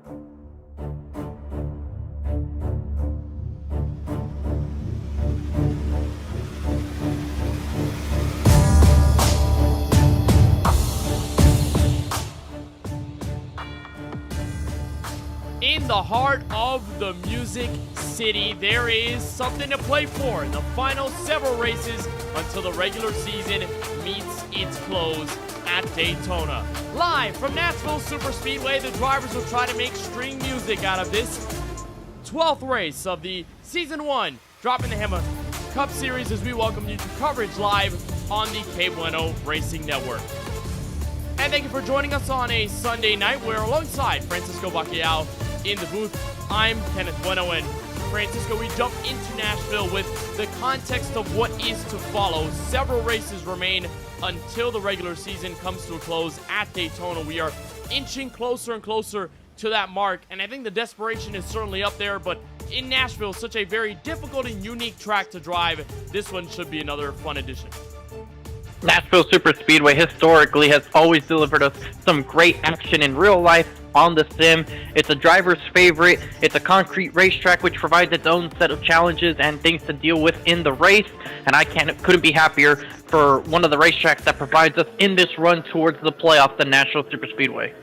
In the heart of the Music City, there is something to play for in the final several races until the regular season meets its close at Daytona. Live from Nashville Superspeedway, the drivers will try to make string music out of this 12th race of the Season 1 Droppin the Hammah Cup Series as we welcome you to coverage live on the KBueno Racing Network. And thank you for joining us on a Sunday night where alongside Francisco Bacchial in the booth, I'm Kenneth Bueno, and Francisco, we jump into Nashville with the context of what is to follow. Several races remain until the regular season comes to a close at Daytona. We are inching closer and closer to that mark, and I think the desperation is certainly up there, but in Nashville, such a very difficult and unique track to drive, this one should be another fun addition. Nashville Superspeedway historically has always delivered us some great action in real life on the sim. It's a driver's favorite. It's a concrete racetrack which provides its own set of challenges and things to deal with in the race, and I couldn't be happier for one of the racetracks that provides us in this run towards the playoffs, the Nashville Superspeedway.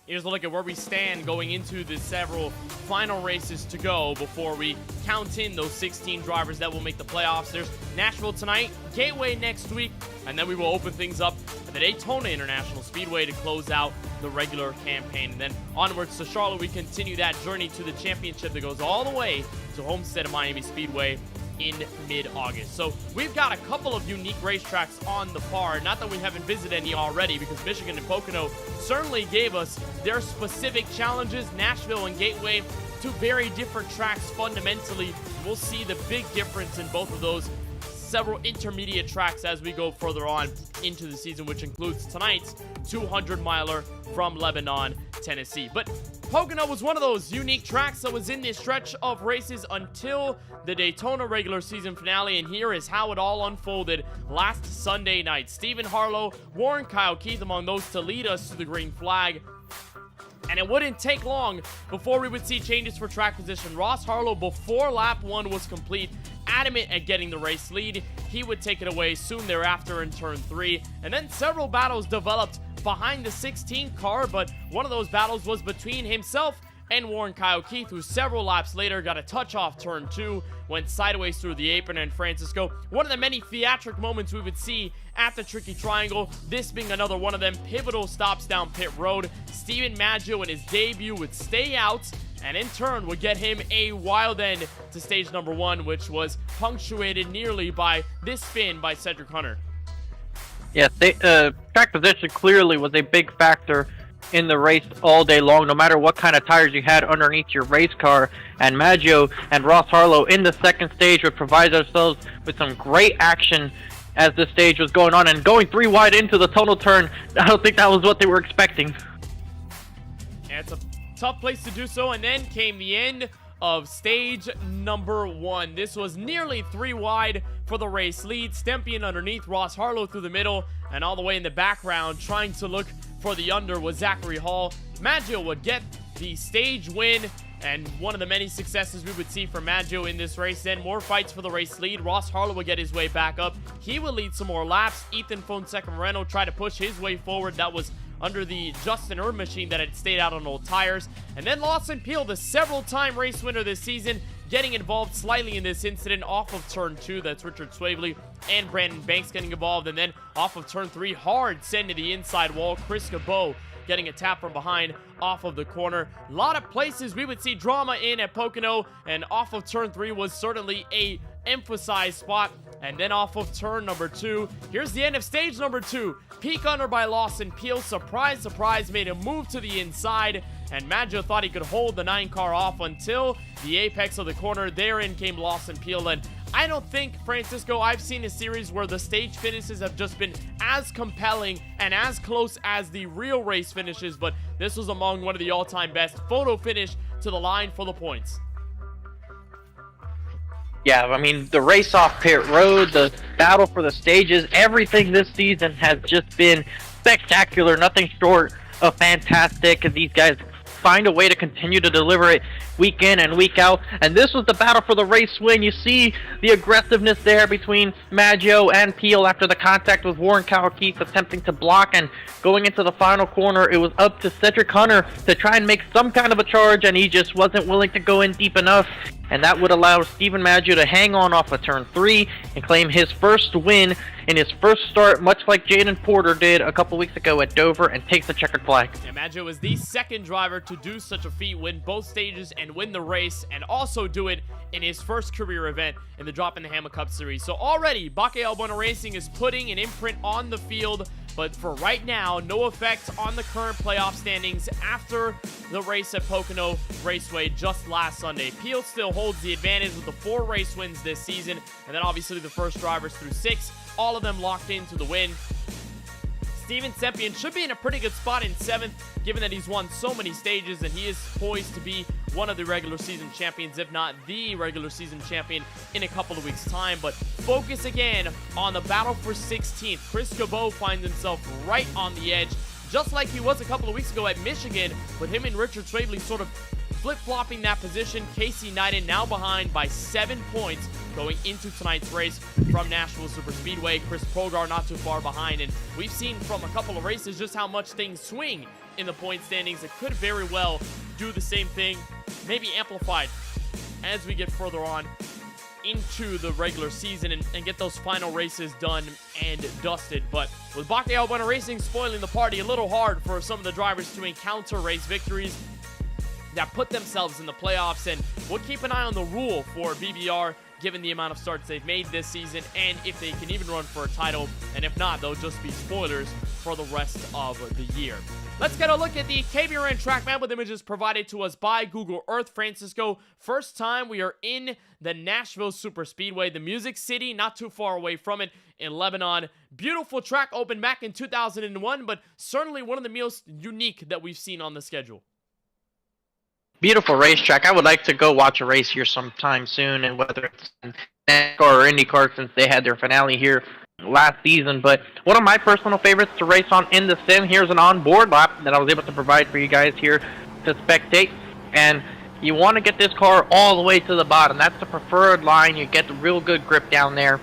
Here's a look at where we stand going into the several final races to go before we count in those 16 drivers that will make the playoffs. There's Nashville tonight, Gateway next week, and then we will open things up at the Daytona International Speedway to close out the regular campaign. And then onwards to Charlotte, we continue that journey to the championship that goes all the way to Homestead of Miami Speedway in mid-August. So we've got a couple of unique racetracks on the par. Not that we haven't visited any already, because Michigan and Pocono certainly gave us their specific challenges. Nashville and Gateway, two very different tracks fundamentally. We'll see the big difference in both of those several intermediate tracks as we go further on into the season, which includes tonight's 200-miler from Lebanon, Tennessee. But Pocono was one of those unique tracks that was in this stretch of races until the Daytona regular season finale, and here is how it all unfolded last Sunday night. Stephen Harlow, Warren Kyle Keith among those to lead us to the green flag. And it wouldn't take long before we would see changes for track position. Ross Harlow, before lap 1 was complete, adamant at getting the race lead. He would take it away soon thereafter in turn 3. And then several battles developed behind the 16 car, but one of those battles was between himself and Warren Kyle Keith, who several laps later got a touch off turn 2, went sideways through the apron. And Francisco, one of the many theatric moments we would see at the Tricky Triangle, this being another one of them pivotal stops down pit road. Steven Maggio in his debut would stay out, and in turn would get him a wild end to stage number 1, which was punctuated nearly by this spin by Cedric Hunter. Yes, track position clearly was a big factor in the race all day long, no matter what kind of tires you had underneath your race car. And Maggio and Ross Harlow in the second stage would provide ourselves with some great action as this stage was going on, and going 3 wide into the tunnel turn, I don't think that was what they were expecting. Yeah, it's a tough place to do so, and then came the end of stage number 1. This was nearly 3 wide for the race lead. Stempian underneath, Ross Harlow through the middle, and all the way in the background trying to look for the under was Zachary Hall. Maggio would get the stage win, and one of the many successes we would see from Maggio in this race. Then more fights for the race lead. Ross Harlow would get his way back up. He would lead some more laps. Ethan Fonseca Moreno tried to push his way forward. That was under the Justin Erb machine that had stayed out on old tires. And then Lawson Peel, the several-time race winner this season, getting involved slightly in this incident off of turn 2. That's Richard Swavely and Brandon Banks getting involved. And then off of turn 3, hard send to the inside wall. Chris Cabot getting a tap from behind off of the corner. A lot of places we would see drama in at Pocono, and off of turn 3 was certainly a emphasized spot. And then off of turn number 2, here's the end of stage number 2. Peak under by Lawson Peel. Surprise, surprise, made a move to the inside, and Maggio thought he could hold the 9 car off until the apex of the corner. Therein came Lawson Peel, and I don't think, Francisco, I've seen a series where the stage finishes have just been as compelling and as close as the real race finishes, but this was among one of the all-time best. Photo finish to the line for the points. Yeah, I mean, the race off pit road, the battle for the stages, everything this season has just been spectacular. Nothing short of fantastic. These guys find a way to continue to deliver it week in and week out. And this was the battle for the race win. You see the aggressiveness there between Maggio and Peel after the contact with Warren Kyle-Keith attempting to block, and going into the final corner, it was up to Cedric Hunter to try and make some kind of a charge, and he just wasn't willing to go in deep enough. And that would allow Steven Maggio to hang on off of turn 3 and claim his first win in his first start, much like Jaden Porter did a couple weeks ago at Dover, and takes the checkered flag. Yeah, Maggio was the second driver to do such a feat, win both stages and win the race, and also do it in his first career event in the Droppin the Hammah Cup Series. So already, KBueno Racing is putting an imprint on the field, but for right now, no effect on the current playoff standings after the race at Pocono Raceway just last Sunday. Peel still holds the advantage with the 4 race wins this season, and then obviously the first drivers through 6, all of them locked into the win. Steven Sempion should be in a pretty good spot in 7th, given that he's won so many stages, and he is poised to be one of the regular season champions, if not the regular season champion, in a couple of weeks' time. But focus again on the battle for 16th. Chris Cabot finds himself right on the edge, just like he was a couple of weeks ago at Michigan, with him and Richard Swavely sort of flip-flopping that position. Casey Knighton now behind by 7 points going into tonight's race from Nashville Superspeedway. Chris Progar not too far behind, and we've seen from a couple of races just how much things swing in the point standings. It could very well do the same thing, maybe amplified as we get further on into the regular season and get those final races done and dusted. But with KBueno Racing spoiling the party, a little hard for some of the drivers to encounter race victories that put themselves in the playoffs, and we'll keep an eye on the rule for BBR given the amount of starts they've made this season, and if they can even run for a title, and if not, they'll just be spoilers for the rest of the year. Let's get a look at the KBueno track map with images provided to us by Google Earth. Francisco, first time we are in the Nashville Superspeedway, the Music City, not too far away from it in Lebanon. Beautiful track, opened back in 2001, but certainly one of the most unique that we've seen on the schedule. Beautiful racetrack. I would like to go watch a race here sometime soon, and whether it's in NASCAR or IndyCar, since they had their finale here last season. But one of my personal favorites to race on in the sim, here's an onboard lap that I was able to provide for you guys here to spectate. And you want to get this car all the way to the bottom. That's the preferred line. You get the real good grip down there.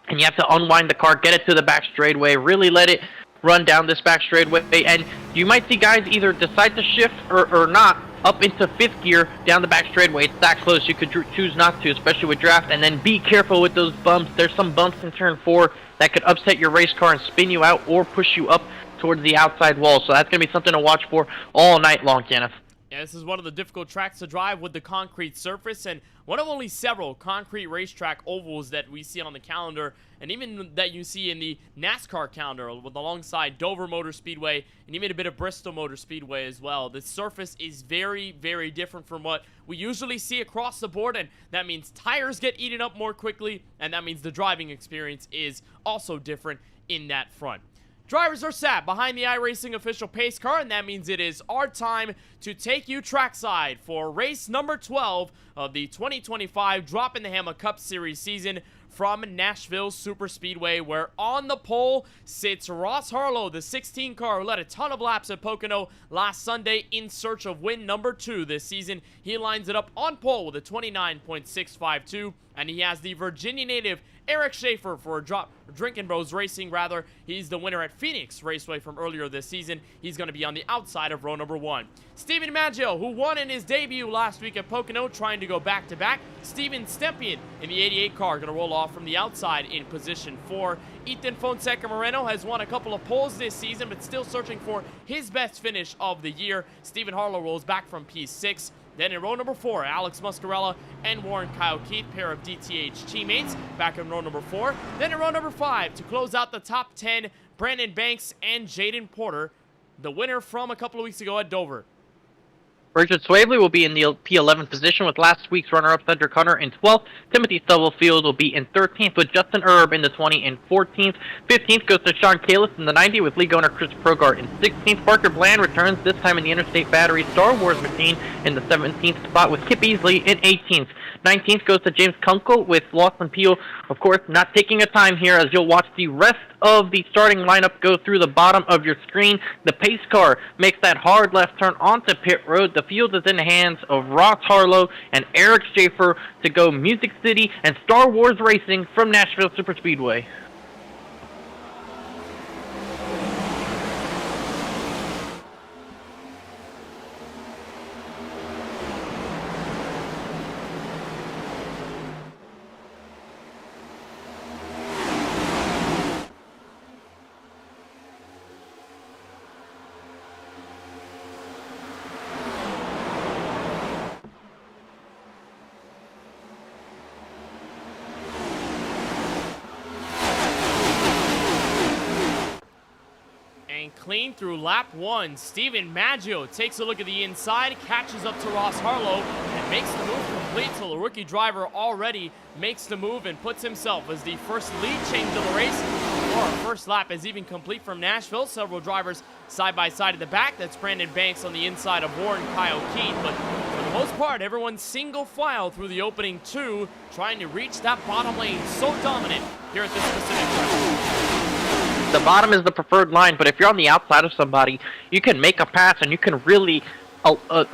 And you have to unwind the car, get it to the back straightaway, really let it run down this back straightaway. And you might see guys either decide to shift or not up into 5th gear down the back straightaway. It's that close. You could choose not to, especially with draft. And then be careful with those bumps. There's some bumps in turn 4 that could upset your race car and spin you out or push you up towards the outside wall. So that's going to be something to watch for all night long, Kenneth. Yeah, this is one of the difficult tracks to drive with the concrete surface, and one of only several concrete racetrack ovals that we see on the calendar, and even that you see in the NASCAR calendar with alongside Dover Motor Speedway and even a bit of Bristol Motor Speedway as well. The surface is very, very different from what we usually see across the board, and that means tires get eaten up more quickly, and that means the driving experience is also different in that front. Drivers are sat behind the iRacing official pace car, and that means it is our time to take you trackside for race number 12 of the 2025 Droppin the Hammah Cup Series season from Nashville Superspeedway, where on the pole sits Ross Harlow, the 16 car who led a ton of laps at Pocono last Sunday in search of win number 2 this season. He lines it up on pole with a 29.652, and he has the Virginia native Eric Schaefer for Drinkin' Bros Racing, rather. He's the winner at Phoenix Raceway from earlier this season. He's going to be on the outside of row number 1. Steven Maggio, who won in his debut last week at Pocono, trying to go back-to-back. Steven Sempion in the 88 car, going to roll off from the outside in position 4. Ethan Fonseca Moreno has won a couple of poles this season, but still searching for his best finish of the year. Steven Harlow rolls back from P6. Then in row number 4, Alex Muscarella and Warren Kyle-Keith, pair of DTH teammates, back in row number 4. Then in row number 5, to close out the top 10, Brandon Banks and Jaden Porter, the winner from a couple of weeks ago at Dover. Richard Swavely will be in the P11 position with last week's runner-up Cedric Hunter in 12th. Timothy Stubblefield will be in 13th with Justin Erb in the 20 and 14th. 15th goes to Sean Kalis in the 90 with league owner Chris Progar in 16th. Parker Bland returns, this time in the Interstate Battery Star Wars machine, in the 17th spot with Kip Easley in 18th. 19th goes to James Kunkel with Lawson Peel, of course, not taking a time here as you'll watch the rest of the starting lineup go through the bottom of your screen. The pace car makes that hard left turn onto pit road. The field is in the hands of Ross Harlow and Eric Schaefer to go Music City and Star Wars Racing from Nashville Superspeedway. Clean through lap 1. Steven Maggio takes a look at the inside, catches up to Ross Harlow, and makes the move complete till the rookie driver already makes the move and puts himself as the first lead change of the race. Our first lap is even complete from Nashville. Several drivers side by side at the back. That's Brandon Banks on the inside of Warren Kyle Keene. But for the most part, everyone's single file through the opening 2, trying to reach that bottom lane. So dominant here at this specific track. The bottom is the preferred line, but if you're on the outside of somebody, you can make a pass and you can really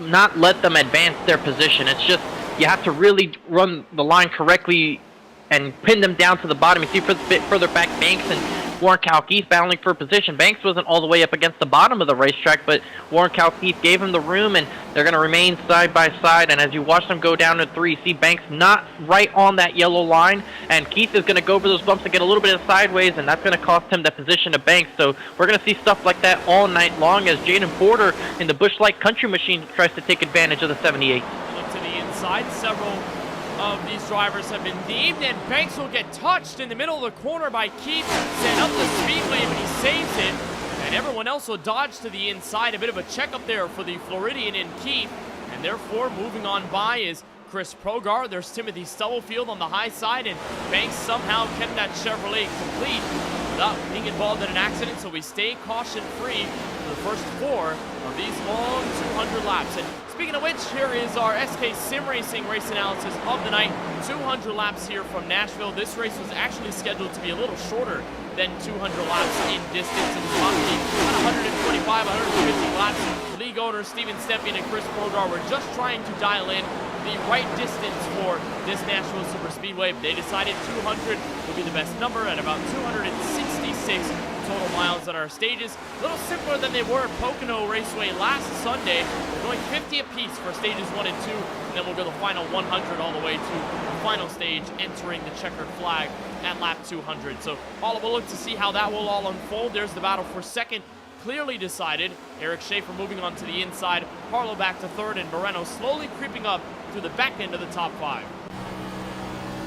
not let them advance their position. It's just you have to really run the line correctly and pin them down to the bottom. You see a bit further back, Banks and Warren Kalkeith battling for position. Banks wasn't all the way up against the bottom of the racetrack, but Warren Kalkeith gave him the room, and they're going to remain side by side. And as you watch them go down to 3, see Banks not right on that yellow line, and Keith is going to go over those bumps and get a little bit of sideways, and that's going to cost him the position to Banks. So we're going to see stuff like that all night long as Jaden Porter in the Busch Light Country Machine tries to take advantage of the 78. Look to the inside. Several of these drivers have been deemed, and Banks will get touched in the middle of the corner by Keith, set up the speedway, but he saves it, and everyone else will dodge to the inside. A bit of a checkup there for the Floridian and Keith, and therefore moving on by is Chris Progar. There's Timothy Stubblefield on the high side, and Banks somehow kept that Chevrolet complete without being involved in an accident, so we stay caution-free for the first 4 of these long 200 laps. And speaking of which, here is our SK Sim Racing race analysis of the night. 200 laps here from Nashville. This race was actually scheduled to be a little shorter than 200 laps in distance. It was possibly about 125, 150 laps. League owners Steven Stepien and Chris Progar were just trying to dial in the right distance for this Nashville Superspeedway. They decided 200 would be the best number at about 266 total miles on our stages. A little simpler than they were at Pocono Raceway last Sunday. We're going 50 apiece for stages 1 and 2, and then we'll go the final 100 all the way to the final stage, entering the checkered flag at lap 200. So we'll look to see how that will all unfold. There's the battle for second, clearly decided. Eric Schaefer moving on to the inside, Harlow back to third, and Moreno slowly creeping up through the back end of the top 5.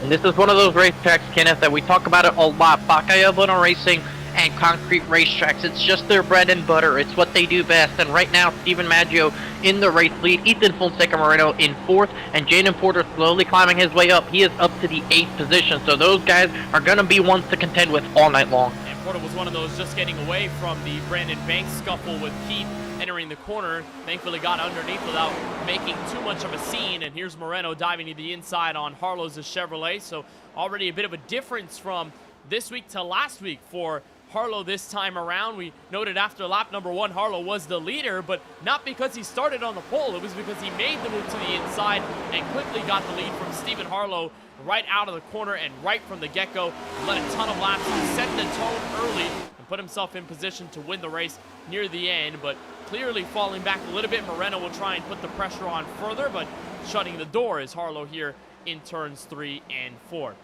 And this is one of those racetracks, Kenneth, that we talk about it a lot. KBueno Racing and concrete racetracks. It's just their bread and butter. It's what they do best. And right now, Steven Maggio in the race lead, Ethan Fonseca Moreno in 4th, and Jaden Porter slowly climbing his way up. He is up to the 8th position. So those guys are going to be ones to contend with all night long. And Porter was one of those just getting away from the Brandon Banks scuffle with Keith entering the corner. Thankfully got underneath without making too much of a scene. And here's Moreno diving to the inside on Harlow's Chevrolet. So already a bit of a difference from this week to last week for Harlow this time around. We noted after lap number 1, Harlow was the leader, but not because he started on the pole. It was because he made the move to the inside and quickly got the lead from Stephen Harlow right out of the corner and right from the get-go. Led a ton of laps, set the tone early, and put himself in position to win the race near the end, but clearly falling back a little bit. Moreno will try and put the pressure on further, but shutting the door is Harlow here in turns 3 and 4.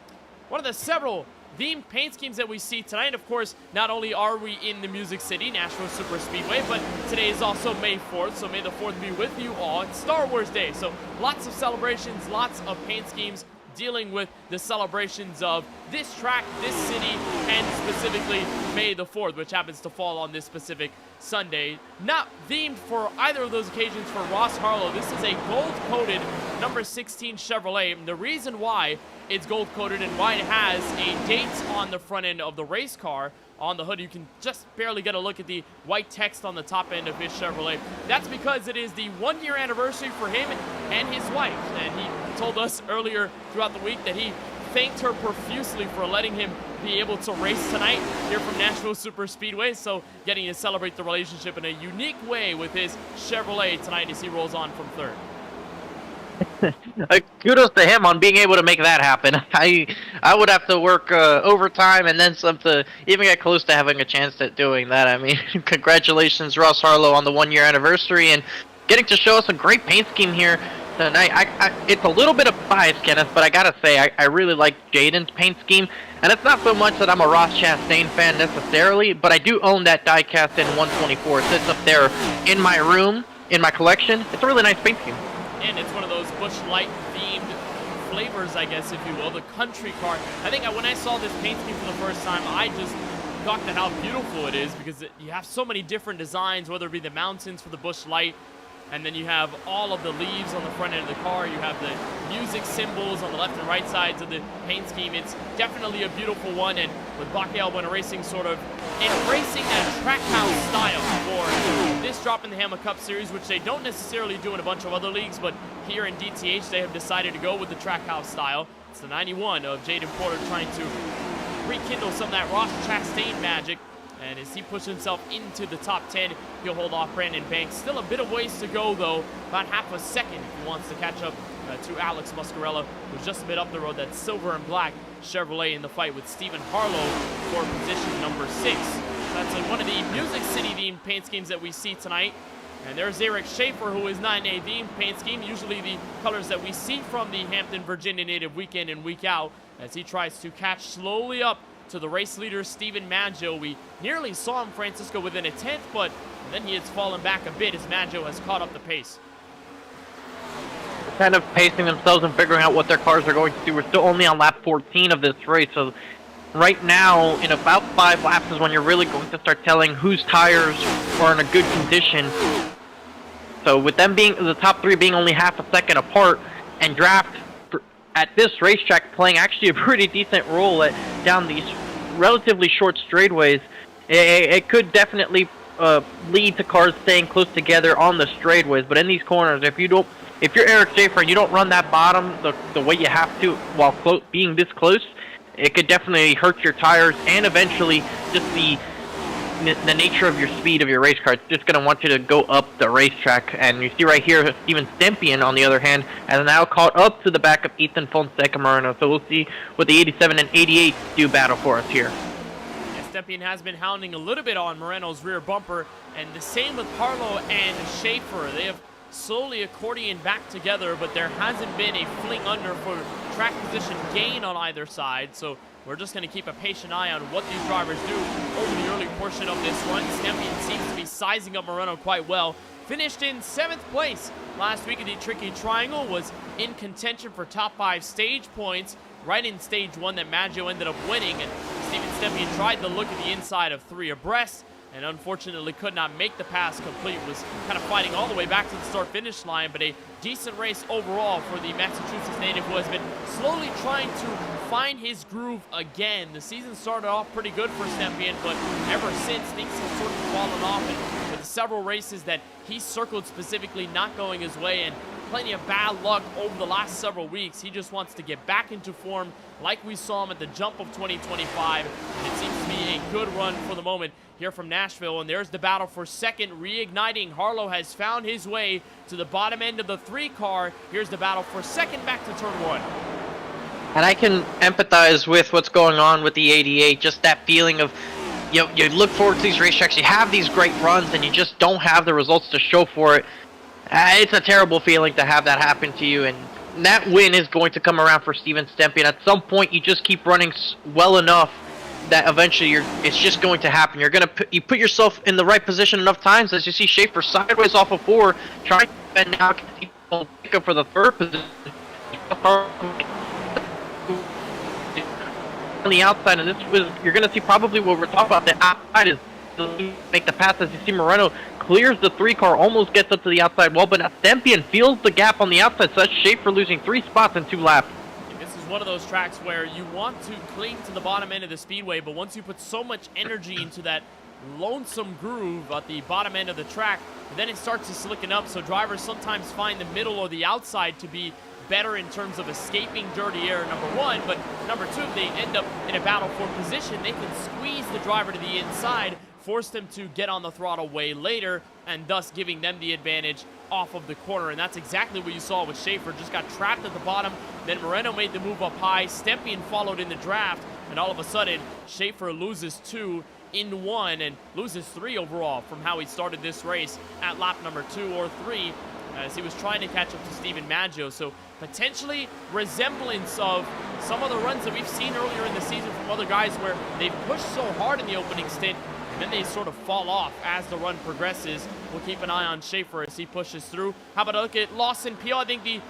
One of the several themed paint schemes that we see tonight, of course, not only are we in the Music City, Nashville Superspeedway, but today is also May 4th, so may the 4th be with you all. It's Star Wars Day, so lots of celebrations, lots of paint schemes dealing with the celebrations of this track, this city, and specifically May the 4th, which happens to fall on this specific Sunday. Not themed for either of those occasions for Ross Harlow. This is a gold-coated number 16 Chevrolet, and the reason why it's gold-coated and why it has a date on the front end of the race car. On the hood, you can just barely get a look at the white text on the top end of his Chevrolet. That's because it is the 1-year anniversary for him and his wife. And he told us earlier throughout the week that he thanked her profusely for letting him be able to race tonight here from Nashville Super Speedway. So getting to celebrate the relationship in a unique way with his Chevrolet tonight as he rolls on from third. Kudos to him on being able to make that happen. I would have to work overtime and then some to even get close to having a chance at doing that. I mean, congratulations, Ross Harlow, on the 1-year anniversary and getting to show us a great paint scheme here tonight. It's a little bit of bias, Kenneth, but I gotta say, I really like Jaden's paint scheme. And it's not so much that I'm a Ross Chastain fan necessarily, but I do own that diecast in 124. It sits up there in my room, in my collection. It's a really nice paint scheme. And it's one of those Busch Light themed flavors, I guess, if you will, the country car. I think when I saw this paint scheme for the first time, I just got to how beautiful it is, because you have so many different designs, whether it be the mountains for the Busch Light, and then you have all of the leaves on the front end of the car. You have the music symbols on the left and right sides of the paint scheme. It's definitely a beautiful one, and with KBueno Racing sort of embracing that track house style for this Droppin' the Hammah Cup Series, which they don't necessarily do in a bunch of other leagues, but here in DTH they have decided to go with the track house style. It's the 91 of Jaden Porter trying to rekindle some of that Ross Chastain magic. And as he pushes himself into the top 10, he'll hold off Brandon Banks. Still a bit of ways to go, though. About half a second if he wants to catch up to Alex Muscarella, who's just a bit up the road. That silver and black Chevrolet in the fight with Stephen Harlow for position number 6. That's one of the Music City-themed paint schemes that we see tonight. And there's Eric Schaefer, who is not in a themed paint scheme, usually the colors that we see from the Hampton, Virginia native week in and week out, as he tries to catch slowly up to the race leader, Steven Maggio. We nearly saw him, Francisco, within a 10th, but then he has fallen back a bit as Maggio has caught up the pace. Kind of pacing themselves and figuring out what their cars are going to do. We're still only on lap 14 of this race, so right now, in about 5 laps is when you're really going to start telling whose tires are in a good condition. So with them being, the top 3 being only half a second apart, and Draft at this racetrack playing actually a pretty decent role down these relatively short straightaways, it could definitely lead to cars staying close together on the straightaways. But in these corners, if you're Eric Schaefer and you don't run that bottom the way you have to while being this close, it could definitely hurt your tires and eventually just the nature of your speed of your race car. It's just going to want you to go up the racetrack. And you see right here, Steven Stempian, on the other hand, has now caught up to the back of Ethan Fonseca Moreno. So we'll see what the 87 and 88 do battle for us here. Yeah, Stempian has been hounding a little bit on Moreno's rear bumper, and the same with Harlow and Schaefer. They have slowly accordioned back together, but there hasn't been a fling under for track position gain on either side. So we're just going to keep a patient eye on what these drivers do over the early portion of this run. Stempian seems to be sizing up Moreno quite well. Finished in 7th place last week in the Tricky Triangle, was in contention for top 5 stage points right in stage 1 that Maggio ended up winning. And Steven Stempian tried to look at the inside of 3 abreast and unfortunately could not make the pass complete. Was kind of fighting all the way back to the start-finish line, but a decent race overall for the Massachusetts native, who has been slowly trying to find his groove again. The season started off pretty good for Stempian, but ever since, things have sort of fallen off, and with several races that he circled specifically not going his way, and plenty of bad luck over the last several weeks. He just wants to get back into form like we saw him at the jump of 2025, and it seems to be a good run for the moment here from Nashville. And there's the battle for second reigniting. Harlow has found his way to the bottom end of the 3 car. Here's the battle for second back to turn 1. And I can empathize with what's going on with the 88, just that feeling of, you look forward to these racetracks, you have these great runs, and you just don't have the results to show for it. It's a terrible feeling to have that happen to you, and that win is going to come around for Steven Stempian. At some point, you just keep running well enough that eventually it's just going to happen. You put yourself in the right position enough times, as you see Schaefer sideways off of 4, trying to bend now pick up for the 3rd position. On the outside, and you're going to see probably what we're talking about. The outside is to make the pass, as you see Moreno clears the 3 car, almost gets up to the outside wall, but now Stempian feels the gap on the outside, so that's Schaefer losing 3 spots in 2 laps. This is one of those tracks where you want to cling to the bottom end of the speedway, but once you put so much energy into that lonesome groove at the bottom end of the track, then it starts to slicken up, so drivers sometimes find the middle or the outside to be better in terms of escaping dirty air, number one, but number two, they end up in a battle for position. They can squeeze the driver to the inside, force them to get on the throttle way later, and thus giving them the advantage off of the corner. And that's exactly what you saw with Schaefer. Just got trapped at the bottom, then Moreno made the move up high, Stempien followed in the draft, and all of a sudden, Schaefer loses 2 in 1 and loses 3 overall from how he started this race at lap number 2 or 3 as he was trying to catch up to Stephen Maggio. So potentially resemblance of some of the runs that we've seen earlier in the season from other guys where they've pushed so hard in the opening stint and then they sort of fall off as the run progresses. We'll keep an eye on Schaefer as he pushes through. How about a look at Lawson Peel? I think the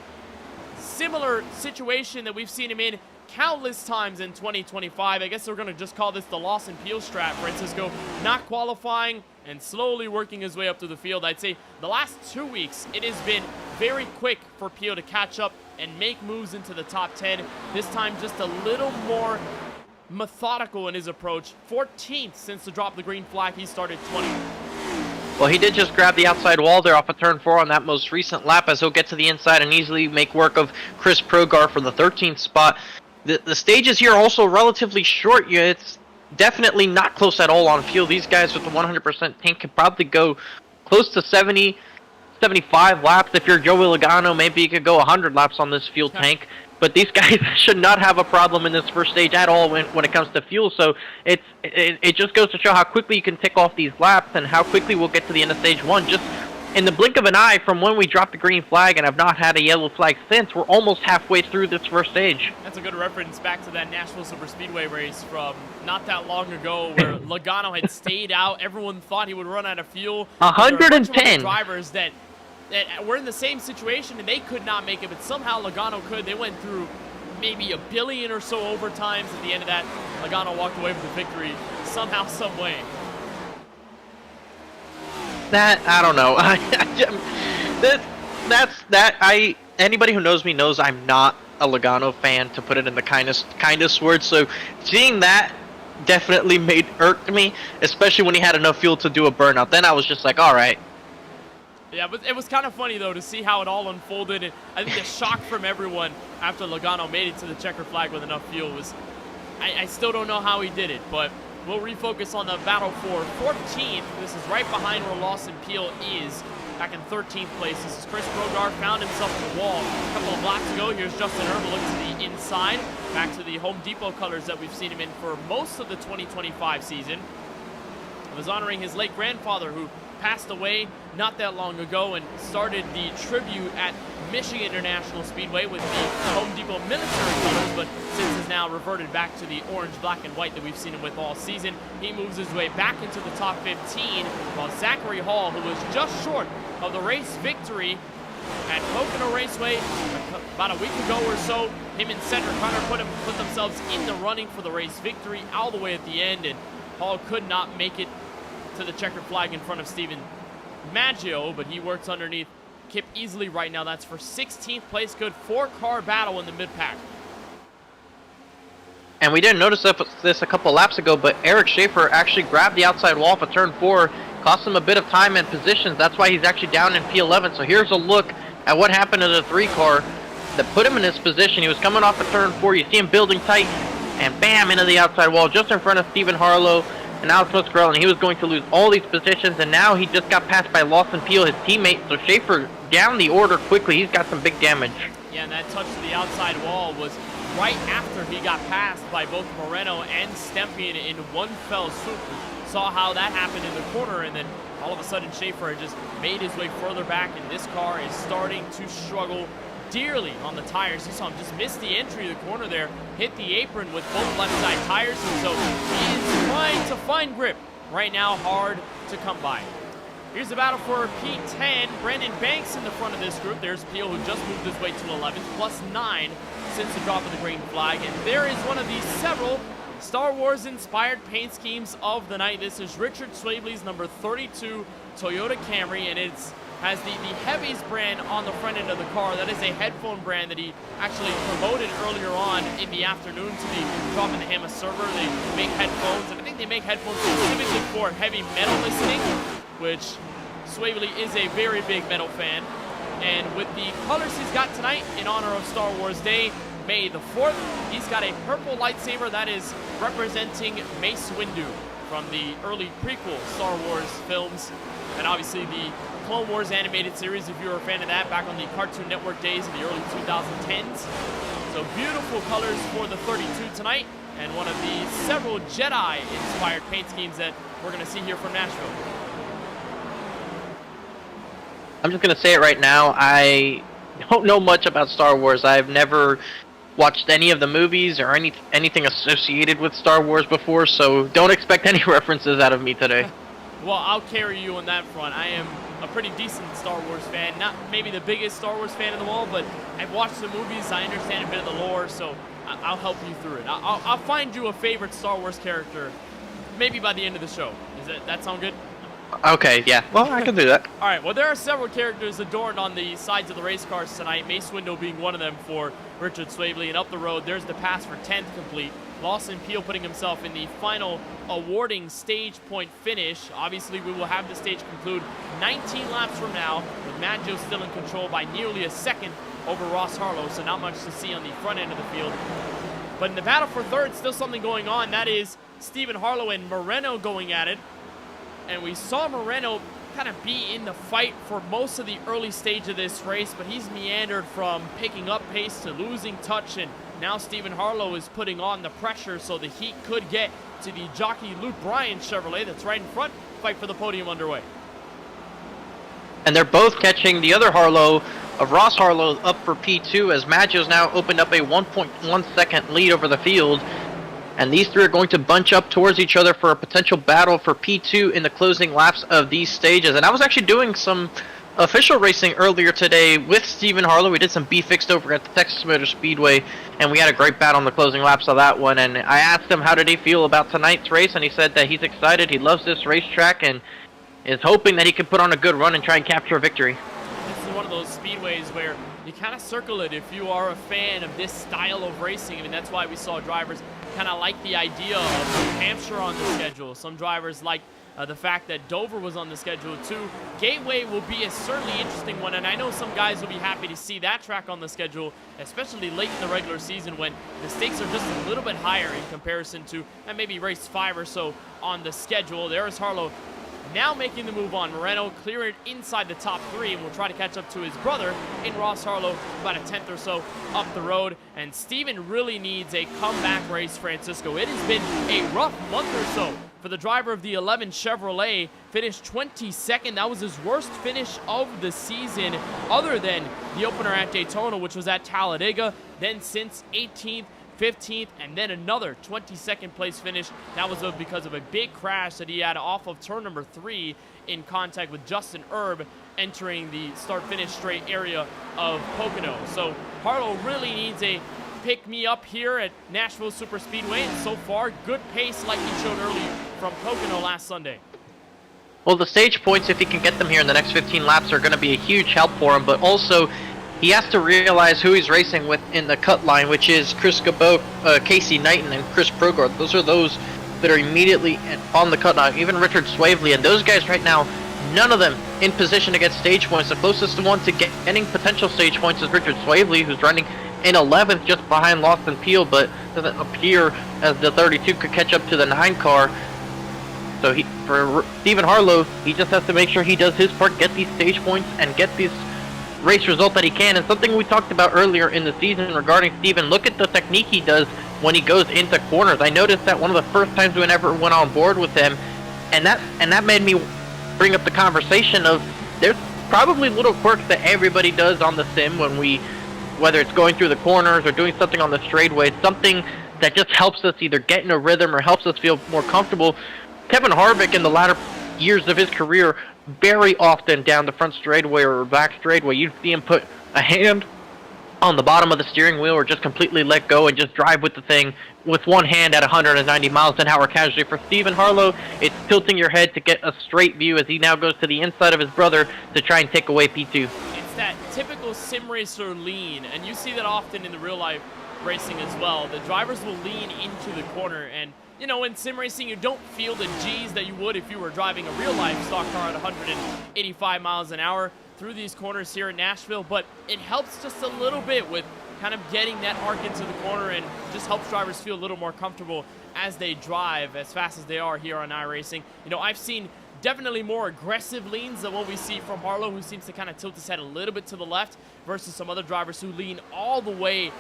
similar situation that we've seen him in countless times in 2025. I guess we're going to just call this the Lawson Peel strat. Francisco not qualifying and slowly working his way up through the field. I'd say the last 2 weeks, it has been very quick for Peel to catch up and make moves into the top 10. This time just a little more methodical in his approach. 14th since the drop of the green flag. He started 20th. Well, he did just grab the outside wall there off of turn 4 on that most recent lap as he'll get to the inside and easily make work of Chris Progar for the 13th spot. The stages here are also relatively short. It's definitely not close at all on fuel. These guys with the 100% tank could probably go close to 70, 75 laps. If you're Joey Logano, maybe you could go 100 laps on this fuel tank. But these guys should not have a problem in this first stage at all when it comes to fuel. So it just goes to show how quickly you can tick off these laps and how quickly we'll get to the end of stage 1. Just in the blink of an eye from when we dropped the green flag and have not had a yellow flag since, we're almost halfway through this first stage. That's a good reference back to that Nashville Superspeedway race from not that long ago where Logano had stayed out. Everyone thought he would run out of fuel. 110 drivers that were in the same situation and they could not make it, but somehow Logano could. They went through maybe a billion or so overtimes. At the end of that, Logano walked away with the victory somehow, some way. That, I don't know. Anybody who knows me knows I'm not a Logano fan, to put it in the kindest words. So seeing that definitely irked me, especially when he had enough fuel to do a burnout. Then I was just like, all right. Yeah, but it was kind of funny, though, to see how it all unfolded. And I think the shock from everyone after Logano made it to the checker flag with enough fuel was... I still don't know how he did it, but we'll refocus on the battle for 14th. This is right behind where Lawson Peel is, back in 13th place. This is Chris Progar, found himself in the wall a couple of laps ago. Here's Justin Irma looking to the inside, back to the Home Depot colors that we've seen him in for most of the 2025 season. He was honoring his late grandfather, who passed away not that long ago, and started the tribute at Michigan International Speedway with the Home Depot military colors, but since has now reverted back to the orange, black, and white that we've seen him with all season. He moves his way back into the top 15, while Zachary Hall, who was just short of the race victory at Pocono Raceway about a week ago or so, him and Cedric Hunter put themselves in the running for the race victory all the way at the end, and Hall could not make it to the checkered flag in front of Stephen Maggio, but he works underneath Kip easily right now. That's for 16th place. Good 4-car battle in the mid-pack. And we didn't notice this a couple laps ago, but Eric Schaefer actually grabbed the outside wall for turn 4, cost him a bit of time and positions. That's why he's actually down in P11. So here's a look at what happened to the 3-car that put him in this position. He was coming off of turn 4. You see him building tight, and bam, into the outside wall, just in front of Stephen Harlow and Alex Muscarelli, and he was going to lose all these positions, and now he just got passed by Lawson Peel, his teammate. So Schaefer down the order quickly. He's got some big damage. Yeah, and that touch to the outside wall was right after he got passed by both Moreno and Stempien in one fell swoop. Saw how that happened in the corner, and then all of a sudden Schaefer had just made his way further back, and this car is starting to struggle dearly on the tires. You saw him just miss the entry of the corner there, hit the apron with both left side tires, and so he is trying to find grip right now, hard to come by. Here's the battle for P10. Brandon Banks in the front of this group. There's Peel, who just moved his way to 11th, plus 9 since the drop of the green flag, and there is one of these several Star Wars inspired paint schemes of the night. This is Richard Swavely's number 32 Toyota Camry, and it's has the Heavies brand on the front end of the car. That is a headphone brand that he actually promoted earlier on in the afternoon to the Droppin the Hammah server. They make headphones, and I think they make headphones specifically for heavy metal listening, which Swavely is a very big metal fan. And with the colors he's got tonight in honor of Star Wars Day, May the 4th, he's got a purple lightsaber that is representing Mace Windu from the early prequel Star Wars films, and obviously the Clone Wars animated series, if you were a fan of that, back on the Cartoon Network days in the early 2010s. So beautiful colors for the 32 tonight, and one of the several Jedi-inspired paint schemes that we're going to see here from Nashville. I'm just going to say it right now. I don't know much about Star Wars. I've never watched any of the movies or anything associated with Star Wars before, so don't expect any references out of me today. Well, I'll carry you on that front. I am a pretty decent Star Wars fan. Not maybe the biggest Star Wars fan in the world, but I've watched the movies. I understand a bit of the lore, so I'll help you through it. I'll find you a favorite Star Wars character maybe by the end of the show. Does that sound good? Okay, yeah. Well, I can do that. All right, well, there are several characters adorned on the sides of the race cars tonight, Mace Windu being one of them for Richard Swavely. And up the road, there's the pass for 10th complete. Lawson Peel putting himself in the final awarding stage point finish. Obviously, we will have the stage conclude 19 laps from now, with Maggio still in control by nearly a second over Ross Harlow, so not much to see on the front end of the field. But in the battle for third, still something going on. That is Stephen Harlow and Moreno going at it. And we saw Moreno kind of be in the fight for most of the early stage of this race, but he's meandered from picking up pace to losing touch, and now Stephen Harlow is putting on the pressure, so the heat could get to the jockey Luke Bryan Chevrolet that's right in front. Fight for the podium underway. And they're both catching the other Harlow, Ross Harlow, up for P2 as Maggio's now opened up a 1.1 second lead over the field. And these three are going to bunch up towards each other for a potential battle for P2 in the closing laps of these stages. And I was actually doing some official racing earlier today with Stephen Harlow. We did some B-Fixed over at the Texas Motor Speedway, and we had a great battle on the closing laps of that one. And I asked him how did he feel about tonight's race, and he said that he's excited, he loves this racetrack, and is hoping that he can put on a good run and try and capture a victory. This is one of those speedways where you kind of circle it if you are a fan of this style of racing. I mean, that's why we saw drivers kind of like the idea of New Hampshire on the schedule. Some drivers like the fact that Dover was on the schedule too. Gateway will be a certainly interesting one, and I know some guys will be happy to see that track on the schedule, especially late in the regular season when the stakes are just a little bit higher in comparison to maybe race 5 or so on the schedule. There is Harlow now making the move on. Moreno clearing inside the top 3 and will try to catch up to his brother in Ross Harlow about a 10th or so up the road. And Steven really needs a comeback race, Francisco. It has been a rough month or so for the driver of the 11 Chevrolet. Finished 22nd. That was his worst finish of the season other than the opener at Daytona, which was at Talladega. Then since 18th, 15th, and then another 22nd place finish. That was because of a big crash that he had off of turn number 3 in contact with Justin Erb entering the start-finish straight area of Pocono. So Harlow really needs a pick-me-up here at Nashville Super Speedway, and so far, good pace like he showed earlier from Pocono last Sunday. Well, the stage points, if he can get them here in the next 15 laps, are going to be a huge help for him, but also he has to realize who he's racing with in the cut line, which is Chris Cabot, Casey Knighton, and Chris Progard. Those are those that are immediately on the cut line. Even Richard Swavely, and those guys right now, none of them in position to get stage points. The closest one to getting potential stage points is Richard Swavely, who's running in 11th just behind Lawson Peel, but doesn't appear as the 32 could catch up to the 9 car. So for Stephen Harlow, he just has to make sure he does his part, get these stage points, and get these race result that he can. And something we talked about earlier in the season regarding Steven, look at the technique he does when he goes into corners. I noticed that one of the first times we ever went on board with him, and that made me bring up the conversation of there's probably little quirks that everybody does on the sim when whether it's going through the corners or doing something on the straightaway, something that just helps us either get in a rhythm or helps us feel more comfortable. Kevin Harvick in the latter years of his career, very often down the front straightaway or back straightaway, you'd see him put a hand on the bottom of the steering wheel or just completely let go and just drive with the thing with one hand at 190 miles an hour casually. For Stephen Harlow, it's tilting your head to get a straight view as he now goes to the inside of his brother to try and take away P2. It's that typical sim racer lean, and you see that often in the real life racing as well. The drivers will lean into the corner, and you know, in sim racing, you don't feel the G's that you would if you were driving a real-life stock car at 185 miles an hour. through these corners here in Nashville, but it helps just a little bit with kind of getting that arc into the corner and just helps drivers feel a little more comfortable as they drive as fast as they are here on iRacing. You know, I've seen definitely more aggressive leans than what we see from Harlow, who seems to kind of tilt his head a little bit to the left, versus some other drivers who lean all the way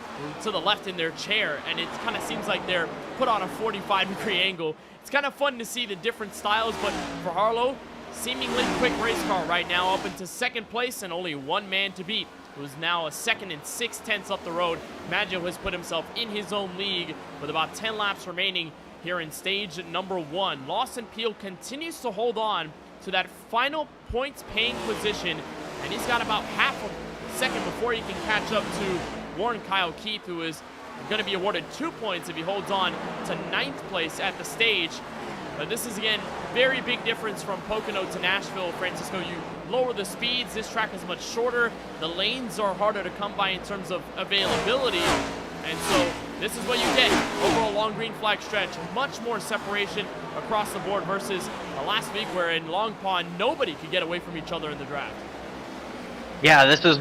to the left in their chair, and it kind of seems like they're put on a 45-degree angle. It's kind of fun to see the different styles, but for Harlow, seemingly quick race car right now, up into second place and only one man to beat, who's now a second and 6/10 up the road. Maggio has put himself in his own league with about 10 laps remaining here in stage number 1. Lawson Peel continues to hold on to that final points paying position, and he's got about half a second before he can catch up to Warren Kyle Keith, who is going to be awarded 2 points if he holds on to 9th place at the stage. But this is, again, very big difference from Pocono to Nashville. Francisco, you lower the speeds, this track is much shorter, the lanes are harder to come by in terms of availability, and so this is what you get over a long green flag stretch. Much more separation across the board versus last week, where in Long Pond nobody could get away from each other in the draft. Yeah, this is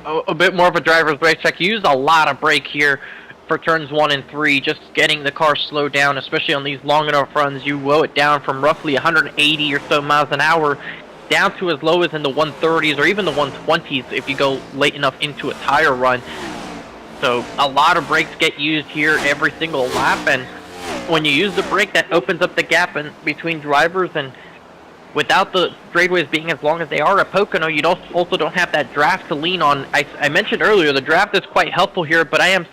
a bit more of a driver's racetrack. You use a lot of brake here for turns 1 and 3, just getting the car slowed down, especially on these long enough runs. You low it down from roughly 180 or so miles an hour down to as low as in the 130s or even the 120s if you go late enough into a tire run. So a lot of brakes get used here every single lap, and when you use the brake, that opens up the gap between drivers, and without the straightaways being as long as they are at Pocono, you also don't have that draft to lean on. I mentioned earlier the draft is quite helpful here, but I am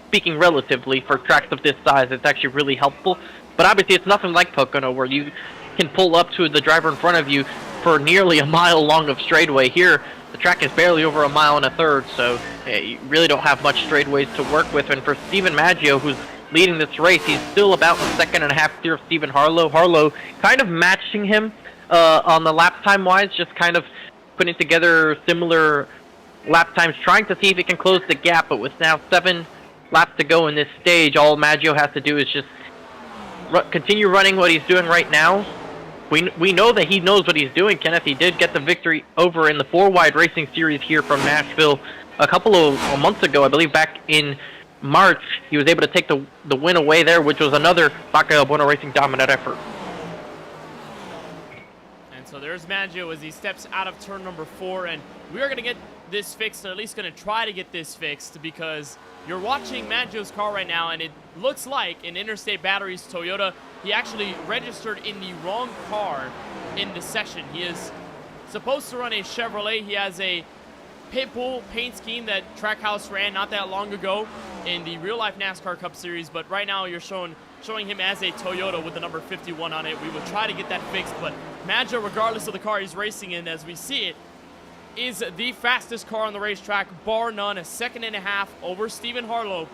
speaking relatively for tracks of this size. It's actually really helpful, but obviously it's nothing like Pocono where you can pull up to the driver in front of you for nearly a mile long of straightaway. Here the track is barely over a mile and a third, so you really don't have much straightaways to work with. And for Steven Maggio, who's leading this race, he's still about a second and a half clear of Stephen Harlow. Harlow kind of matching him on the lap time wise, just kind of putting together similar lap times, trying to see if he can close the gap. But with now 7 laps to go in this stage, all Maggio has to do is just continue running what he's doing right now. We know that he knows what he's doing, Kenneth. He did get the victory over in the 4-wide racing series here from Nashville a couple of months ago. I believe back in March, he was able to take the win away there, which was another KBueno Racing dominant effort. And so there's Maggio as he steps out of turn number 4, and we are going to get this fixed, or at least going to try to get this fixed, because you're watching Maggio's car right now, and it looks like in Interstate Batteries Toyota, he actually registered in the wrong car in the session. He is supposed to run a Chevrolet. He has a Pitbull paint scheme that Trackhouse ran not that long ago in the real-life NASCAR Cup Series, but right now you're showing him as a Toyota with the number 51 on it. We will try to get that fixed, but Maggio, regardless of the car he's racing in, as we see it, is the fastest car on the racetrack, bar none. A second and a half over Stephen Harlow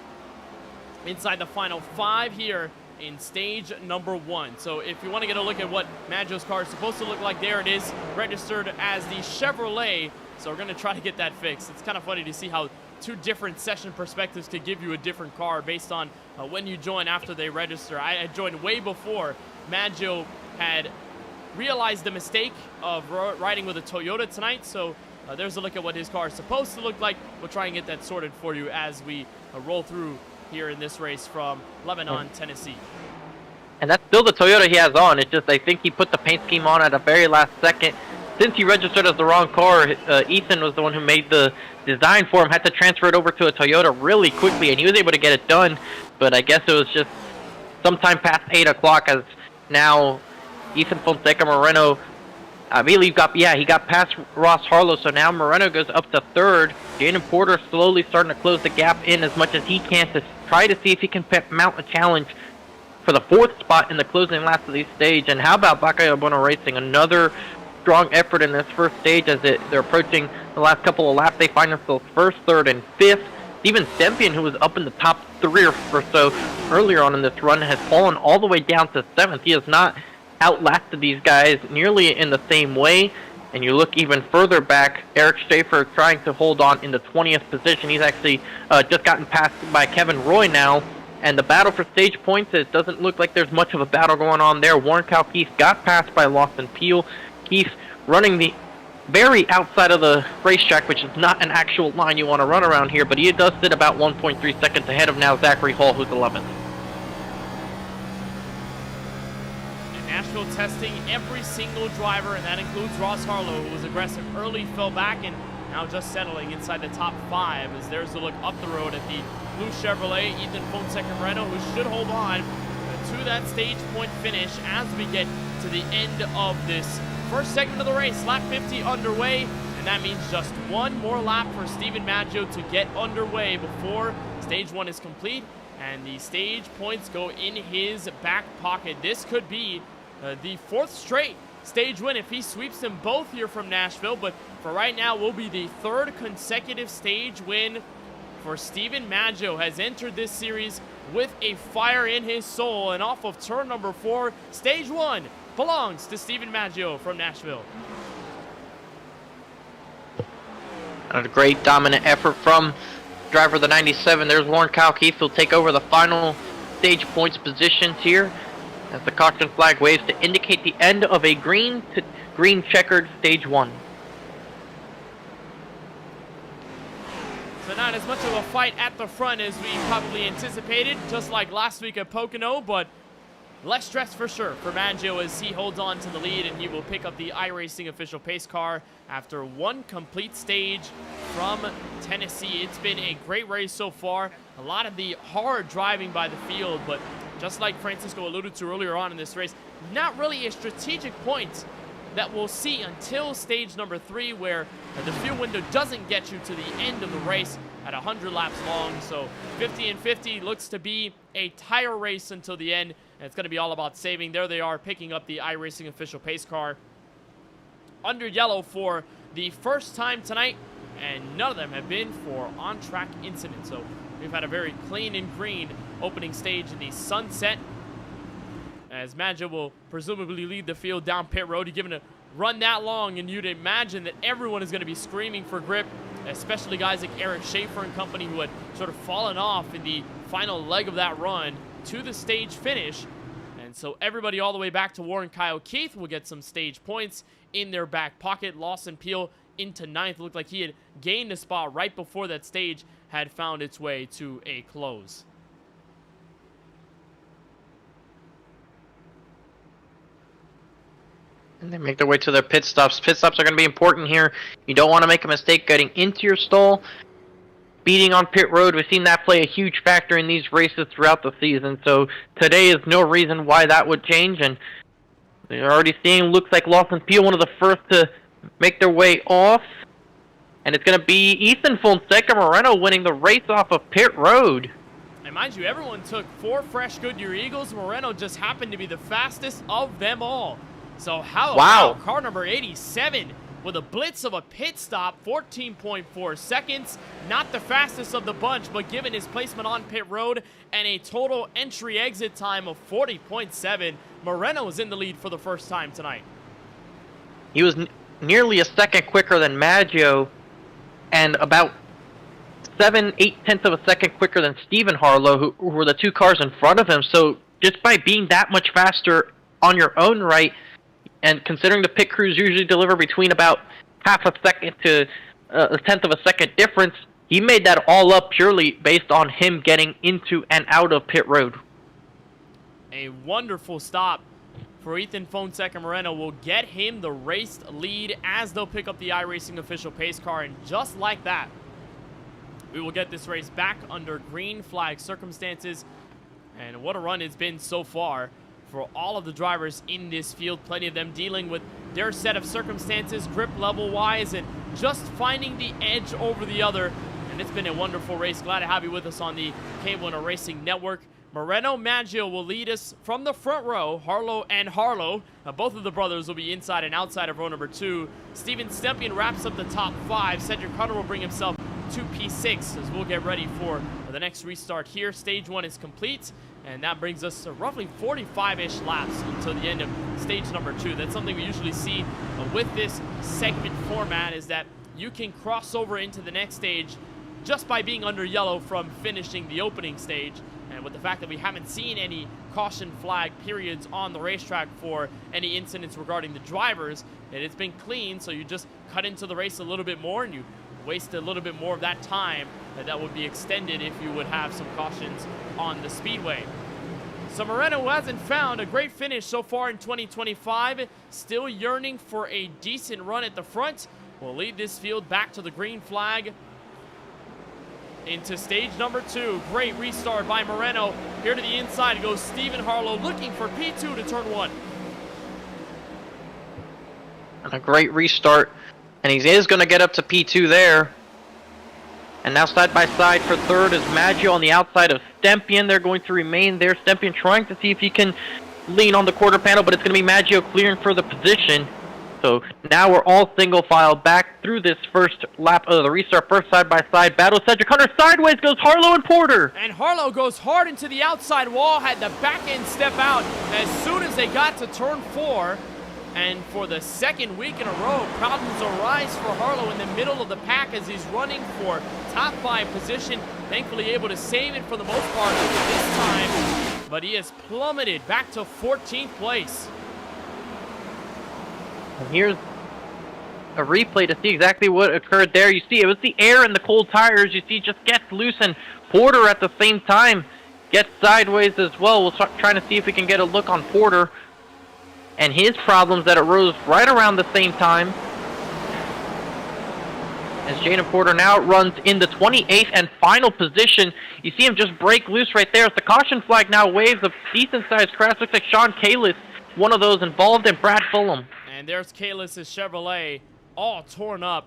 inside the final 5 here in stage number 1. So if you want to get a look at what Maggio's car is supposed to look like, there it is, registered as the Chevrolet. So we're going to try to get that fixed. It's kind of funny to see how 2 different session perspectives could give you a different car based on when you join after they register. I joined way before Maggio had realized the mistake of riding with a Toyota tonight. So there's a look at what his car is supposed to look like. We'll try and get that sorted for you as we roll through here in this race from Lebanon, Tennessee. And that's still the Toyota he has on. It's just I think he put the paint scheme on at the very last second. Since he registered as the wrong car, Ethan was the one who made the design for him, had to transfer it over to a Toyota really quickly, and he was able to get it done. But I guess it was just sometime past 8 o'clock, as now Ethan Fonseca Moreno, I believe, he got past Ross Harlow, so now Moreno goes up to 3rd. Jaden Porter slowly starting to close the gap in as much as he can to try to see if he can mount a challenge for the 4th spot in the closing laps of this stage. And how about KBueno Racing? Another strong effort in this first stage as they're approaching the last couple of laps. They find themselves 1st, 3rd, and 5th. Steven Sempion, who was up in the top 3 or so earlier on in this run, has fallen all the way down to 7th. He has not outlasted these guys nearly in the same way. And you look even further back, Eric Schaefer trying to hold on in the 20th position. He's actually just gotten passed by Kevin Roy now. And the battle for stage points, it doesn't look like there's much of a battle going on there. Warren Keith got passed by Lawson Peel. Keith running the very outside of the racetrack, which is not an actual line you want to run around here, but he does sit about 1.3 seconds ahead of now Zachary Hall, who's 11th. And Nashville testing every single driver, and that includes Ross Harlow, who was aggressive early, fell back, and now just settling inside the top 5 as there's a look up the road at the blue Chevrolet, Ethan Fonseca-Moreno, who should hold on to that stage point finish as we get to the end of this first segment of the race. Lap 50 underway, and that means just one more lap for Stephen Maggio to get underway before stage 1 is complete, and the stage points go in his back pocket. This could be the 4th straight stage win if he sweeps them both here from Nashville, but for right now will be the 3rd consecutive stage win for Stephen Maggio. Has entered this series with a fire in his soul, and off of turn number 4, stage 1 belongs to Stephen Maggio from Nashville. A great dominant effort from driver the 97. There's Warren Kyle Keith, who'll take over the final stage points positions here as the caution flag waves to indicate the end of a green to green checkered stage 1. So not as much of a fight at the front as we probably anticipated, just like last week at Pocono, but less stress for sure for Maggio as he holds on to the lead, and he will pick up the iRacing official pace car after one complete stage from Tennessee. It's been a great race so far. A lot of the hard driving by the field, but just like Francisco alluded to earlier on in this race, not really a strategic point that we'll see until stage number 3, where the field window doesn't get you to the end of the race at 100 laps long. So 50 and 50 looks to be a tire race until the end, and it's going to be all about saving. There they are, picking up the iRacing official pace car under yellow for the first time tonight, and none of them have been for on-track incidents. So we've had a very clean and green opening stage in the sunset, as Maggio will presumably lead the field down pit road. You're given a run that long, and you'd imagine that everyone is going to be screaming for grip, especially guys like Eric Schaefer and company, who had sort of fallen off in the final leg of that run to the stage finish. And so everybody all the way back to Warren Kyle Keith will get some stage points in their back pocket. Lawson Peel into 9th. Looked like he had gained a spot right before that stage had found its way to a close. And they make their way to their pit stops. Pit stops are going to be important here. You don't want to make a mistake getting into your stall. Speeding on pit road, we've seen that play a huge factor in these races throughout the season. So today is no reason why that would change. And you're already seeing, looks like Lawson Peel, one of the first to make their way off. And it's going to be Ethan Fonseca-Moreno winning the race off of pit road. And mind you, everyone took 4 fresh Goodyear Eagles. Moreno just happened to be the fastest of them all. So how about car number 87 with a blitz of a pit stop, 14.4 seconds. Not the fastest of the bunch, but given his placement on pit road and a total entry-exit time of 40.7, Moreno is in the lead for the first time tonight. He was nearly a second quicker than Maggio and about 7/8 of a second quicker than Stephen Harlow, who were the 2 cars in front of him. So just by being that much faster on your own right, and considering the pit crews usually deliver between about half a second to a tenth of a second difference, he made that all up purely based on him getting into and out of pit road. A wonderful stop for Ethan Fonseca-Moreno will get him the race lead as they'll pick up the iRacing official pace car, and just like that, we will get this race back under green flag circumstances. And what a run it's been so far for all of the drivers in this field. Plenty of them dealing with their set of circumstances, grip level wise, and just finding the edge over the other. And it's been a wonderful race. Glad to have you with us on the KBueno Racing Network. Moreno Maggio will lead us from the front row. Harlow and Harlow, both of the brothers, will be inside and outside of row number 2. Steven Stempien wraps up the top 5. Cedric Carter will bring himself to P6 as we'll get ready for the next restart here. Stage 1 is complete, and that brings us to roughly 45-ish laps until the end of stage number 2. That's something we usually see with this segment format, is that you can cross over into the next stage just by being under yellow from finishing the opening stage. And with the fact that we haven't seen any caution flag periods on the racetrack for any incidents regarding the drivers, and it's been clean, so you just cut into the race a little bit more and you waste a little bit more of that time that would be extended if you would have some cautions on the speedway. So Moreno, who hasn't found a great finish so far in 2025, still yearning for a decent run at the front, will lead this field back to the green flag into stage number 2. Great restart by Moreno. Here to the inside goes Stephen Harlow, looking for P2 to turn 1. And a great restart, and he is going to get up to P2 there. And now side by side for third is Maggio on the outside of Stempien. They're going to remain there. Stempien trying to see if he can lean on the quarter panel, but it's going to be Maggio clearing for the position. So now we're all single file back through this first lap of the restart. First side by side battle. Cedric Hunter sideways goes Harlow and Porter. And Harlow goes hard into the outside wall, had the back end step out as soon as they got to turn 4. And for the second week in a row, problems arise for Harlow in the middle of the pack as he's running for top 5 position. Thankfully able to save it for the most part this time, but he has plummeted back to 14th place. And here's a replay to see exactly what occurred there. You see it was the air and the cold tires. You see just gets loose, and Porter at the same time gets sideways as well. We'll start trying to see if we can get a look on Porter and his problems that arose right around the same time. As Jaden Porter now runs in the 28th and final position. You see him just break loose right there. As the caution flag now waves, a decent-sized crash. Looks like Sean Kalis, one of those involved, and Brad Fulham. And there's Kalis' Chevrolet all torn up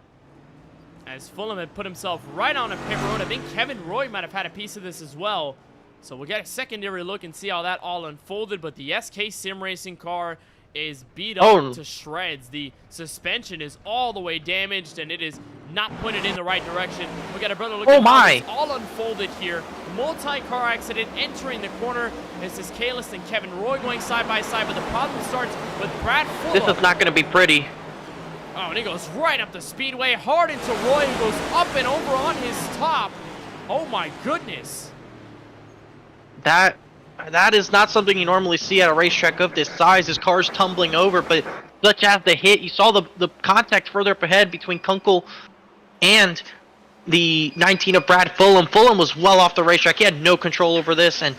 as Fulham had put himself right on a pit road. I think Kevin Roy might have had a piece of this as well. So we'll get a secondary look and see how that all unfolded. But the SK Sim Racing car is beat up to shreds. The suspension is all the way damaged, and it is not pointed in the right direction. We got a brother look at how it's all unfolded here. Multi-car accident entering the corner. This is Kalis and Kevin Roy going side by side, but the problem starts with Brad Fulham. This is not going to be pretty. Oh, and he goes right up the speedway, hard into Roy, who goes up and over on his top. Oh my goodness. That is not something you normally see at a racetrack of this size. His car's tumbling over, but such as the hit, you saw the contact further up ahead between Kunkel and the 19 of Brad Fulham. Fulham was well off the racetrack. He had no control over this, and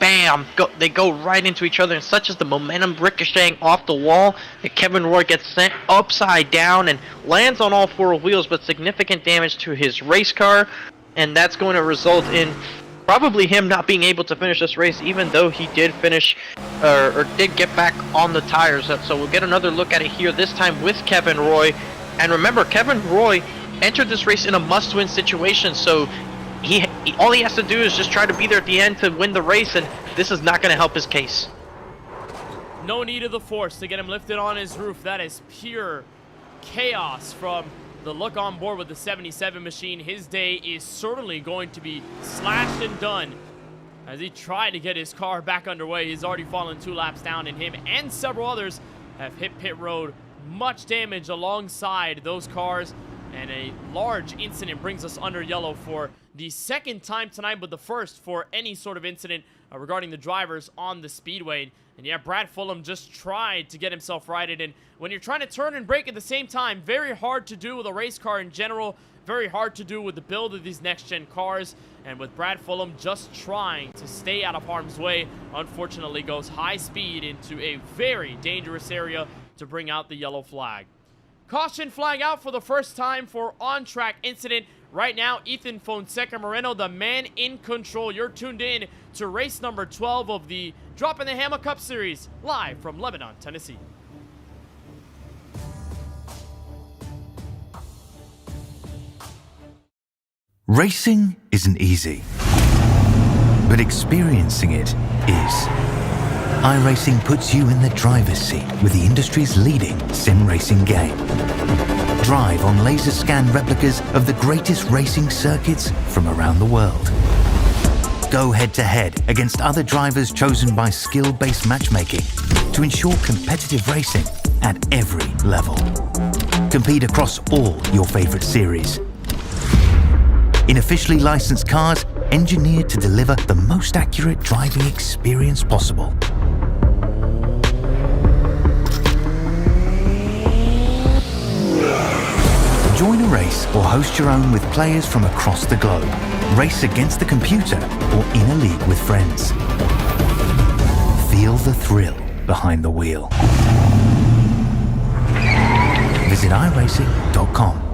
bam, they go right into each other, and such as the momentum ricocheting off the wall that Kevin Roy gets sent upside down and lands on all 4 wheels, but significant damage to his race car, and that's going to result in probably him not being able to finish this race, even though he did finish or did get back on the tires. So we'll get another look at it here, this time with Kevin Roy. And remember, Kevin Roy entered this race in a must-win situation, so all he has to do is just try to be there at the end to win the race, and this is not going to help his case. No need of the force to get him lifted on his roof. That is pure chaos from the look on board with the 77 machine. His day is certainly going to be slashed and done as he tried to get his car back underway. He's already fallen 2 laps down, and him and several others have hit pit road. Much damage alongside those cars, and a large incident brings us under yellow for the second time tonight, but the first for any sort of incident regarding the drivers on the speedway. And yeah, Brad Fulham just tried to get himself righted, and when you're trying to turn and brake at the same time, very hard to do with a race car in general, very hard to do with the build of these next-gen cars, and with Brad Fulham just trying to stay out of harm's way, unfortunately goes high speed into a very dangerous area to bring out the yellow flag. Caution flag out for the first time for on-track incident. Right now, Ethan Fonseca Moreno, the man in control. You're tuned in to race number 12 of the Droppin' the Hammah Cup Series, live from Lebanon, Tennessee. Racing isn't easy, but experiencing it is. iRacing puts you in the driver's seat with the industry's leading sim racing game. Drive on laser scan replicas of the greatest racing circuits from around the world. Go head-to-head against other drivers chosen by skill-based matchmaking to ensure competitive racing at every level. Compete across all your favorite series. In officially licensed cars engineered to deliver the most accurate driving experience possible. Join a race or host your own with players from across the globe. Race against the computer or in a league with friends. Feel the thrill behind the wheel. Visit iRacing.com.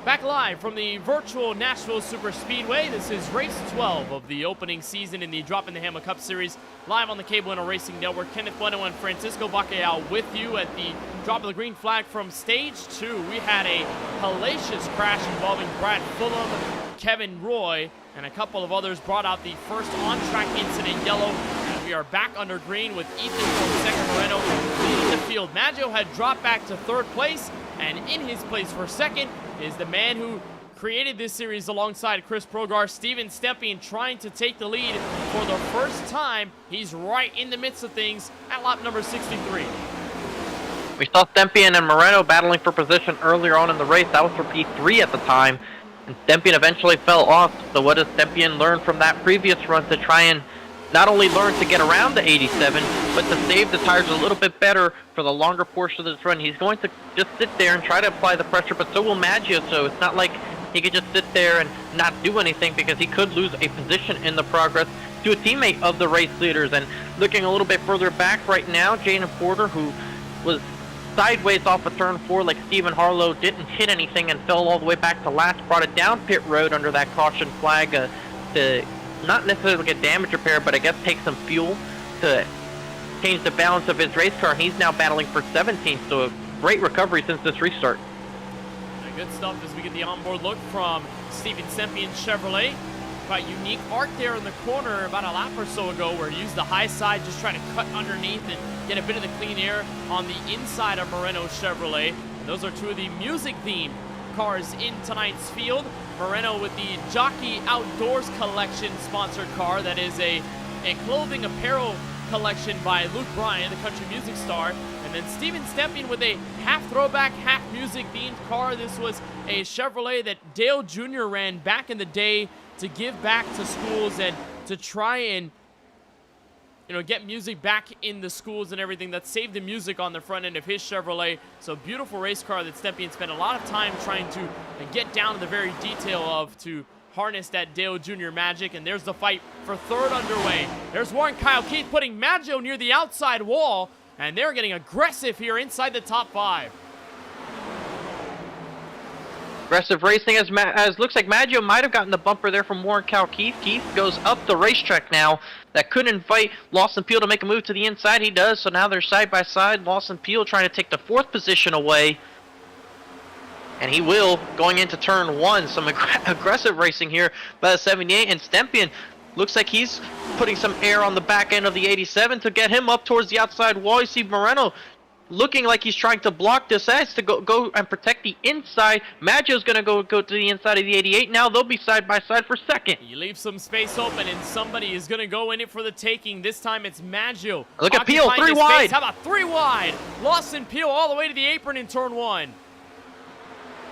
Back live from the virtual Nashville Super Speedway. This is race 12 of the opening season in the Droppin the Hammah Cup Series, live on the KBueno Racing Network. Kenneth Bueno and Francisco Bacallao with you at the drop of the green flag from stage 2. We had a hellacious crash involving Brad Fulham, Kevin Roy, and a couple of others brought out the first on-track incident yellow. And we are back under green with Ethan Fonseca Moreno leading the field. Maggio had dropped back to third place, and in his place for second is the man who created this series alongside Chris Progar, Steven Stepien, trying to take the lead for the first time. He's right in the midst of things at lap number 63. We saw Stepien and Moreno battling for position earlier on in the race. That was for P3 at the time, and Stepien eventually fell off. So what does Stepien learn from that previous run to try and not only learn to get around the 87, but to save the tires a little bit better for the longer portion of this run? He's going to just sit there and try to apply the pressure, but so will Maggio, so it's not like he could just sit there and not do anything, because he could lose a position in the progress to a teammate of the race leaders. And looking a little bit further back right now, Jaden Porter, who was sideways off of turn 4 like Stephen Harlow, didn't hit anything and fell all the way back to last, brought it down pit road under that caution flag to not necessarily get damage repair, but I guess take some fuel to change the balance of his race car, and he's now battling for 17th, so a great recovery since this restart. Good stuff as we get the onboard look from Steven Sempien's Chevrolet. Quite unique arc there in the corner about a lap or so ago, where he used the high side, just trying to cut underneath and get a bit of the clean air on the inside of Moreno's Chevrolet. And those are two of the music-themed cars in tonight's field. Moreno with the Jockey Outdoors Collection sponsored car. That is a clothing apparel collection by Luke Bryan, the country music star. And then Steven Stepien with a half throwback, half music themed car. This was a Chevrolet that Dale Jr. ran back in the day to give back to schools and to try and, you know, get music back in the schools and everything. That saved the music on the front end of his Chevrolet. So beautiful race car that Stepien spent a lot of time trying to get down to the very detail of, to harness that Dale Jr. magic. And there's the fight for third underway. There's Warren Kyle Keith putting Maggio near the outside wall, and they're getting aggressive here inside the top 5. Aggressive racing as looks like Maggio might have gotten the bumper there from Warren Kyle Keith. Keith goes up the racetrack now. That could invite Lawson Peel to make a move to the inside. He does, so now they're side by side. Lawson Peel trying to take the 4th position away. And he will, going into turn 1. Some aggressive racing here by the 78. And Stepien looks like he's putting some air on the back end of the 87 to get him up towards the outside wall. You see Moreno looking like he's trying to block this. Has to go and protect the inside. Maggio's going to go to the inside of the 88. Now they'll be side by side for second. You leave some space open, and somebody is going to go in it for the taking. This time it's Maggio. Look at Peel, 3 wide. How about 3 wide? Lawson Peel all the way to the apron in turn 1.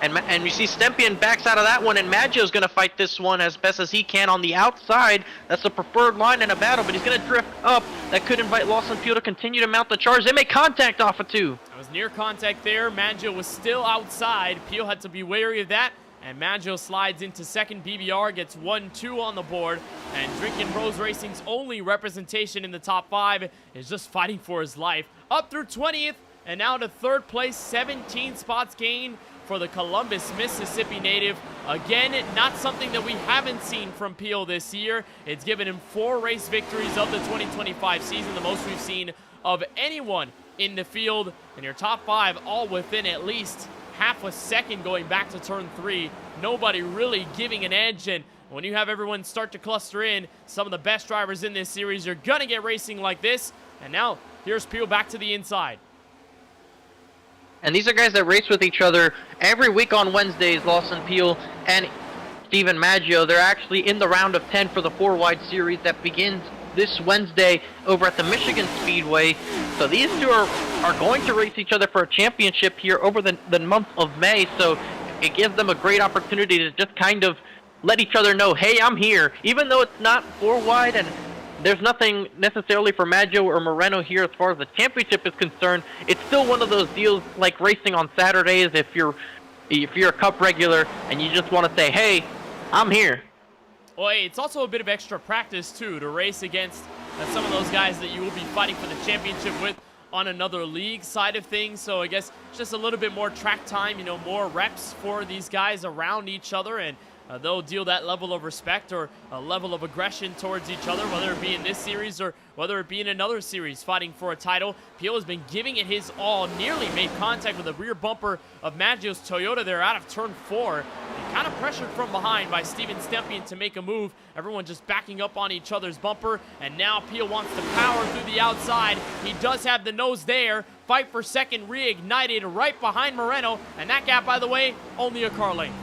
And you see Stempian backs out of that one, and Maggio's going to fight this one as best as he can on the outside. That's the preferred line in a battle, but he's going to drift up. That could invite Lawson Peel to continue to mount the charge. They make contact off of 2. It was near contact there. Maggio was still outside. Peel had to be wary of that, and Maggio slides into second. BBR gets 1-2 on the board, and Drinking Bros Racing's only representation in the top 5 is just fighting for his life. Up through 20th, and now to 3rd place, 17 spots gained for the Columbus, Mississippi native. Again, not something that we haven't seen from Peel this year. It's given him 4 race victories of the 2025 season, the most we've seen of anyone in the field. And your top 5 all within at least half a second going back to turn 3. Nobody really giving an edge, and when you have everyone start to cluster in, some of the best drivers in this series, you're gonna get racing like this. And now, here's Peel back to the inside. And these are guys that race with each other every week on Wednesdays, Lawson Peel and Steven Maggio. They're actually in the round of 10 for the 4-wide series that begins this Wednesday over at the Michigan Speedway. So these two are going to race each other for a championship here over the month of May. So it gives them a great opportunity to just kind of let each other know, hey, I'm here. Even though it's not 4-wide and there's nothing necessarily for Maggio or Moreno here as far as the championship is concerned, it's still one of those deals like racing on Saturdays if you're a Cup regular and you just want to say, hey, I'm here. Well, hey, it's also a bit of extra practice, too, to race against some of those guys that you will be fighting for the championship with on another league side of things. So I guess just a little bit more track time, you know, more reps for these guys around each other, and they'll deal that level of respect or a level of aggression towards each other, whether it be in this series or whether it be in another series fighting for a title. Peel has been giving it his all, nearly made contact with the rear bumper of Maggio's Toyota there out of turn 4. And kind of pressured from behind by Steven Stempian to make a move. Everyone just backing up on each other's bumper, and now Peel wants to power through the outside. He does have the nose there. Fight for second reignited right behind Moreno, and that gap, by the way, only a car length.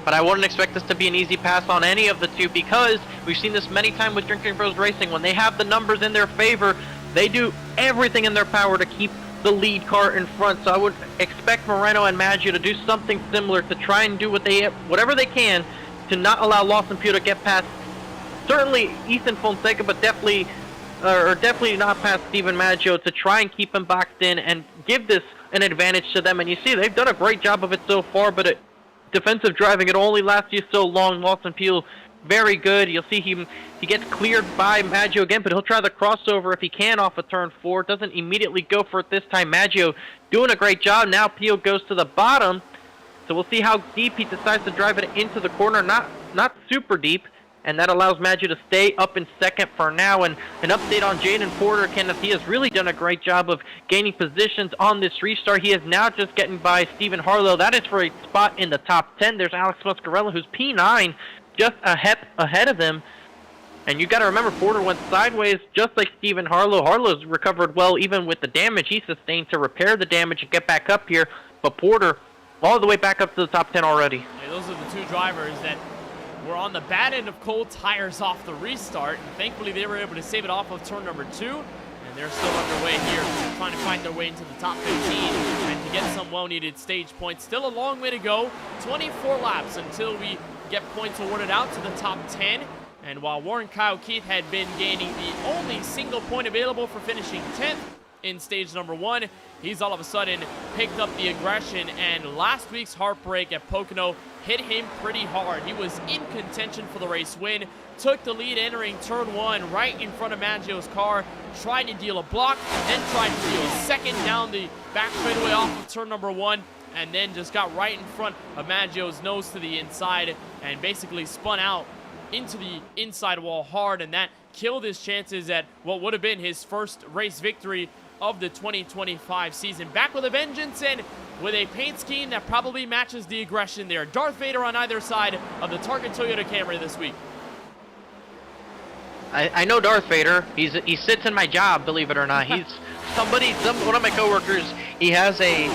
But I wouldn't expect this to be an easy pass on any of the two, because we've seen this many times with Drinking Bros Racing. When they have the numbers in their favor, they do everything in their power to keep the lead car in front. So I would expect Moreno and Maggio to do something similar to try and do whatever they can to not allow Lawson Peel to get past certainly Ethan Fonseca, but definitely not past Steven Maggio, to try and keep him boxed in and give this an advantage to them. And you see they've done a great job of it so far, but defensive driving, it only lasts you so long. Lawson Peel, very good. You'll see he gets cleared by Maggio again, but he'll try the crossover if he can off of turn 4. Doesn't immediately go for it this time. Maggio doing a great job. Now Peel goes to the bottom, so we'll see how deep he decides to drive it into the corner. Not super deep, and that allows Maggio to stay up in second for now. And an update on Jaden Porter, Kenneth, he has really done a great job of gaining positions on this restart. He is now just getting by Stephen Harlow. That is for a spot in the top 10. There's Alex Muscarella, who's P9, just ahead of him. And you got to remember, Porter went sideways just like Stephen Harlow. Harlow's recovered well, even with the damage he sustained, to repair the damage and get back up here. But Porter, all the way back up to the top 10 already. Yeah, those are the two drivers that were on the bad end of cold tires off the restart, and thankfully they were able to save it off of turn number 2, and they're still underway here, trying to find their way into the top 15 and to get some well-needed stage points. Still a long way to go, 24 laps until we get points awarded out to the top 10, and while Warren Kyle Keith had been gaining the only single point available for finishing 10th in stage number 1, he's all of a sudden picked up the aggression, and last week's heartbreak at Pocono hit him pretty hard. He was in contention for the race win, took the lead entering turn 1 right in front of Maggio's car, tried to deal a block, then tried to deal a second down the back straightaway off of turn number 1, and then just got right in front of Maggio's nose to the inside and basically spun out into the inside wall hard, and that killed his chances at what would have been his first race victory of the 2025 season. Back with a vengeance and with a paint scheme that probably matches the aggression there. Darth Vader on either side of the Target Toyota Camry this week. I know Darth Vader. He sits in my job, believe it or not. He's one of my coworkers. He has a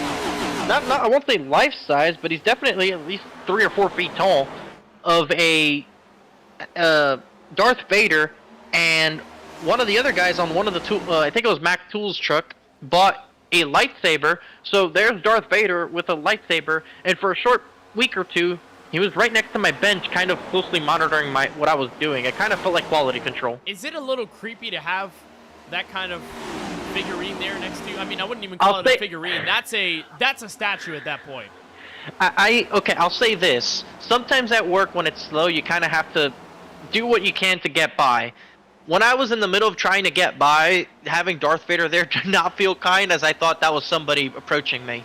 not I won't say life size, but he's definitely at least 3 or 4 feet tall of a Darth Vader, and one of the other guys on one of the I think it was Mac Tool's truck, bought a lightsaber. So there's Darth Vader with a lightsaber, and for a short week or two, he was right next to my bench, kind of closely monitoring what I was doing. It kind of felt like quality control. Is it a little creepy to have that kind of figurine there next to you? I mean, I wouldn't even call it a figurine. That's a statue at that point. Okay, I'll say this. Sometimes at work when it's slow, you kind of have to do what you can to get by. When I was in the middle of trying to get by, having Darth Vader there did not feel kind, as I thought that was somebody approaching me.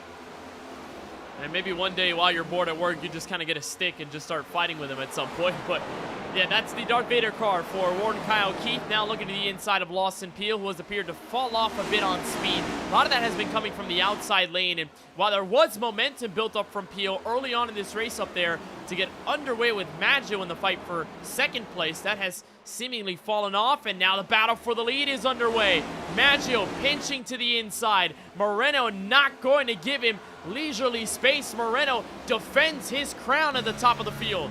And maybe one day while you're bored at work, you just kind of get a stick and just start fighting with him at some point. But yeah, that's the Darth Vader car for Warren Kyle Keith. Now looking to the inside of Lawson Peel, who has appeared to fall off a bit on speed. A lot of that has been coming from the outside lane. And while there was momentum built up from Peel early on in this race up there to get underway with Maggio in the fight for second place, that has seemingly fallen off, and now the battle for the lead is underway. Maggio pinching to the inside. Moreno not going to give him leisurely space. Moreno defends his crown at the top of the field.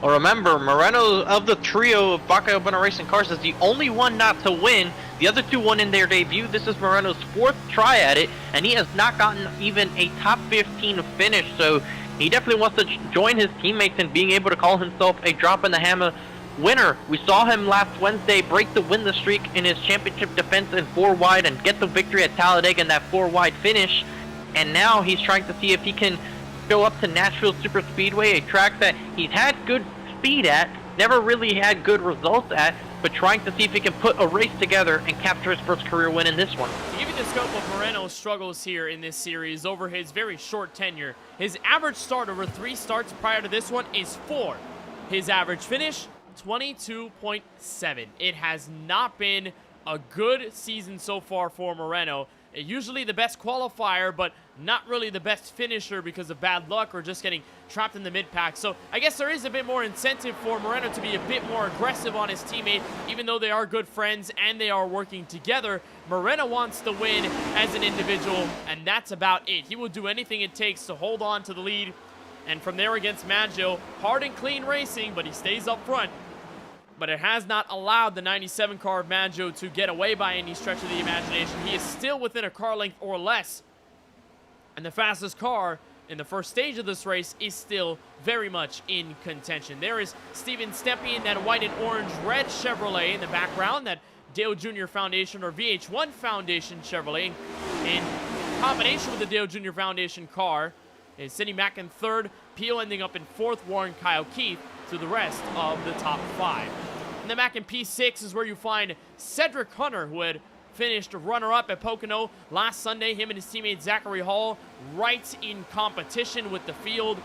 Well, remember, Moreno of the trio of KBueno Racing cars is the only one not to win. The other two won in their debut. This is Moreno's 4th try at it, and he has not gotten even a top 15 finish, so he definitely wants to join his teammates in being able to call himself a Droppin the Hammah winner. We saw him last Wednesday break the win streak in his championship defense in 4 wide and get the victory at Talladega in that 4 wide finish. And now he's trying to see if he can go up to Nashville Super Speedway, a track that he's had good speed at, never really had good results at, but trying to see if he can put a race together and capture his first career win in this one. To give you the scope of Moreno's struggles here in this series over his very short tenure, his average start over 3 starts prior to this one is 4. His average finish, 22.7. It has not been a good season so far for Moreno. Usually the best qualifier, but not really the best finisher because of bad luck or just getting trapped in the mid-pack. So I guess there is a bit more incentive for Moreno to be a bit more aggressive on his teammate, even though they are good friends and they are working together. Moreno wants to win as an individual, and that's about it. He will do anything it takes to hold on to the lead. And from there against Maggio, hard and clean racing, but he stays up front. But it has not allowed the 97 car of Maggio to get away by any stretch of the imagination. He is still within a car length or less. And the fastest car in the first stage of this race is still very much in contention. There is Steven Stempy in that white and orange red Chevrolet in the background, that Dale Jr. Foundation or VH1 Foundation Chevrolet. In combination with the Dale Jr. Foundation car is Sidney Mack in 3rd, Peel ending up in 4th, Warren Kyle Keith to the rest of the top 5. In the Mack in P6 is where you find Cedric Hunter, who had finished runner-up at Pocono last Sunday. Him and his teammate Zachary Hall right in competition with the field,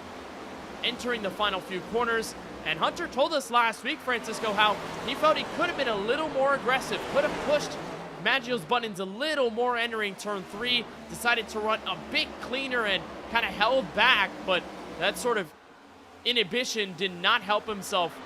entering the final few corners. And Hunter told us last week, Francisco, how he felt he could have been a little more aggressive, could have pushed Maggio's buttons a little more entering turn 3, decided to run a bit cleaner and kind of held back, but that sort of inhibition did not help himself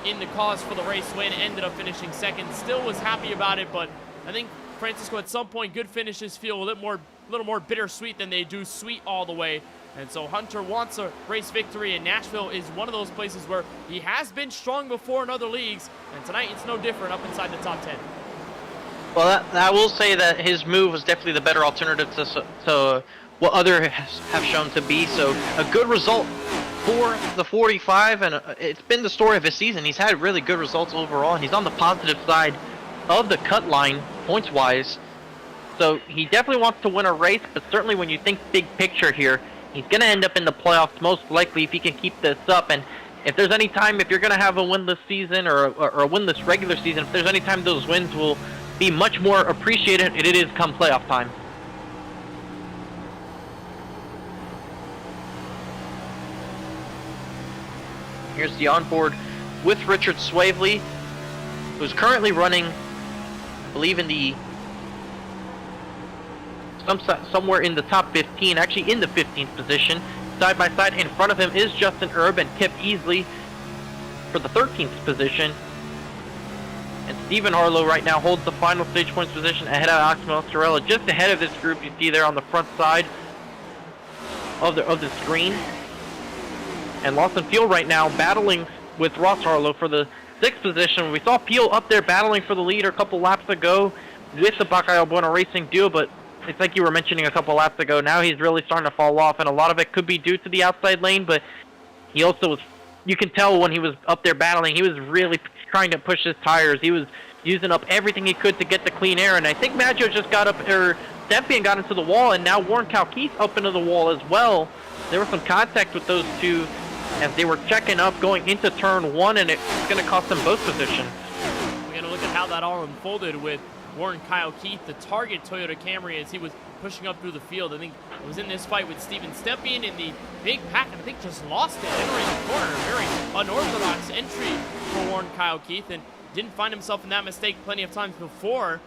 in the cause for the race win. Ended up finishing 2nd. Still was happy about it, but I think Francisco, at some point, good finishes feel a little more bittersweet than they do sweet all the way. And so Hunter wants a race victory, and Nashville is one of those places where he has been strong before in other leagues, and tonight it's no different up inside the top 10. Well, I will say that his move was definitely the better alternative to what others have shown to be. So a good result for the 45, and it's been the story of his season. He's had really good results overall, and he's on the positive side of the cut line points-wise. So he definitely wants to win a race, but certainly when you think big picture here, he's going to end up in the playoffs most likely if he can keep this up. And if there's any time, if you're going to have a winless season or a winless regular season, if there's any time those wins will be much more appreciated, it is come playoff time. Here's the onboard with Richard Swavely, who's currently running, I believe, in the somewhere in the top 15, actually in the 15th position. Side by side in front of him is Justin Erb and Kip Easley for the 13th position. And Stephen Harlow right now holds the final stage points position ahead of Alex Mozzarella, just ahead of this group you see there on the front side of the screen. And Lawson Peel right now battling with Ross Harlow for the 6th position. We saw Peel up there battling for the lead a couple laps ago with the KBueno Racing duo, but it's like you were mentioning a couple laps ago, now he's really starting to fall off, and a lot of it could be due to the outside lane, but he also was, you can tell when he was up there battling, he was really trying to push his tires. He was using up everything he could to get the clean air, and I think Maggio just got up, or Stepien got into the wall, and now Warren Kalkeith up into the wall as well. There was some contact with those two as they were checking up going into turn 1, and it's going to cost them both positions. We're going to look at how that all unfolded with Warren Kalkeith, the target Toyota Camry, as he was pushing up through the field. I think it was in this fight with Steven Stepien in the big pack, and I think just lost it entering the corner. Very unorthodox entry for Warren Kalkeith, and didn't find himself in that mistake plenty of times before.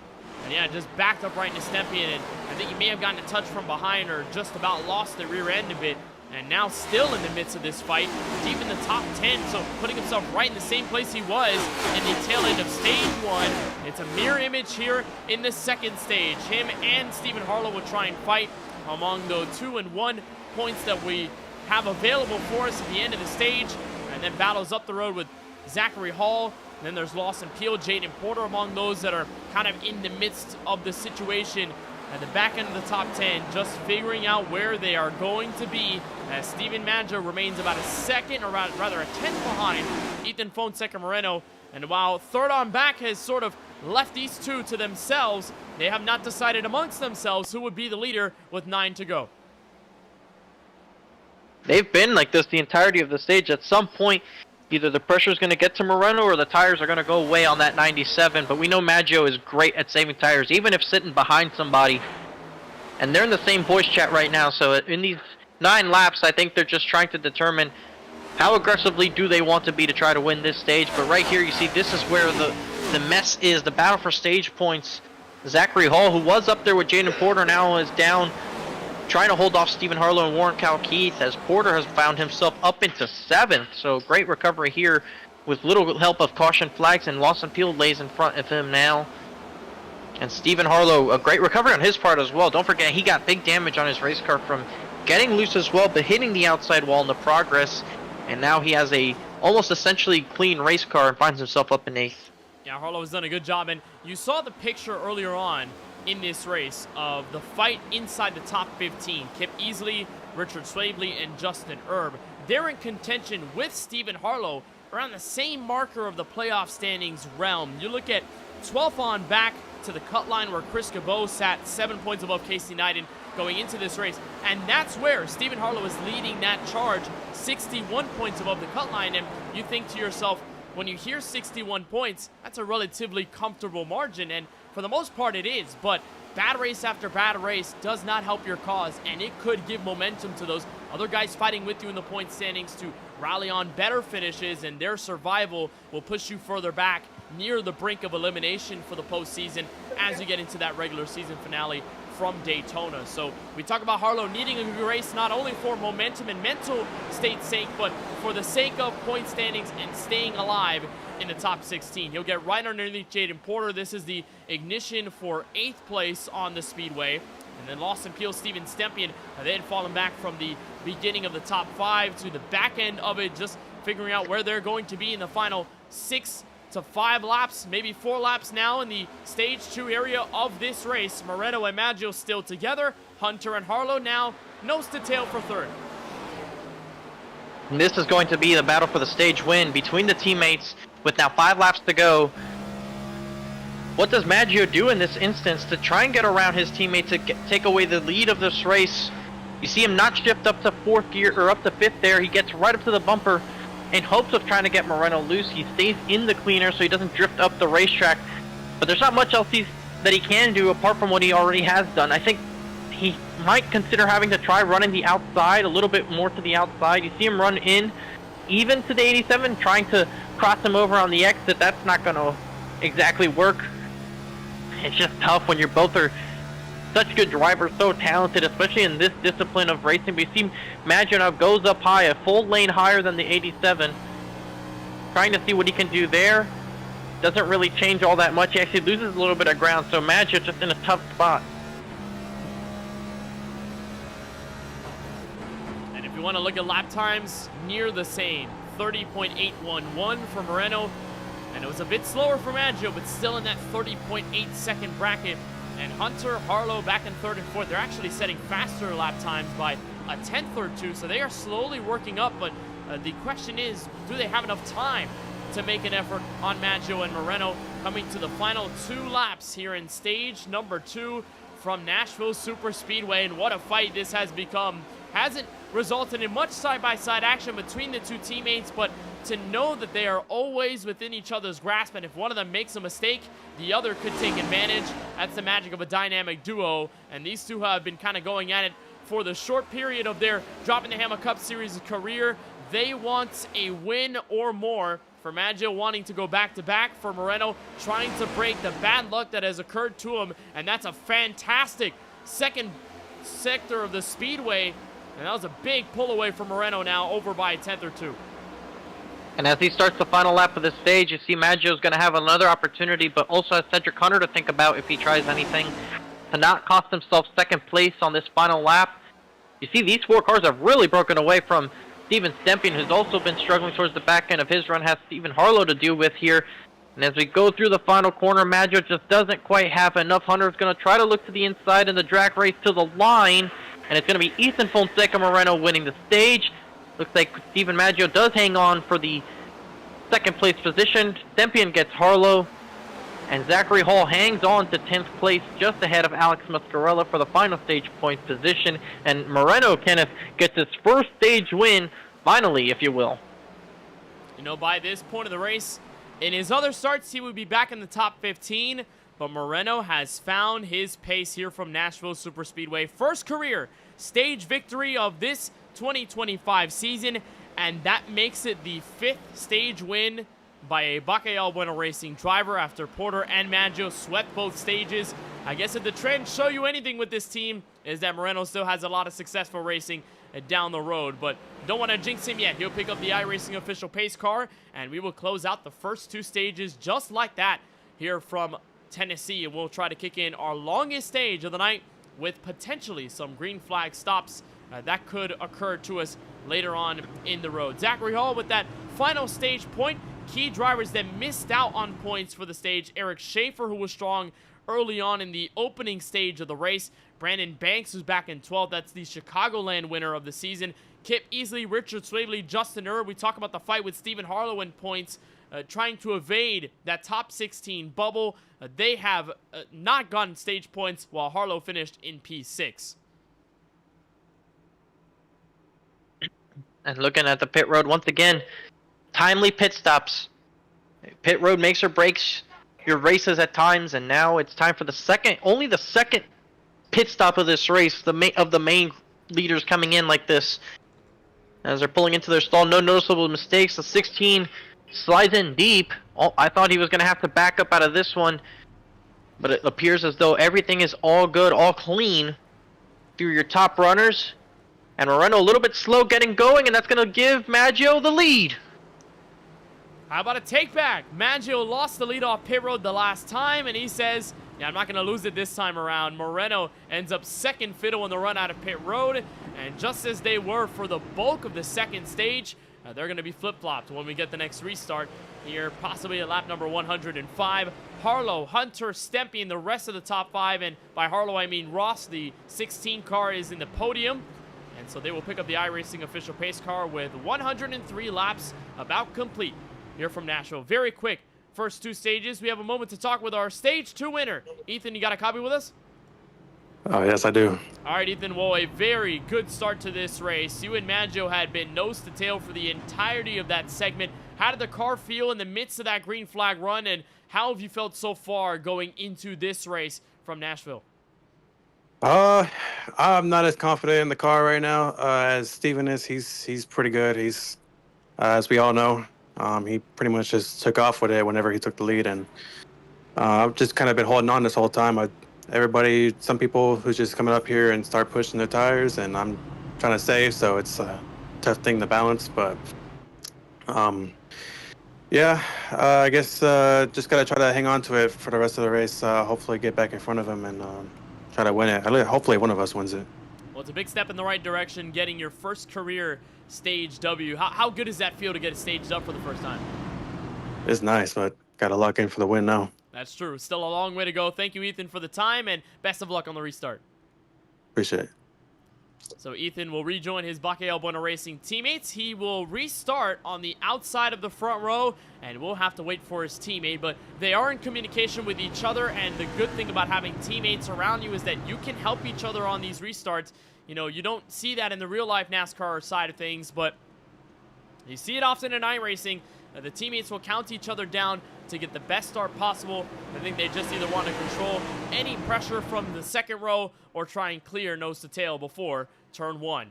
And yeah, just backed up right into Stepien, and I think he may have gotten a touch from behind or just about lost the rear end a bit. And now still in the midst of this fight, deep in the top 10, so putting himself right in the same place he was in the tail end of stage 1. It's a mirror image here in the 2nd stage. Him and Stephen Harlow will try and fight among the 2 and 1 points that we have available for us at the end of the stage. And then battles up the road with Zachary Hall. And then there's Lawson Peel, Jaden Porter among those that are kind of in the midst of the situation at the back end of the top 10, just figuring out where they are going to be, as Steven Maggio remains about a second, or rather a 10th behind Ethan Fonseca Moreno. And while third on back has sort of left these two to themselves, they have not decided amongst themselves who would be the leader with 9 to go. They've been like this the entirety of the stage. At some point, either the pressure is going to get to Moreno or the tires are going to go away on that 97, but we know Maggio is great at saving tires, even if sitting behind somebody. And they're in the same voice chat right now, so in these 9 laps, I think they're just trying to determine how aggressively do they want to be to try to win this stage. But right here, you see, this is where the mess is, the battle for stage points. Zachary Hall, who was up there with Jaden Porter, now is down, trying to hold off Stephen Harlow and Warren Kalkeith, as Porter has found himself up into 7th. So great recovery here with little help of caution flags, and Lawson Peel lays in front of him now. And Stephen Harlow, a great recovery on his part as well. Don't forget, he got big damage on his race car from getting loose as well, but hitting the outside wall in the progress. And now he has a almost essentially clean race car and finds himself up in 8th. Yeah, Harlow has done a good job, and you saw the picture earlier on in this race of the fight inside the top 15. Kip Easley, Richard Swabley, and Justin Erb. They're in contention with Stephen Harlow around the same marker of the playoff standings realm. You look at 12th on back to the cut line where Chris Cabot sat 7 points above Casey Neiden going into this race. And that's where Stephen Harlow is leading that charge, 61 points above the cut line. And you think to yourself, when you hear 61 points, that's a relatively comfortable margin. And for the most part it is, but bad race after bad race does not help your cause, and it could give momentum to those other guys fighting with you in the point standings to rally on better finishes, and their survival will push you further back near the brink of elimination for the postseason as you get into that regular season finale from Daytona. So we talk about Harlow needing a good race not only for momentum and mental state's sake, but for the sake of point standings and staying alive in the top 16. He'll get right underneath Jaden Porter. This is the ignition for 8th place on the speedway. And then Lawson Peel, Steven Stepien, then falling back from the beginning of the top 5 to the back end of it, just figuring out where they're going to be in the final 6 to 5 laps, maybe 4 laps now in the stage 2 area of this race. Moreno and Maggio still together. Hunter and Harlow now nose to tail for 3rd. And this is going to be the battle for the stage win between the teammates with now 5 laps to go. What does Maggio do in this instance to try and get around his teammate to take away the lead of this race? You see him not shift up to 4th gear or up to 5th there. He gets right up to the bumper in hopes of trying to get Moreno loose. He stays in the cleaner so he doesn't drift up the racetrack. But there's not much else that he can do apart from what he already has done. I think he might consider having to try running the outside, a little bit more to the outside. You see him run in even to the 87, trying to cross him over on the exit. That's not going to exactly work. It's just tough when you're both are such good drivers, so talented, especially in this discipline of racing. We see Maggio now goes up high, a full lane higher than the 87, trying to see what he can do there. doesn't really change all that much. He actually loses a little bit of ground, so Maggio just in a tough spot. And if you want to look at lap times, near the same. 30.811 for Moreno, and it was a bit slower for Maggio, but still in that 30.8 second bracket. And Hunter, Harlow back in third and fourth. They're actually setting faster lap times by a tenth or two, so they are slowly working up, but the question is, do they have enough time to make an effort on Maggio and Moreno coming to the final 2 laps here in stage number 2 from Nashville Super Speedway? And what a fight this has become. Hasn't resulted in much side-by-side action between the two teammates, but to know that they are always within each other's grasp, and if one of them makes a mistake, the other could take advantage. That's the magic of a dynamic duo, and these two have been kind of going at it for the short period of their Droppin the Hammah Cup Series career. They want a win or more. For Maggio wanting to go back-to-back, for Moreno trying to break the bad luck that has occurred to him, and that's a fantastic second sector of the speedway, and that was a big pull away from Moreno now, over by a tenth or two. And as he starts the final lap of this stage, you see Maggio's going to have another opportunity, but also has Cedric Hunter to think about if he tries anything to not cost himself second place on this final lap. You see these 4 cars have really broken away from Steven Stempian, who's also been struggling towards the back end of his run, has Stephen Harlow to deal with here. And as we go through the final corner, Maggio just doesn't quite have enough. Hunter's going to try to look to the inside in the drag race to the line, and it's going to be Ethan Fonseca Moreno winning the stage. Looks like Steven Maggio does hang on for the second place position. Stempian gets Harlow, and Zachary Hall hangs on to 10th place just ahead of Alex Mascarella for the final stage points position. And Moreno, Kenneth, gets his first stage win, finally, if you will. You know, by this point of the race, in his other starts, he would be back in the top 15, but Moreno has found his pace here from Nashville Superspeedway. First career stage victory of this 2025 season, and that makes it the 5th stage win by a KBueno Racing driver after Porter and Maggio swept both stages. I guess if the trends show you anything with this team, is that Moreno still has a lot of successful racing down the road, but don't want to jinx him yet. He'll pick up the iRacing official pace car, and we will close out the first 2 stages just like that here from Tennessee, and we'll try to kick in our longest stage of the night with potentially some green flag stops that could occur to us later on in the road. Zachary Hall with that final stage point. Key drivers that missed out on points for the stage: Eric Schaefer, who was strong early on in the opening stage of the race; Brandon Banks, who's back in 12th. That's the Chicagoland winner of the season. Kip Easley, Richard Swavely, Justin Erb. We talk about the fight with Stephen Harlow in points, trying to evade that top 16 bubble. They have not gotten stage points, while Harlow finished in P6. And looking at the pit road once again, timely pit stops. Pit road makes or breaks your races at times, and now it's time for the second, only the second pit stop of this race, of the main leaders coming in like this. As they're pulling into their stall, no noticeable mistakes. The 16 slides in deep. Oh, I thought he was going to have to back up out of this one, but it appears as though everything is all good, all clean through your top runners. And Moreno a little bit slow getting going, and that's going to give Maggio the lead. How about a take back? Maggio lost the lead off pit road the last time, and he says, yeah, I'm not going to lose it this time around. Moreno ends up second fiddle on the run out of pit road, and just as they were for the bulk of the second stage, they're going to be flip-flopped when we get the next restart here, possibly at lap number 105. Harlow, Hunter, Stempian, the rest of the top 5, and by Harlow I mean Ross. The 16 car is in the podium, and so they will pick up the iRacing official pace car with 103 laps about complete here from Nashville. Very quick first 2 stages. We have a moment to talk with our stage 2 winner. Ethan, you got a copy with us? Oh, yes, I do. All right, Ethan. Well, a very good start to this race. You and Maggio had been nose to tail for the entirety of that segment. How did the car feel in the midst of that green flag run, and how have you felt so far going into this race from Nashville? I'm not as confident in the car right now as Steven is. He's pretty good. He's, as we all know, he pretty much just took off with it whenever he took the lead, and I've just kind of been holding on this whole time. Some people who's just coming up here and start pushing their tires, and I'm trying to save, so it's a tough thing to balance. But Yeah, I guess just gotta try to hang on to it for the rest of the race. Hopefully, get back in front of him and try to win it. Hopefully, one of us wins it. Well, it's a big step in the right direction, getting your first career stage W. How good does that feel to get it staged up for the first time? It's nice, but gotta lock in for the win now. That's true. Still a long way to go. Thank you, Ethan, for the time, and best of luck on the restart. Appreciate it. So Ethan will rejoin his KBueno Racing teammates. He will restart on the outside of the front row, and we'll have to wait for his teammate. But they are in communication with each other, and the good thing about having teammates around you is that you can help each other on these restarts. You know, you don't see that in the real-life NASCAR side of things, but you see it often in iRacing. The teammates will count each other down to get the best start possible. I think they just either want to control any pressure from the second row or try and clear nose to tail before turn 1.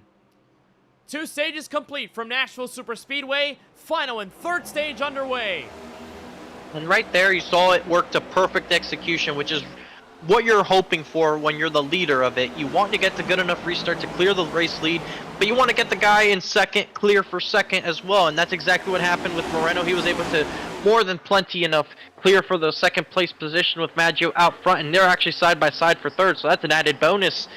2 stages complete from Nashville Superspeedway. Final and third stage underway. And right there, you saw it work to perfect execution, which is what you're hoping for when you're the leader of it. You want to get the good enough restart to clear the race lead, but you want to get the guy in second clear for second as well, and that's exactly what happened with Moreno. He was able to more than plenty enough clear for the second place position with Maggio out front, and they're actually side by side for third, so that's an added bonus.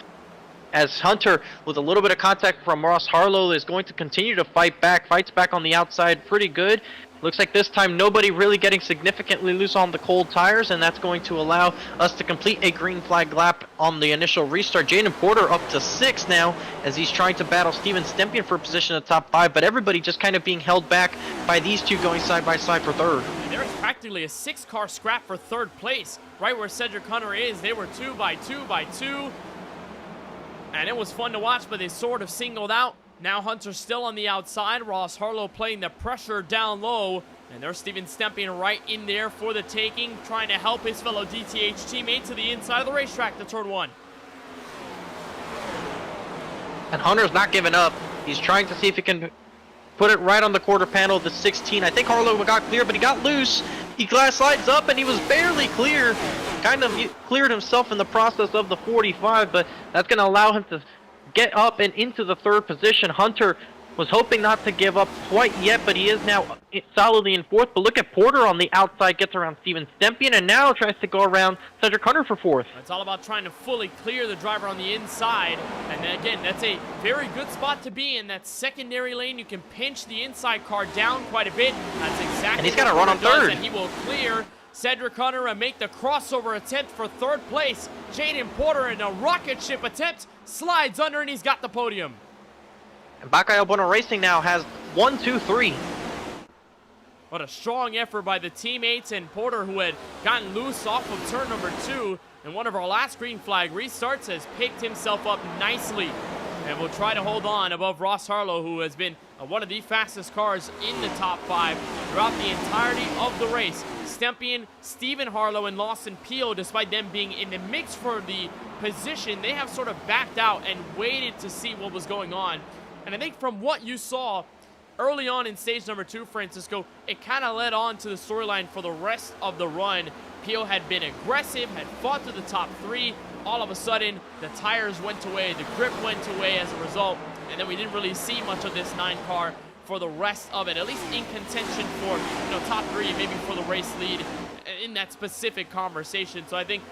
As Hunter, with a little bit of contact from Ross Harlow, is going to continue to fights back on the outside pretty good. Looks like this time nobody really getting significantly loose on the cold tires, and that's going to allow us to complete a green flag lap on the initial restart. Jaden Porter up to 6 now as he's trying to battle Steven Stempien for a position in the top 5, but everybody just kind of being held back by these two going side by side for third. And there's practically a 6-car scrap for third place, right where Cedric Hunter is. They were 2 by 2 by 2, and it was fun to watch, but they sort of singled out. Now Hunter's still on the outside. Ross Harlow playing the pressure down low. And there's Steven Stempien right in there for the taking, trying to help his fellow DTH teammate to the inside of the racetrack to turn 1. And Hunter's not giving up. He's trying to see if he can put it right on the quarter panel of the 16. I think Harlow got clear, but he got loose. He slides up, and he was barely clear. Kind of cleared himself in the process of the 45, but that's going to allow him to get up and into the third position. Hunter was hoping not to give up quite yet, but he is now solidly in fourth. But look at Porter on the outside, gets around Steven Stempien, and now tries to go around Cedric Hunter for fourth. It's all about trying to fully clear the driver on the inside. And then again, that's a very good spot to be in. That secondary lane, you can pinch the inside car down quite a bit. That's exactly and he's got to run on third. And he will clear Cedric Hunter and make the crossover attempt for third place. Jaden Porter in a rocket ship attempt slides under, and he's got the podium. And KBueno Racing now has 1, 2, 3. What a strong effort by the teammates, and Porter, who had gotten loose off of turn number 2 in one of our last green flag restarts, has picked himself up nicely and will try to hold on above Ross Harlow, who has been one of the fastest cars in the top 5 throughout the entirety of the race. Stempien, Stephen Harlow, and Lawson Pio, despite them being in the mix for the position, they have sort of backed out and waited to see what was going on. And I think from what you saw early on in stage number 2, Francisco, it kind of led on to the storyline for the rest of the run. Pio had been aggressive, had fought to the top 3. All of a sudden, the tires went away, the grip went away as a result, and then we didn't really see much of this 9 car for the rest of it, at least in contention for, top 3, maybe for the race lead in that specific conversation. So I think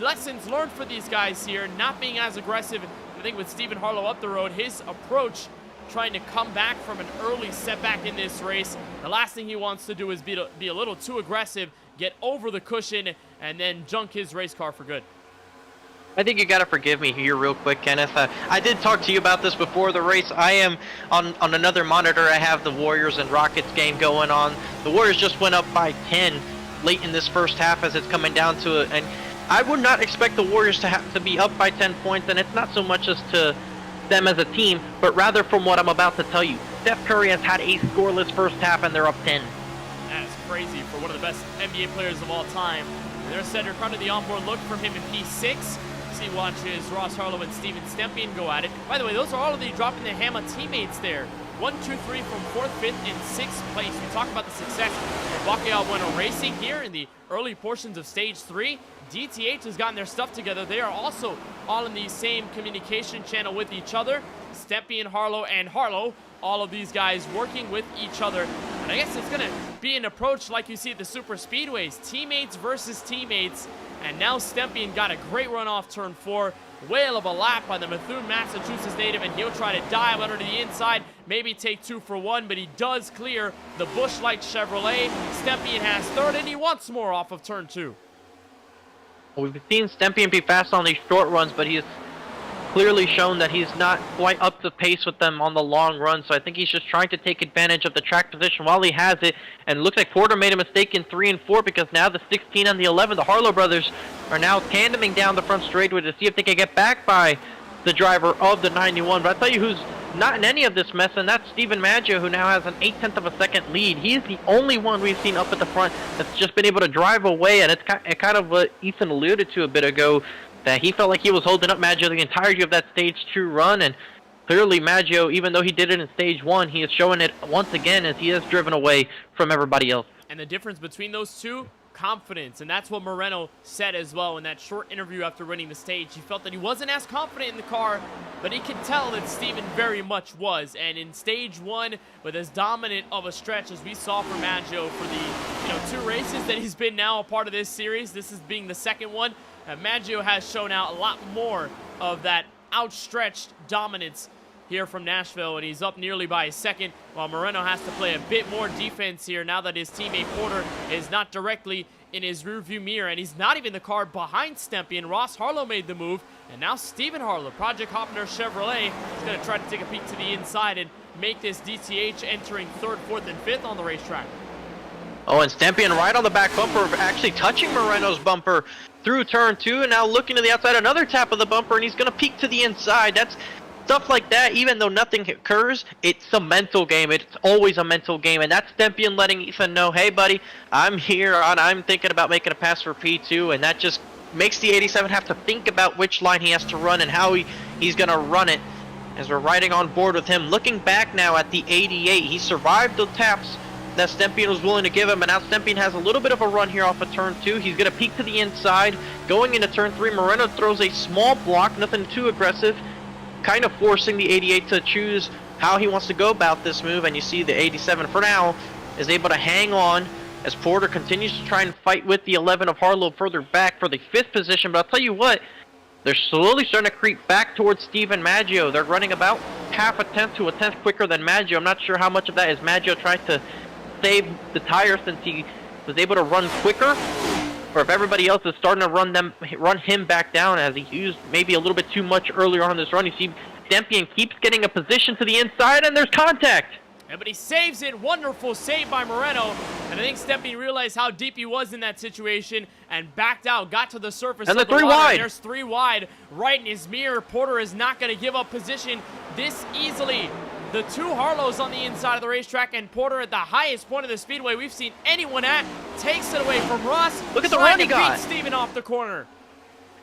lessons learned for these guys here, not being as aggressive. I think with Stephen Harlow up the road, his approach trying to come back from an early setback in this race, the last thing he wants to do is be a little too aggressive, get over the cushion, and then junk his race car for good. I think you got to forgive me here real quick, Kenneth. I did talk to you about this before the race. I am on another monitor. I have the Warriors and Rockets game going on. The Warriors just went up by 10 late in this first half as it's coming down to it. And I would not expect the Warriors to have to be up by 10 points, and it's not so much as to them as a team, but rather from what I'm about to tell you. Steph Curry has had a scoreless first half, and they're up 10. That's crazy for one of the best NBA players of all time. And there's Cedric Hunter, the onboard look from him in P6. He watches Ross Harlow and Steven Stempien go at it. By the way, those are all of the Droppin the Hammah teammates there. 1, 2, 3 from 4th, 5th, and 6th place. We talk about the success of KBueno Racing here in the early portions of Stage 3. DTH has gotten their stuff together. They are also all in the same communication channel with each other. Stempien, Harlow, and Harlow, all of these guys working with each other And I guess it's going to be an approach like you see at the super speedways, teammates versus teammates. And now Stempien got a great run off turn 4. Whale of a lap by the Methuen, Massachusetts native, and he'll try to dive under the inside, maybe take 2 for 1, but he does clear the Busch Light Chevrolet. Stempien has third, and he wants more off of turn 2. We've seen Stempien be fast on these short runs, but he's clearly shown that he's not quite up to pace with them on the long run, so I think he's just trying to take advantage of the track position while he has it. And it looks like Porter made a mistake in 3 and 4, because now the 16 and the 11, the Harlow brothers, are now tandeming down the front straightaway to see if they can get back by the driver of the 91. But I'll tell you who's not in any of this mess, and that's Stephen Maggio, who now has an 0.8 of a second lead. He's the only one we've seen up at the front that's just been able to drive away, and it's kind of what Ethan alluded to a bit ago, that he felt like he was holding up Maggio the entirety of that stage 2 run, and clearly Maggio, even though he did it in stage 1, he is showing it once again as he has driven away from everybody else. And the difference between those two, confidence, and that's what Moreno said as well in that short interview after winning the stage. He felt that he wasn't as confident in the car, but he could tell that Steven very much was. And in stage 1, with as dominant of a stretch as we saw from Maggio for the 2 races that he's been now a part of this series, this is being the second one, Maggio has shown out a lot more of that outstretched dominance here from Nashville, and he's up nearly by a second, while Moreno has to play a bit more defense here now that his teammate Porter is not directly in his rearview mirror, and he's not even the car behind Stempien. Ross Harlow made the move, and now Stephen Harlow, Project Hopner Chevrolet, is going to try to take a peek to the inside and make this DTH entering 3rd, 4th, and 5th on the racetrack. Oh, and Stempien right on the back bumper, actually touching Moreno's bumper through turn 2, and now looking to the outside, another tap of the bumper, and he's going to peek to the inside. That's stuff like that, even though nothing occurs, it's a mental game. It's always a mental game, and that's Stempien letting Ethan know, hey, buddy, I'm here, and I'm thinking about making a pass for P2, and that just makes the 87 have to think about which line he has to run and how he's going to run it, as we're riding on board with him. Looking back now at the 88, he survived the taps that Stempien was willing to give him, and now Stempien has a little bit of a run here off of turn 2. He's going to peek to the inside. Going into turn 3, Moreno throws a small block, nothing too aggressive, kind of forcing the 88 to choose how he wants to go about this move, and you see the 87 for now is able to hang on as Porter continues to try and fight with the 11 of Harlow further back for the 5th position. But I'll tell you what, they're slowly starting to creep back towards Stephen Maggio. They're running about half a tenth to a tenth quicker than Maggio. I'm not sure how much of that is Maggio trying to save the tire since he was able to run quicker, or if everybody else is starting to run him back down, as he used maybe a little bit too much earlier on this run. You see Stempien keeps getting a position to the inside, and there's contact. Yeah, but he saves it. Wonderful save by Moreno. And I think Stempien realized how deep he was in that situation and backed out, got to the surface and of the 3 water. wide. There's 3 wide right in his mirror. Porter is not going to give up position this easily. The 2 Harlows on the inside of the racetrack, and Porter at the highest point of the speedway we've seen anyone at, takes it away from Ross. Look at the run he got. Beat Stephen off the corner.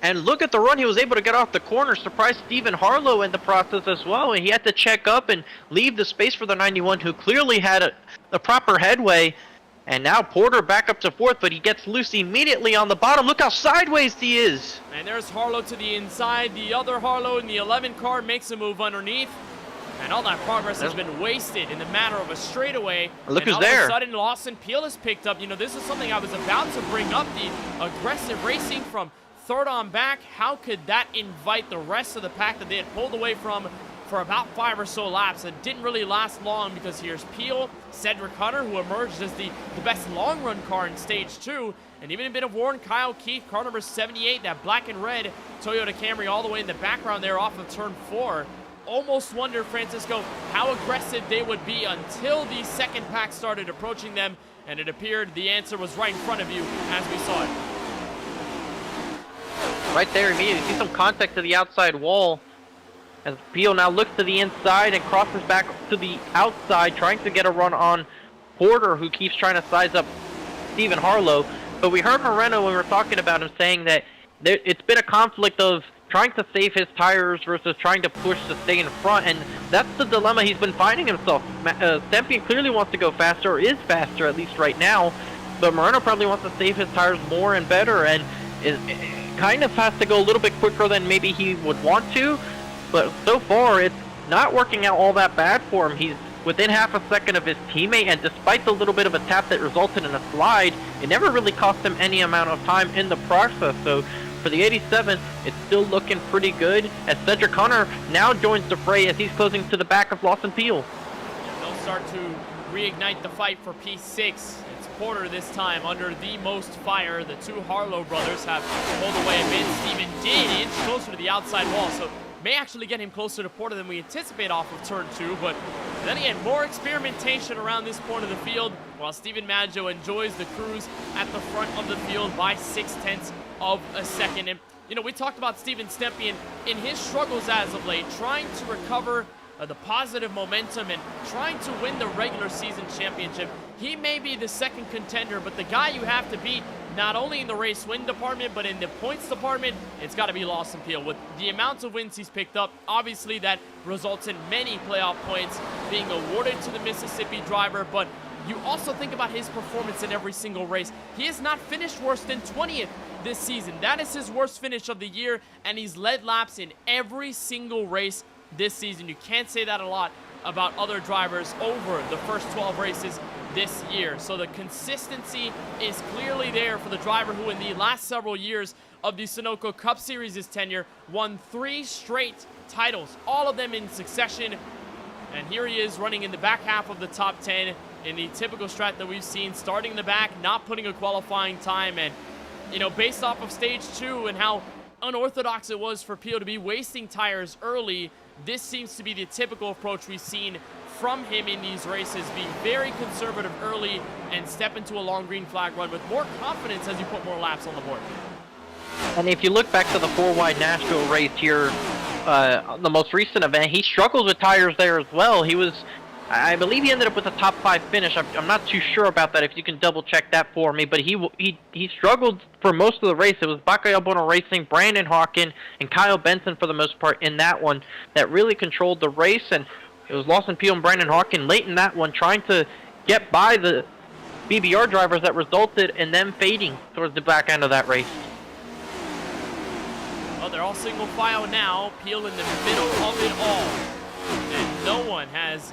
And look at the run he was able to get off the corner. Surprised Stephen Harlow in the process as well, and he had to check up and leave the space for the 91, who clearly had a proper headway. And now Porter back up to 4th, but he gets loose immediately on the bottom. Look how sideways he is. And there's Harlow to the inside. The other Harlow in the 11 car makes a move underneath. And all that progress has been wasted in the matter of a straightaway. Look who's there. there. All of a sudden, Lawson Peel is picked up. This is something I was about to bring up, the aggressive racing from 3rd on back. How could that invite the rest of the pack that they had pulled away from for about 5 or so laps? It didn't really last long, because here's Peel, Cedric Hunter, who emerged as the best long-run car in Stage 2, and even a bit of Warren Kyle Keith, car number 78, that black and red Toyota Camry all the way in the background there off of turn 4. Almost wondered, Francisco, how aggressive they would be until the second pack started approaching them, and it appeared the answer was right in front of you as we saw it. Right there immediately, you see some contact to the outside wall as Peel now looks to the inside and crosses back to the outside, trying to get a run on Porter, who keeps trying to size up Stephen Harlow. But we heard Moreno when we were talking about him saying that it's been a conflict of trying to save his tires versus trying to push to stay in front, and that's the dilemma he's been finding himself. Stempien clearly wants to go faster, or is faster at least right now, but Moreno probably wants to save his tires more and better, and kind of has to go a little bit quicker than maybe he would want to. But so far, it's not working out all that bad for him. He's within half a second of his teammate, and despite the little bit of a tap that resulted in a slide, it never really cost him any amount of time in the process. So for the 87, it's still looking pretty good, as Cedric Hunter now joins the fray as he's closing to the back of Lawson Peel. They'll start to reignite the fight for P6. It's Porter this time under the most fire. The two Harlow brothers have pulled away a bit. Steven did inch closer to the outside wall, so may actually get him closer to Porter than we anticipate off of turn 2, but then again, more experimentation around this point of the field, while Steven Maggio enjoys the cruise at the front of the field by 0.6 of a second. And, you know, we talked about Steven Stempien in his struggles as of late, trying to recover the positive momentum and trying to win the regular season championship. He may be the second contender, but the guy you have to beat, not only in the race win department, but in the points department, it's got to be Lawson Peel. With the amounts of wins he's picked up, obviously that results in many playoff points being awarded to the Mississippi driver, but you also think about his performance in every single race. He has not finished worse than 20th this season. That is his worst finish of the year, and he's led laps in every single race this season. You can't say that a lot about other drivers over the first 12 races this year. So the consistency is clearly there for the driver who in the last several years of the Sunoco Cup Series' tenure won 3 straight titles, all of them in succession. And here he is running in the back half of the top 10 in the typical strat that we've seen, starting in the back, not putting a qualifying time. And, you know, based off of stage 2 and how unorthodox it was for Peel to be wasting tires early, this seems to be the typical approach we've seen from him in these races. Be very conservative early and step into a long green flag run with more confidence as you put more laps on the board. And if you look back to the 4-wide Nashville race here, the most recent event, he struggles with tires there as well. He was, I believe he ended up with a top 5 finish. I'm not too sure about that, if you can double check that for me, but he struggled for most of the race. It was KBueno Racing, Brandon Hawken, and Kyle Benson for the most part in that one that really controlled the race, and it was Lawson Peel and Brandon Hawken late in that one trying to get by the BBR drivers that resulted in them fading towards the back end of that race. Well, they're all single file now. Peel in the middle of it all. And no one has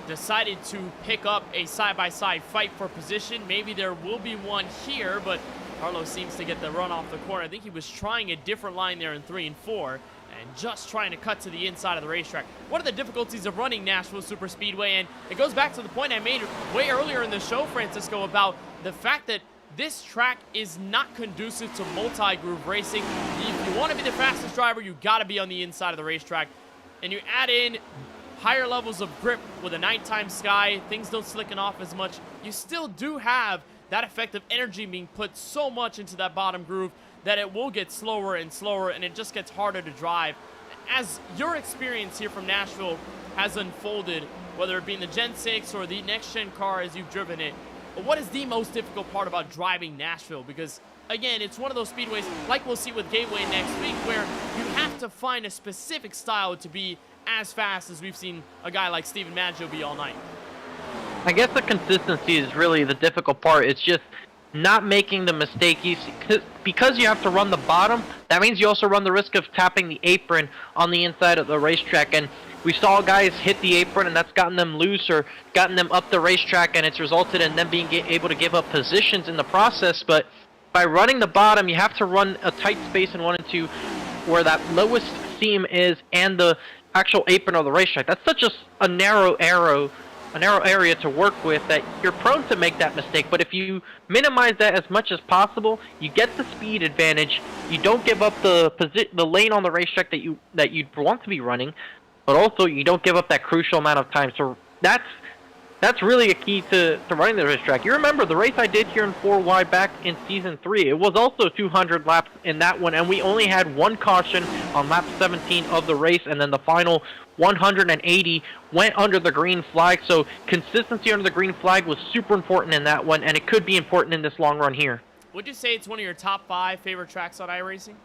decided to pick up a side-by-side fight for position. Maybe there will be one here, but Harlow seems to get the run off the corner. I think he was trying a different line there in 3 and 4 and just trying to cut to the inside of the racetrack. One of the difficulties of running Nashville Superspeedway, and it goes back to the point I made way earlier in the show, Francisco, about the fact that this track is not conducive to multi-groove racing. If you want to be the fastest driver, you got to be on the inside of the racetrack. And you add in higher levels of grip with a nighttime sky, things don't slicken off as much. You still do have that effect of energy being put so much into that bottom groove that it will get slower and slower, and it just gets harder to drive. As your experience here from Nashville has unfolded, whether it be in the Gen 6 or the next-gen car as you've driven it, what is the most difficult part about driving Nashville? Because, again, it's one of those speedways, like we'll see with Gateway next week, where you have to find a specific style to be as fast as we've seen a guy like Steven Maggio be all night. I guess the consistency is really the difficult part. It's just not making the mistake. Because you have to run the bottom, that means you also run the risk of tapping the apron on the inside of the racetrack. And we saw guys hit the apron, and that's gotten them loose or gotten them up the racetrack, and it's resulted in them being able to give up positions in the process. But by running the bottom, you have to run a tight space in 1 and 2 where that lowest seam is and the actual apron of the racetrack. That's such a narrow area to work with that you're prone to make that mistake. But if you minimize that as much as possible, you get the speed advantage. You don't give up the lane on the racetrack that you want to be running, but also you don't give up that crucial amount of time. So that's really a key to running the racetrack. You remember the race I did here in 4Y back in Season 3. It was also 200 laps in that one, and we only had 1 caution on lap 17 of the race, and then the final 180 went under the green flag. So consistency under the green flag was super important in that one, and it could be important in this long run here. Would you say it's one of your top 5 favorite tracks on iRacing?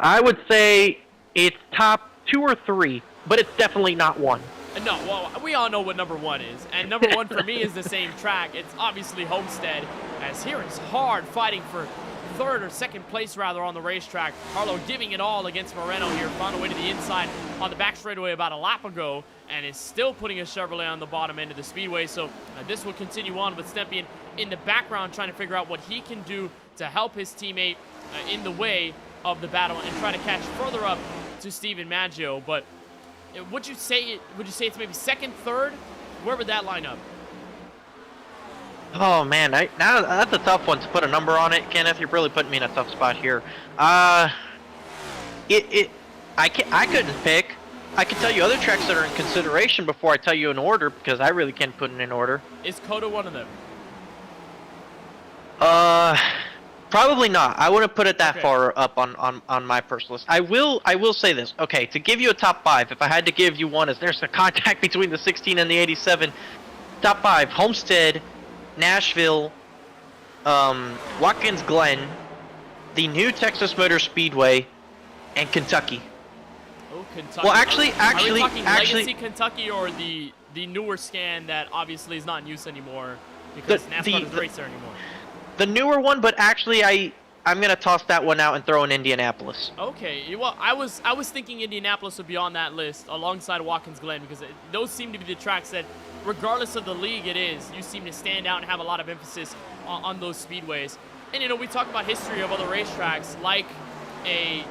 I would say it's top 2 or 3, but it's definitely not 1. No, well, we all know what number 1 is, and number 1 for me is the same track. It's obviously Homestead, as here it's hard fighting for third or second place rather on the racetrack. Harlow giving it all against Moreno here, found a way to the inside on the back straightaway about a lap ago, and is still putting his Chevrolet on the bottom end of the speedway. So this will continue on with Stepien in the background trying to figure out what he can do to help his teammate in the way of the battle and try to catch further up to Stephen Maggio. But would you say it's maybe second, third? Where would that line up? Oh man, now that's a tough one to put a number on it, Kenneth. You're really putting me in a tough spot here. I couldn't pick. I can tell you other tracks that are in consideration before I tell you an order, because I really can't put it in order. Is Coda one of them? Probably not. I wouldn't put it that far up on my personal list. I will say this. Okay, to give you a top 5, if I had to give you one, as there's a contact between the 16 and the 87. Top 5: Homestead, Nashville, Watkins Glen, the new Texas Motor Speedway, and Kentucky. Oh, Kentucky. Well, actually, are we talking Legacy Kentucky or the newer scan that obviously is not in use anymore because NASCAR doesn't race there anymore? The newer one, but actually I'm gonna toss that one out and throw in Indianapolis. Okay, well, I was thinking Indianapolis would be on that list alongside Watkins Glen, because those seem to be the tracks that, regardless of the league it is, you seem to stand out and have a lot of emphasis on those speedways. And you know, we talk about history of other racetracks like a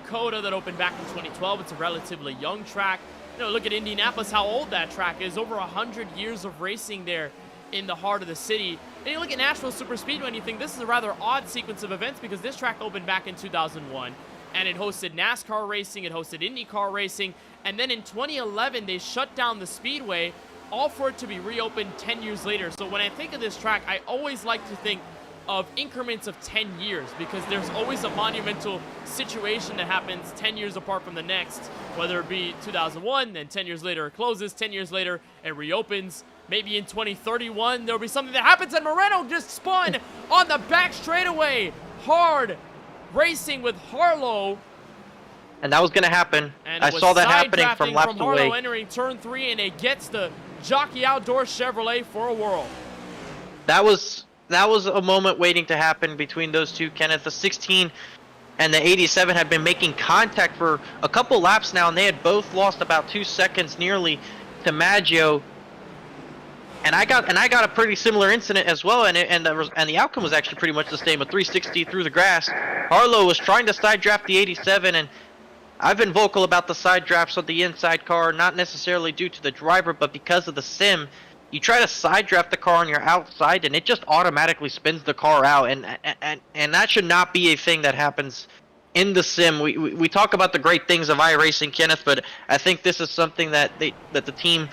Coda that opened back in 2012. It's a relatively young track. You know, look at Indianapolis, how old that track is. Over 100 years of racing there in the heart of the city. And you look at Nashville Super Speedway and you think this is a rather odd sequence of events, because this track opened back in 2001 and it hosted NASCAR racing, it hosted IndyCar racing, and then in 2011 they shut down the speedway, all for it to be reopened 10 years later. So when I think of this track, I always like to think of increments of 10 years, because there's always a monumental situation that happens 10 years apart from the next, whether it be 2001, then 10 years later it closes, 10 years later it reopens. Maybe in 2031 there'll be something that happens, and Moreno just spun on the back straightaway, hard racing with Harlow. And that was going to happen. And I saw that happening from laps Harlow away. entering turn 3, and it gets the Jockey Outdoor Chevrolet for a whirl. That was a moment waiting to happen between those two, Kenneth. The 16 and the 87 had been making contact for a couple laps now, and they had both lost about 2 seconds nearly to Maggio. And I got a pretty similar incident as well, and the outcome was actually pretty much the same, a 360 through the grass. Harlow was trying to side draft the 87, and I've been vocal about the side drafts of the inside car, not necessarily due to the driver, but because of the sim. You try to side draft the car on your outside, and it just automatically spins the car out, and that should not be a thing that happens in the sim. We talk about the great things of iRacing, Kenneth, but I think this is something that the team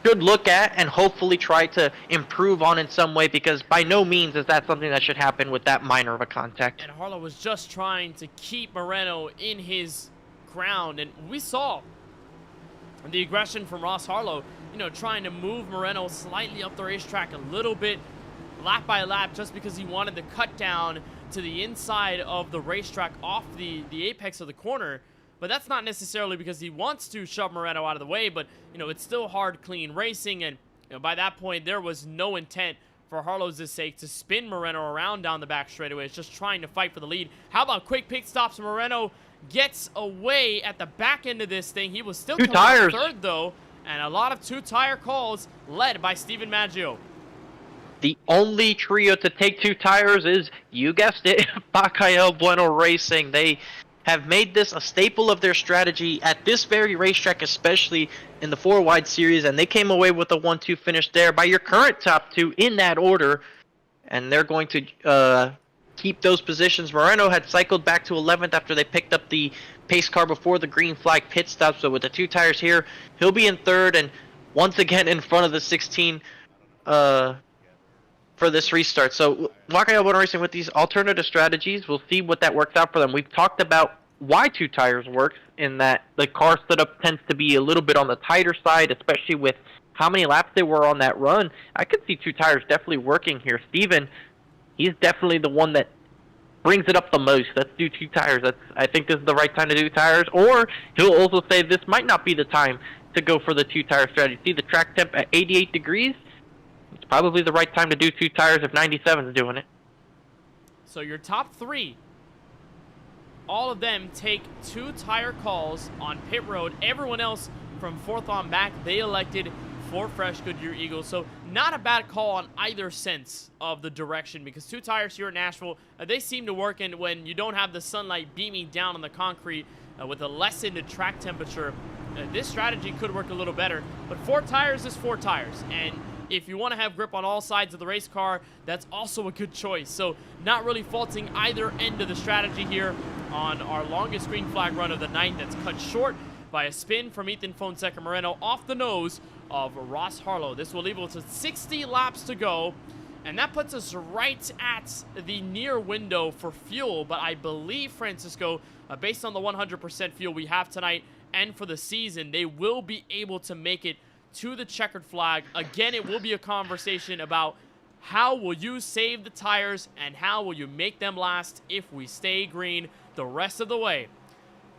should look at and hopefully try to improve on in some way, because by no means is that something that should happen with that minor of a contact. And Harlow was just trying to keep Moreno in his ground, and we saw the aggression from Ross Harlow, trying to move Moreno slightly up the racetrack a little bit, lap by lap, just because he wanted to cut down to the inside of the racetrack off the apex of the corner. But that's not necessarily because he wants to shove Moreno out of the way, but, it's still hard, clean racing, and, by that point, there was no intent for Harlow's sake to spin Moreno around down the back straightaway. It's just trying to fight for the lead. How about quick pit stops? Moreno gets away at the back end of this thing. He was still coming out third, though, and a lot of two-tire calls led by Stephen Maggio. The only trio to take 2 tires is, you guessed it, KBueno Racing. They have made this a staple of their strategy at this very racetrack, especially in the 4-wide series, and they came away with a 1-2 finish there by your current top 2 in that order, and they're going to keep those positions. Moreno had cycled back to 11th after they picked up the pace car before the green flag pit stop, so with the 2 tires here, he'll be in third, and once again in front of the 16 for this restart. So KBueno Racing with these alternative strategies, we'll see what that works out for them. We've talked about why 2 tires works, in that the car setup tends to be a little bit on the tighter side, especially with how many laps they were on that run. I could see 2 tires definitely working here. Steven, he's definitely the one that brings it up the most. Let's do 2 tires. I think this is the right time to do tires. Or he'll also say this might not be the time to go for the 2-tire strategy. See the track temp at 88 degrees? It's probably the right time to do 2 tires if 97 is doing it. So your top 3, all of them take 2 tire calls on pit road. Everyone else from 4th on back, they elected 4 fresh Goodyear Eagles. So not a bad call on either sense of the direction, because 2 tires here at Nashville, they seem to work. And when you don't have the sunlight beaming down on the concrete with a lessened track temperature, this strategy could work a little better. But 4 tires is 4 tires. And if you want to have grip on all sides of the race car, that's also a good choice. So not really faulting either end of the strategy here on our longest green flag run of the night. That's cut short by a spin from Ethan Fonseca Moreno off the nose of Ross Harlow. This will leave us with 60 laps to go, and that puts us right at the near window for fuel. But I believe, Francisco, based on the 100% fuel we have tonight and for the season, they will be able to make it to the checkered flag. Again, it will be a conversation about how will you save the tires and how will you make them last if we stay green the rest of the way.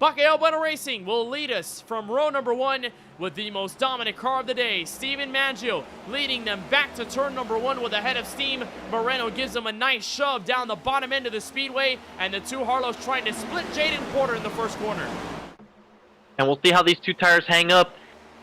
KBueno Racing will lead us from row number 1 with the most dominant car of the day, Steven Maggio, leading them back to turn number 1 with a head of steam. Moreno gives them a nice shove down the bottom end of the speedway, and the 2 Harlows trying to split Jaden Porter in the first corner. And we'll see how these 2 tires hang up.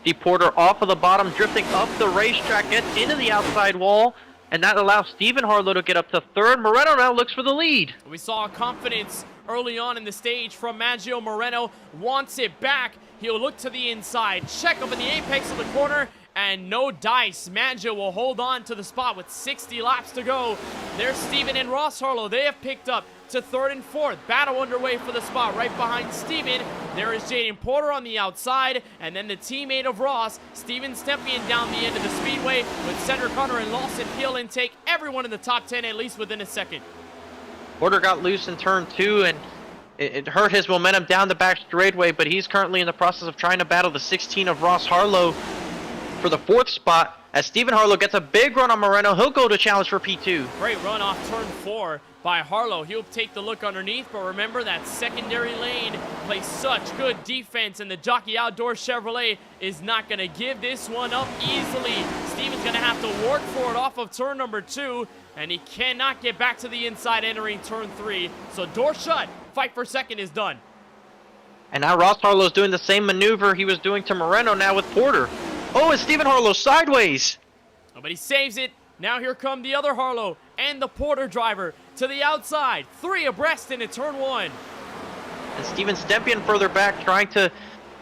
See Porter off of the bottom, drifting up the racetrack, gets into the outside wall, and that allows Steven Harlow to get up to 3rd. Moreno now looks for the lead. We saw confidence early on in the stage from Maggio. Moreno wants it back. He'll look to the inside, check up in the apex of the corner, and no dice. Maggio will hold on to the spot with 60 laps to go. There's Steven and Ross Harlow. They have picked up to 3rd and 4th. Battle underway for the spot right behind Steven. There is Jaden Porter on the outside, and then the teammate of Ross, Steven Stempien, down the end of the speedway with Cedric Hunter and Lawson Peel and take everyone in the top 10 at least within a second. Porter got loose in turn 2, and it hurt his momentum down the back straightaway, but he's currently in the process of trying to battle the 16 of Ross Harlow for the 4th spot. As Steven Harlow gets a big run on Moreno, he'll go to challenge for P2. Great run off turn 4 by Harlow. He'll take the look underneath, but remember that secondary lane plays such good defense, and the Jockey Outdoors Chevrolet is not going to give this one up easily. Steven's going to have to work for it off of turn number 2, and he cannot get back to the inside entering turn 3. So door shut, fight for second is done. And now Ross Harlow's doing the same maneuver he was doing to Moreno now with Porter. Oh, and Steven Harlow sideways. Oh, but he saves it. Now here come the other Harlow and the Porter driver to the outside. 3 abreast into turn 1. And Steven Stempien further back, trying to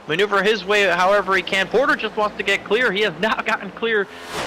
maneuver his way however he can. Porter just wants to get clear. He has not gotten clear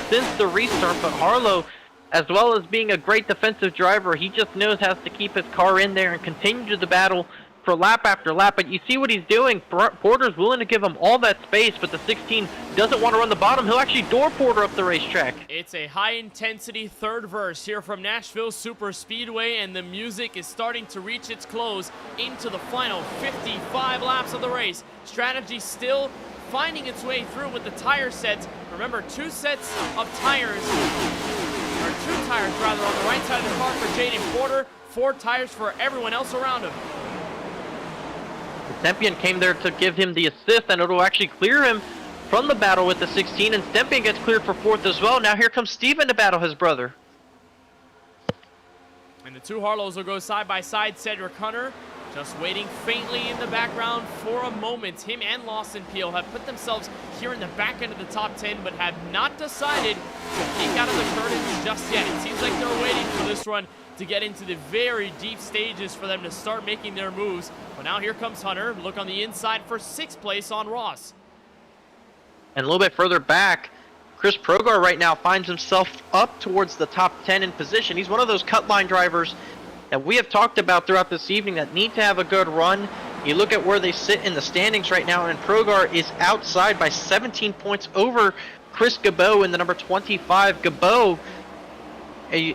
since the restart, but Harlow, as well as being a great defensive driver, he just knows how to keep his car in there and continue the battle for lap after lap. But you see what he's doing. Porter's willing to give him all that space, but the 16 doesn't want to run the bottom. He'll actually door Porter up the racetrack. It's a high-intensity third verse here from Nashville Super Speedway, and the music is starting to reach its close into the final 55 laps of the race. Strategy still finding its way through with the tire sets. Remember, 2 sets of tires, or 2 tires rather, on the right side of the car for Jaden Porter, 4 tires for everyone else around him. Stempien came there to give him the assist, and it'll actually clear him from the battle with the 16, and Stempien gets cleared for 4th as well. Now here comes Steven to battle his brother. And the 2 Harlows will go side by side. Cedric Hunter just waiting faintly in the background for a moment. Him and Lawson Peel have put themselves here in the back end of the top 10, but have not decided to peek out of the curtains just yet. It seems like they're waiting for this run to get into the very deep stages for them to start making their moves. But now here comes Hunter. Look on the inside for 6th place on Ross. And a little bit further back, Chris Progar right now finds himself up towards the top 10 in position. He's one of those cut line drivers that we have talked about throughout this evening that need to have a good run. You look at where they sit in the standings right now, and Progar is outside by 17 points over Chris Gabeau in the number 25. Gabeau,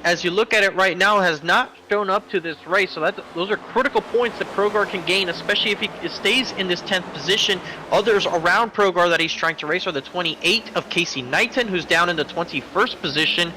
as you look at it right now, has not shown up to this race, so those are critical points that Progar can gain, especially if he stays in this 10th position. Others around Progar that he's trying to race are the 28 of Casey Knighton, who's down in the 21st position.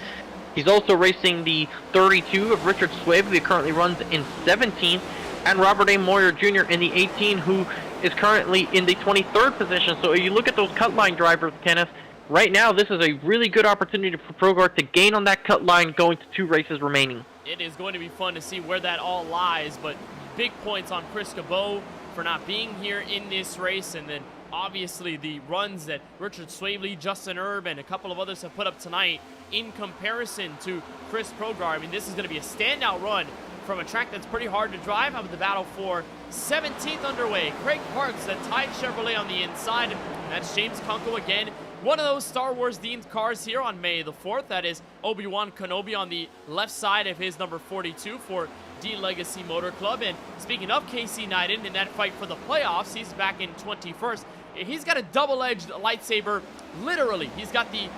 He's also racing the 32 of Richard Swabe, who currently runs in 17th, and Robert A. Moyer Jr. in the 18, who is currently in the 23rd position. So you look at those cut line drivers, Kenneth, right now this is a really good opportunity for Progar to gain on that cut line going to 2 races remaining. it is going to be fun to see where that all lies. But big points on Chris Cabot for not being here in this race, and then obviously the runs that Richard Swavely, Justin Erb, and a couple of others have put up tonight in comparison to Chris Progar. I mean, this is going to be a standout run from a track that's pretty hard to drive. How about the battle for 17th underway? Craig Parks, that tied Chevrolet on the inside. And that's James Kunkel again. One of those Star Wars themed cars here on May the 4th. That is Obi-Wan Kenobi on the left side of his number 42 for D Legacy Motor Club. And speaking of Casey Neiden in that fight for the playoffs, he's back in 21st. He's got a double-edged lightsaber, literally. He's got the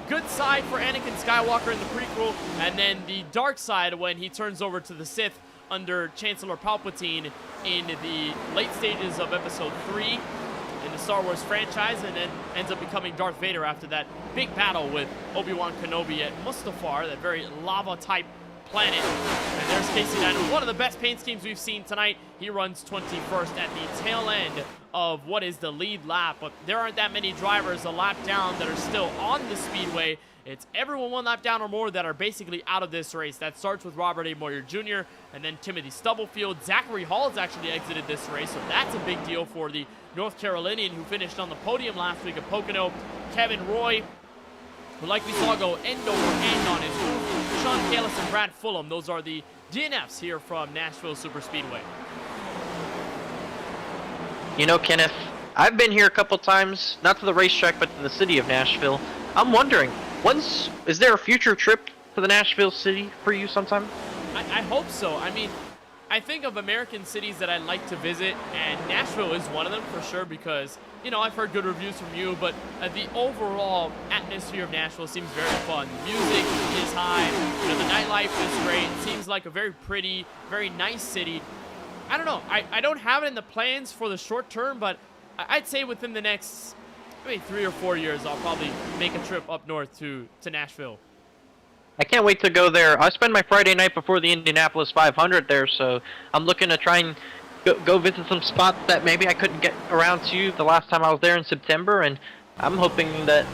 good side for Anakin Skywalker in the prequel, and then the dark side when he turns over to the Sith under Chancellor Palpatine in the late stages of Episode 3 in the Star Wars franchise, and then ends up becoming Darth Vader after that big battle with Obi-Wan Kenobi at Mustafar, that very lava-type planet. And there's Casey Neiden, one of the best paint schemes we've seen tonight. He runs 21st at the tail end of what is the lead lap, but there aren't that many drivers a lap down that are still on the speedway. It's everyone one lap down or more that are basically out of this race. That starts with Robert A. Moyer Jr. and then Timothy Stubblefield. Zachary Hall's actually exited this race, so that's a big deal for the North Carolinian who finished on the podium last week at Pocono. Kevin Roy, who like we saw go end over end on his roof. Sean Kalis and Brad Fulham, those are the DNFs here from Nashville Superspeedway. You know, Kenneth, I've been here a couple times, not to the racetrack, but to the city of Nashville. I'm wondering, is there a future trip to the Nashville city for you sometime? I hope so. I mean, I think of American cities that I'd like to visit, and Nashville is one of them for sure because, you know, I've heard good reviews from you, but the overall atmosphere of Nashville seems very fun. The music is high, you know, the nightlife is great. It seems like a very pretty, very nice city. I don't know. I don't have it in the plans for the short term, but I'd say within the next maybe 3 or 4 years, I'll probably make a trip up north to Nashville. I can't wait to go there. I spend my Friday night before the Indianapolis 500 there, so I'm looking to try and go visit some spots that maybe I couldn't get around to the last time I was there in September, and I'm hoping that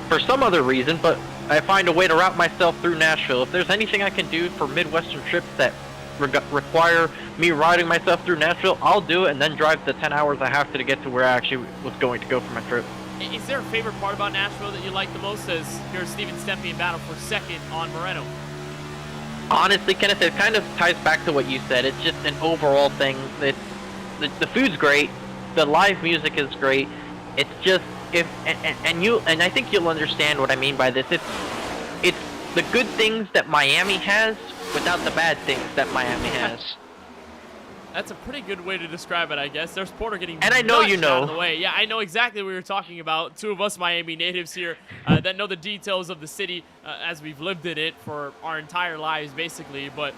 for some other reason, but I find a way to route myself through Nashville. If there's anything I can do for Midwestern trips that require me routing myself through Nashville, I'll do it and then drive the 10 hours I have to get to where I actually was going to go for my trip. Is there a favorite part about Nashville that you like the most? As here's Steven Stempy battle for second on Moreno. Honestly, Kenneth, it kind of ties back to what you said. It's just an overall thing. The food's great, the live music is great. It's just and I think you'll understand what I mean by this. It's the good things that Miami has without the bad things that Miami has. That's a pretty good way to describe it, I guess. There's Porter getting and I know you know. out of the way. Yeah, I know exactly what you're talking about. Two of us Miami natives here that know the details of the city as we've lived in it for our entire lives, basically. But,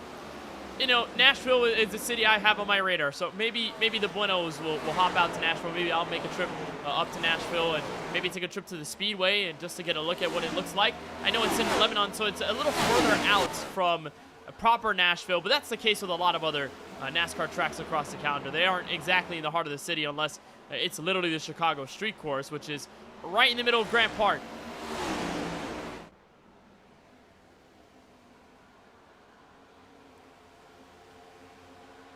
you know, Nashville is a city I have on my radar. So maybe the Buenos will hop out to Nashville. Maybe I'll make a trip up to Nashville and maybe take a trip to the Speedway and just to get a look at what it looks like. I know it's in Lebanon, so it's a little further out from proper Nashville, but that's the case with a lot of other NASCAR tracks across the calendar. They aren't exactly in the heart of the city unless it's literally the Chicago Street Course, which is right in the middle of Grant Park.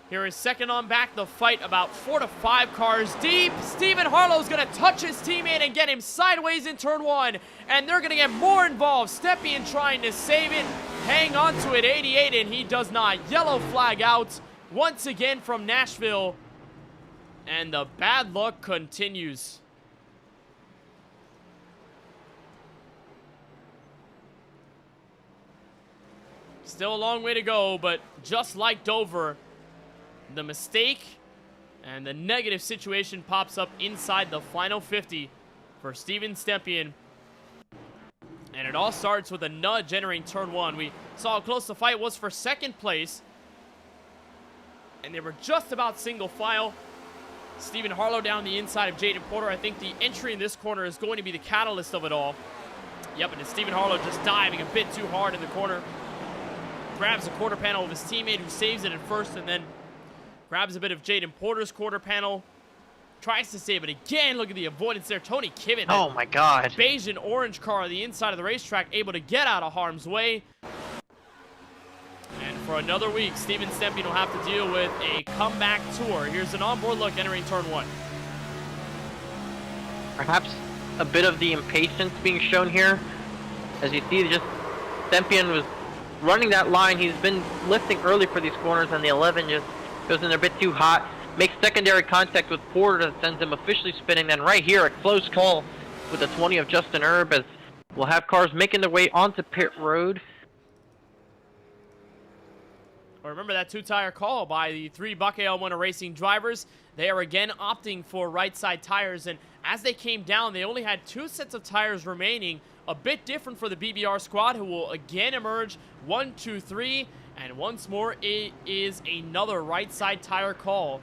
Here is second on back, the fight about 4 to 5 cars deep. Stephen Harlow's going to touch his teammate and get him sideways in turn 1, and they're going to get more involved. Stepien trying to save it, hang on to it, 88, and he does not. Yellow flag out once again from Nashville, and the bad luck continues. Still a long way to go, but just like Dover, the mistake and the negative situation pops up inside the final 50 for Steven Stempien. And it all starts with a nudge entering turn 1. We saw how close the fight was for second place. And they were just about single file. Stephen Harlow down the inside of Jaden Porter. I think the entry in this corner is going to be the catalyst of it all. Yep, and it's Stephen Harlow just diving a bit too hard in the corner. Grabs the quarter panel of his teammate who saves it at first, and then grabs a bit of Jaden Porter's quarter panel. Tries to save it again. Look at the avoidance there. Tony Kivet. Oh my God. Beige and orange car on the inside of the racetrack, able to get out of harm's way. And for another week, Steven Stempien will have to deal with a comeback tour. Here's an onboard look entering turn 1. Perhaps a bit of the impatience being shown here. As you see, just Stempien was running that line. He's been lifting early for these corners, and the 11 just goes in there a bit too hot. Makes secondary contact with Porter that sends him officially spinning. Then right here, a close call with the 20 of Justin Erb, as we'll have cars making their way onto pit road. Remember that 2-tire call by the 3 KBueno Racing drivers. They are again opting for right side tires, and as they came down, they only had 2 sets of tires remaining. A bit different for the BBR squad, who will again emerge 1, 2, 3, and once more it is another right side tire call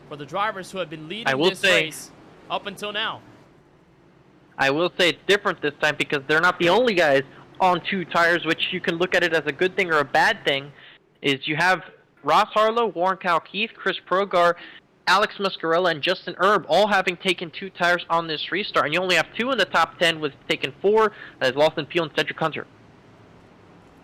for the drivers who have been leading this race up until now. I will say it's different this time because they're not the only guys on 2 tires, which you can look at it as a good thing or a bad thing. Is you have Ross Harlow, Warren Kyle Keith, Chris Progar, Alex Muscarella, and Justin Erb all having taken 2 tires on this restart. And you only have 2 in the top 10 with taken 4. That is Lawson Peel and Cedric Hunter.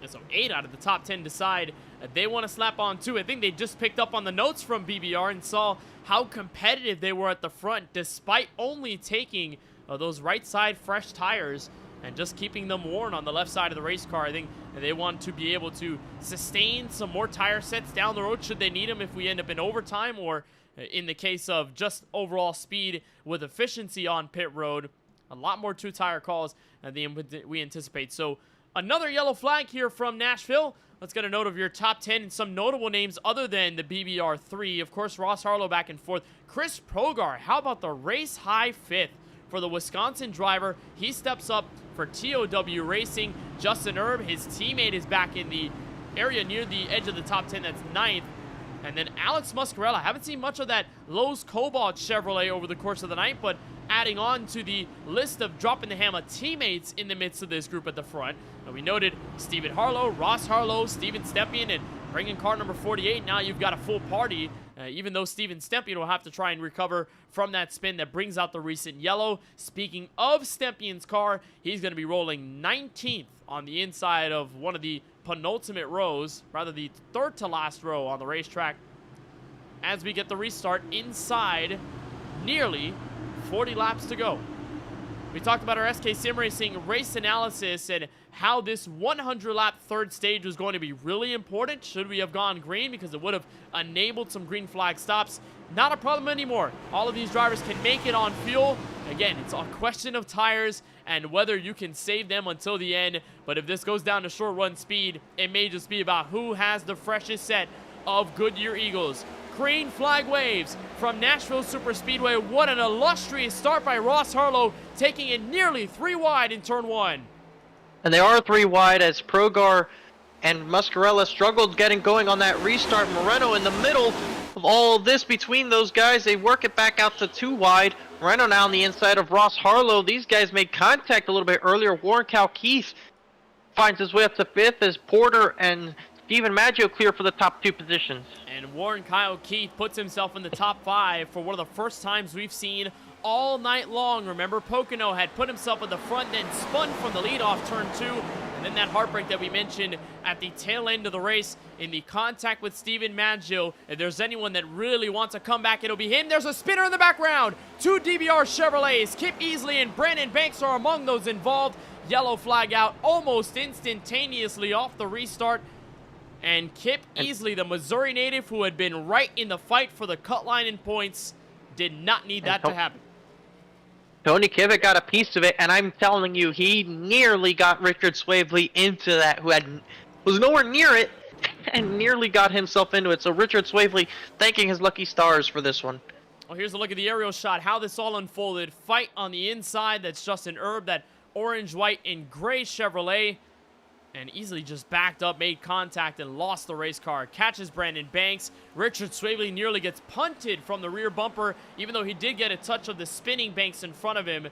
And so 8 out of the top 10 decide that they want to slap on 2. I think they just picked up on the notes from BBR and saw how competitive they were at the front despite only taking those right side fresh tires and just keeping them worn on the left side of the race car. I think they want to be able to sustain some more tire sets down the road should they need them if we end up in overtime, or in the case of just overall speed with efficiency on pit road. A lot more 2-tire calls than we anticipate. So another yellow flag here from Nashville. Let's get a note of your top 10 and some notable names other than the BBR 3. Of course, Ross Harlow back and forth. Chris Progar, how about the race high 5th for the Wisconsin driver? He steps up for TOW Racing. Justin Erb, his teammate, is back in the area near the edge of the top 10. That's 9th. And then Alex Muscarella. Haven't seen much of that Lowe's Cobalt Chevrolet over the course of the night, but adding on to the list of Droppin the Hammah teammates in the midst of this group at the front. And we noted Stephen Harlow, Ross Harlow, Steven Stempien, and bringing car number 48. Now you've got a full party, even though Steven Stempien will have to try and recover from that spin that brings out the recent yellow. Speaking of Stempien's car, he's going to be rolling 19th on the inside of one of the penultimate rows, rather the 3rd to last row on the racetrack, as we get the restart inside nearly 40 laps to go. We talked about our SK Sim Racing race analysis and how this 100-lap 3rd stage was going to be really important should we have gone green, because it would have enabled some green flag stops. Not a problem anymore. All of these drivers can make it on fuel. Again, it's a question of tires and whether you can save them until the end. But if this goes down to short run speed, it may just be about who has the freshest set of Goodyear Eagles. Green flag waves from Nashville Superspeedway. What an illustrious start by Ross Harlow, taking it nearly 3 wide in turn 1. And they are 3 wide as Progar and Muscarella struggled getting going on that restart. Moreno in the middle of all of this between those guys. They work it back out to 2 wide. Moreno now on the inside of Ross Harlow. These guys made contact a little bit earlier. Warren Cal Keith finds his way up to 5th as Porter and Steven Maggio clear for the top 2 positions. And Warren Kyle Keith puts himself in the top 5 for one of the first times we've seen all night long. Remember, Pocono had put himself at the front, then spun from the lead off turn 2. And then that heartbreak that we mentioned at the tail end of the race in the contact with Steven Maggio. If there's anyone that really wants to come back, it'll be him. There's a spinner in the background. 2 DBR Chevrolets. Kip Easley and Brandon Banks are among those involved. Yellow flag out almost instantaneously off the restart. And Kip Easley, the Missouri native who had been right in the fight for the cut line in points, did not need that to happen. Tony Kivitt got a piece of it, and I'm telling you, he nearly got Richard Swavely into that, who was nowhere near it, and nearly got himself into it. So Richard Swavely thanking his lucky stars for this one. Well, here's a look at the aerial shot, how this all unfolded. Fight on the inside, that's Justin Erb, that orange, white, and gray Chevrolet. And easily just backed up, made contact, and lost the race car. Catches Brandon Banks. Richard Swavely nearly gets punted from the rear bumper, even though he did get a touch of the spinning Banks in front of him.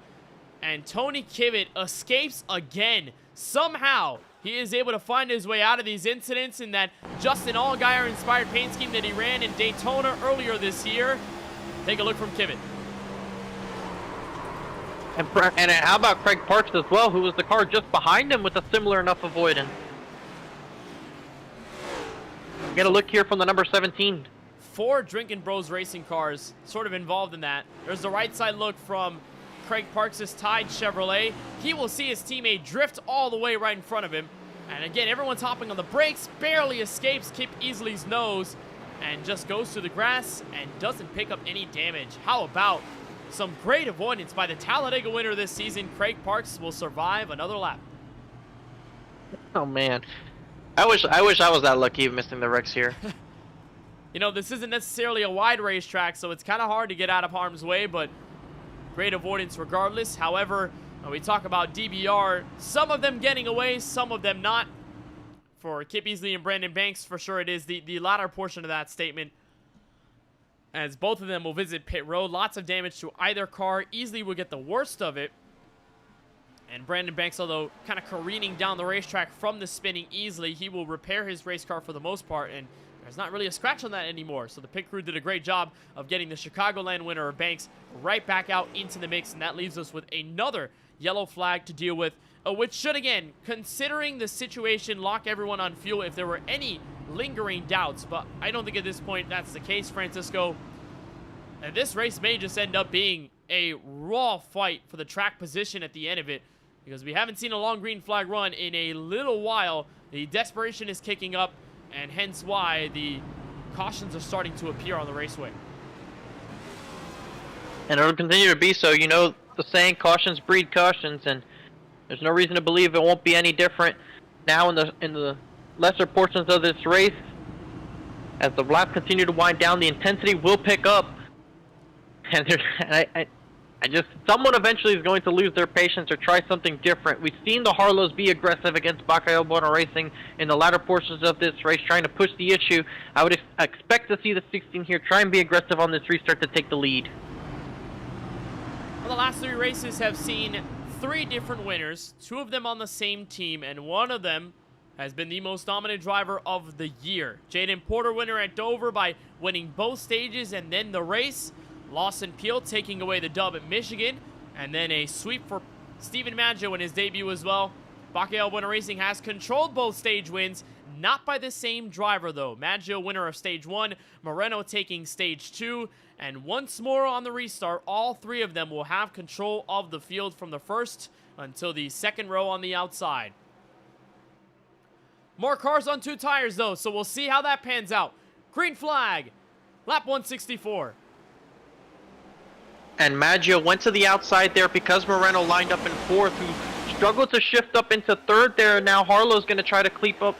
And Tony Kivitt escapes again. Somehow, he is able to find his way out of these incidents in that Justin Allgaier-inspired paint scheme that he ran in Daytona earlier this year. Take a look from Kivitt. And how about Craig Parks as well, who was the car just behind him with a similar enough avoidance? Get a look here from the number 17. 4 Drinkin' Bros Racing cars sort of involved in that. There's the right side look from Craig Parks' Tide Chevrolet. He will see his teammate drift all the way right in front of him. And again, everyone's hopping on the brakes, barely escapes Kip Easley's nose, and just goes through the grass and doesn't pick up any damage. How about some great avoidance by the Talladega winner this season? Craig Parks will survive another lap. Oh man, I wish I was that lucky of missing the wrecks here. You know, this isn't necessarily a wide racetrack, so it's kind of hard to get out of harm's way, but great avoidance regardless. However, when we talk about DBR, some of them getting away, some of them not. For Kip Easley and Brandon Banks, for sure it is the latter portion of that statement, as both of them will visit pit road. Lots of damage to either car. Easley will get the worst of it. And Brandon Banks, although kind of careening down the racetrack from the spinning Easley, he will repair his race car for the most part, and there's not really a scratch on that anymore. So the pit crew did a great job of getting the Chicagoland winner of Banks right back out into the mix, and that leaves us with another yellow flag to deal with, which should, again, considering the situation, lock everyone on fuel if there were any lingering doubts. But I don't think at this point that's the case, Francisco. And this race may just end up being a raw fight for the track position at the end of it, because we haven't seen a long green flag run in a little while. The desperation is kicking up, and hence why the cautions are starting to appear on the raceway. And it'll continue to be so. You know the saying, cautions breed cautions, and there's no reason to believe it won't be any different now in the lesser portions of this race. As the laps continue to wind down, the intensity will pick up, and I just, someone eventually is going to lose their patience or try something different. We've seen the Harlows be aggressive against KBueno Racing in the latter portions of this race, trying to push the issue. I would expect to see the 16 here try and be aggressive on this restart to take the lead. Well, the last 3 races have seen 3 different winners, 2 of them on the same team, and one of them has been the most dominant driver of the year. Jaden Porter, winner at Dover by winning both stages and then the race. Lawson Peel taking away the dub at Michigan, and then a sweep for Steven Maggio in his debut as well. KBueno Racing has controlled both stage wins, not by the same driver though. Maggio, winner of stage 1, Moreno taking stage 2, and once more on the restart, all 3 of them will have control of the field from the first until the second row on the outside. More cars on 2 tires though, so we'll see how that pans out. Green flag, lap 164. And Maggio went to the outside there because Moreno lined up in 4th, who struggled to shift up into 3rd there. Now Harlow's going to try to creep up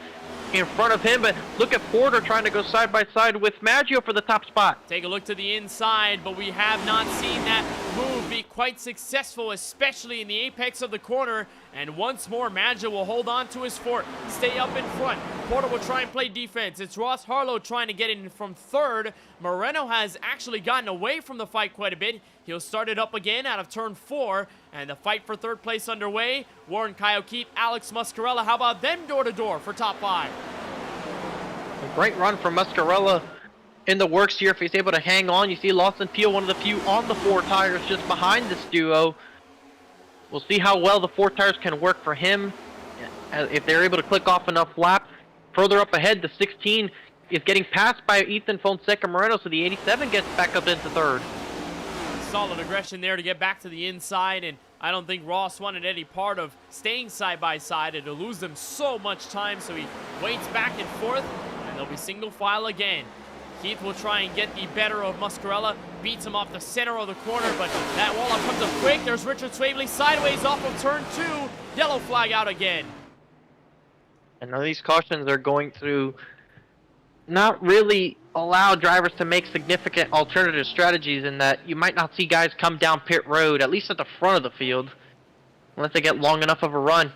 in front of him, but look at Porter trying to go side by side with Maggio for the top spot. Take a look to the inside, but we have not seen that move be quite successful, especially in the apex of the corner. And once more, Maggio will hold on to his fort, stay up in front. Porter will try and play defense. It's Ross Harlow trying to get in from 3rd. Moreno has actually gotten away from the fight quite a bit. He'll start it up again out of turn 4, and the fight for 3rd place underway. Warren Kyokeep, Alex Muscarella, how about them door-to-door for top 5? A great run from Muscarella in the works here if he's able to hang on. You see Lawson Peel, one of the few on the 4 tires just behind this duo. We'll see how well the 4 tires can work for him, if they're able to click off enough laps. Further up ahead, the 16 is getting passed by Ethan Fonseca Moreno, so the 87 gets back up into 3rd. Solid aggression there to get back to the inside, and I don't think Ross wanted any part of staying side by side and to lose them so much time, so he waits back and forth, and they'll be single file again. Keith will try and get the better of Muscarella, beats him off the center of the corner, but that wall-up comes up quick. There's Richard Swavely sideways off of turn 2. Yellow flag out again. And now these cautions are going to not really allow drivers to make significant alternative strategies, in that you might not see guys come down pit road, at least at the front of the field, unless they get long enough of a run.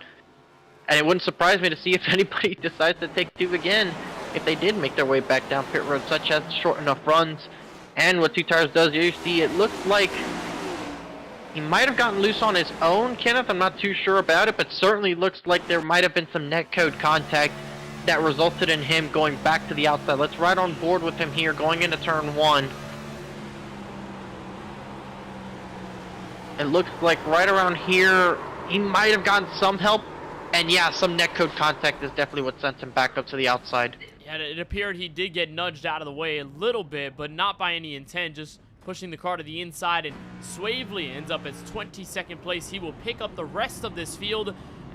And it wouldn't surprise me to see if anybody decides to take 2 again if they did make their way back down pit road, such as short enough runs. And what 2 tires does, you see it looks like he might have gotten loose on his own, Kenneth. I'm not too sure about it, but certainly looks like there might have been some netcode contact that resulted in him going back to the outside. Let's ride on board with him here going into turn 1. It looks like right around here he might have gotten some help, and yeah, some netcode contact is definitely what sent him back up to the outside. Yeah, it appeared he did get nudged out of the way a little bit, but not by any intent, just pushing the car to the inside, and Swavely ends up as 22nd place. He will pick up the rest of this field,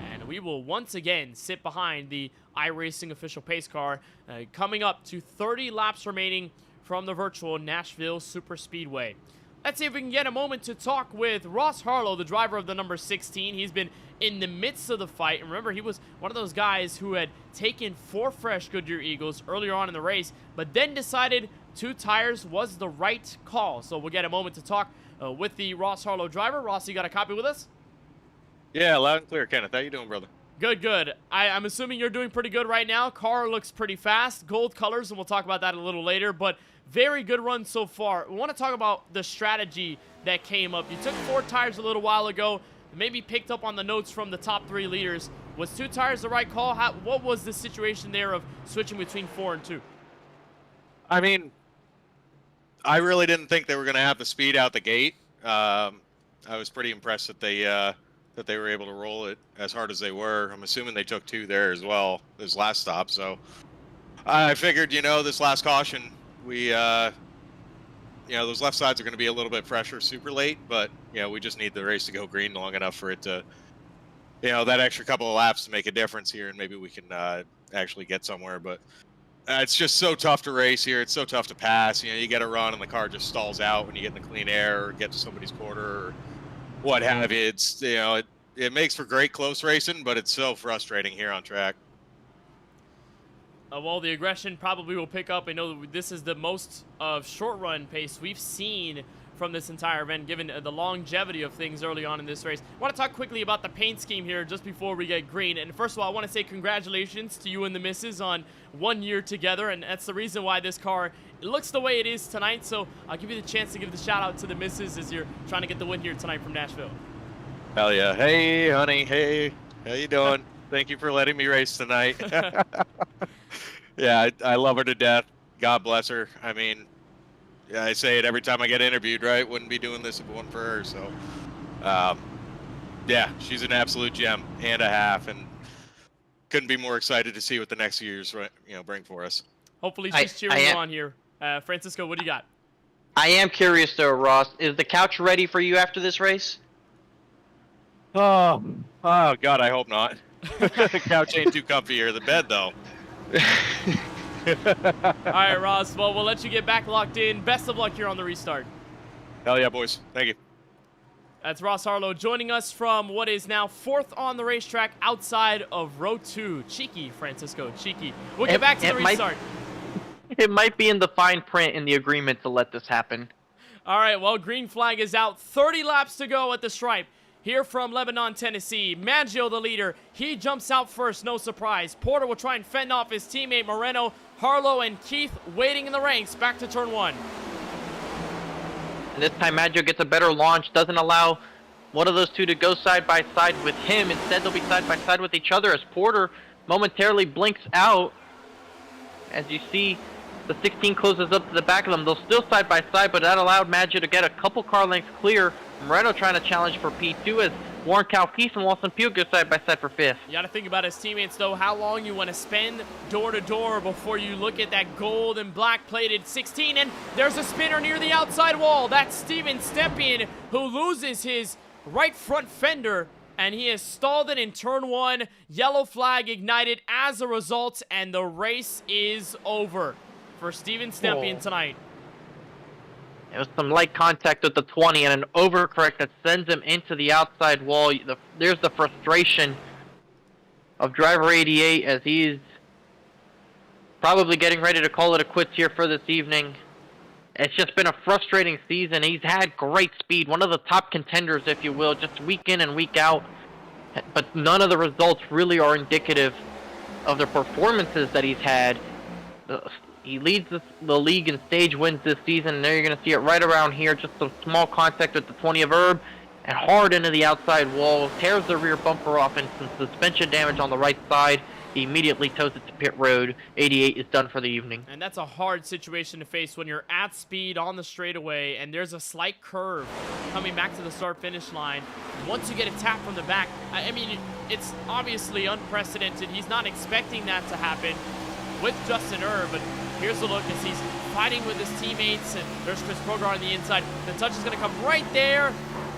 and we will once again sit behind the iRacing official pace car, coming up to 30 laps remaining from the virtual Nashville Super Speedway. Let's see if we can get a moment to talk with Ross Harlow, the driver of the number 16. He's been in the midst of the fight. And remember, he was one of those guys who had taken 4 fresh Goodyear Eagles earlier on in the race, but then decided 2 tires was the right call. So we'll get a moment to talk with the Ross Harlow driver. Ross, you got a copy with us? Yeah, loud and clear, Kenneth. How you doing, brother? Good, good. I'm assuming you're doing pretty good right now. Car looks pretty fast. Gold colors, and we'll talk about that a little later. But very good run so far. We want to talk about the strategy that came up. You took 4 tires a little while ago. Maybe picked up on the notes from the top 3 leaders. Was 2 tires the right call? What was the situation there of switching between 4 and 2? I mean, I really didn't think they were going to have the speed out the gate. I was pretty impressed that they were able to roll it as hard as they were. I'm assuming they took 2 there as well, this last stop. So I figured, this last caution, we, those left sides are going to be a little bit fresher super late, but, we just need the race to go green long enough for it to, that extra couple of laps to make a difference here, and maybe we can actually get somewhere. But it's just so tough to race here. It's so tough to pass. You get a run and the car just stalls out when you get in the clean air or get to somebody's quarter or what have you. It's, it makes for great close racing, but it's so frustrating here on track. Well, the aggression probably will pick up. I know this is the most of short run pace we've seen from this entire event, given the longevity of things early on in this race. I want to talk quickly about the paint scheme here just before we get green. And first of all, I want to say congratulations to you and the missus on 1 year together, and that's the reason why this car looks the way it is tonight. So I'll give you the chance to give the shout out to the missus as you're trying to get the win here tonight from Nashville. Hell yeah. Hey, honey. Hey, how you doing? Thank you for letting me race tonight. Yeah, I love her to death. God bless her. I mean, yeah, I say it every time I get interviewed, right? Wouldn't be doing this if it wasn't for her. So, yeah, she's an absolute gem and a half, and couldn't be more excited to see what the next years, bring for us. Hopefully she's cheering you on here. Francisco, what do you got? I am curious though, Ross. Is the couch ready for you after this race? Oh God, I hope not. The couch ain't too comfy here. The bed, though. All right, Ross. Well, we'll let you get back locked in. Best of luck here on the restart. Hell yeah, boys. Thank you. That's Ross Harlow joining us from what is now 4th on the racetrack outside of row 2. Cheeky, Francisco. Cheeky. We'll get back to the restart. It might be in the fine print in the agreement to let this happen. All right, well, green flag is out. 30 laps to go at the stripe. Here from Lebanon, Tennessee, Maggio the leader. He jumps out first, no surprise. Porter will try and fend off his teammate Moreno. Harlow and Keith waiting in the ranks, back to turn 1. And this time Maggio gets a better launch, doesn't allow one of those two to go side by side with him. Instead, they'll be side by side with each other as Porter momentarily blinks out. As you see, the 16 closes up to the back of them. They'll still side by side, but that allowed Maggio to get a couple car lengths clear. Moreno trying to challenge for P2 as Warren Calpeace and Lawson Pugh go side by side for 5th. You got to think about his teammates, though, how long you want to spend door to door before you look at that gold and black plated 16. And there's a spinner near the outside wall. That's Steven Stepien, who loses his right front fender, and he has stalled it in turn 1. Yellow flag ignited as a result, and the race is over for Steven Stepien tonight. It was some light contact with the 20 and an overcorrect that sends him into the outside wall. There's the frustration of driver 88 as he's probably getting ready to call it a quits here for this evening. It's just been a frustrating season. He's had great speed, one of the top contenders, if you will, just week in and week out. But none of the results really are indicative of the performances that he's had. He leads the league in stage wins this season, and there you're going to see it right around here. Just some small contact with the 20 of Herb, and hard into the outside wall. Tears the rear bumper off, and some suspension damage on the right side. He immediately tows it to pit road. 88 is done for the evening. And that's a hard situation to face when you're at speed on the straightaway, and there's a slight curve coming back to the start-finish line. Once you get a tap from the back, I mean, it's obviously unprecedented. He's not expecting that to happen. with Justin Erb. But here's a look as he's fighting with his teammates, and there's Chris Progar on the inside. The touch is going to come right there.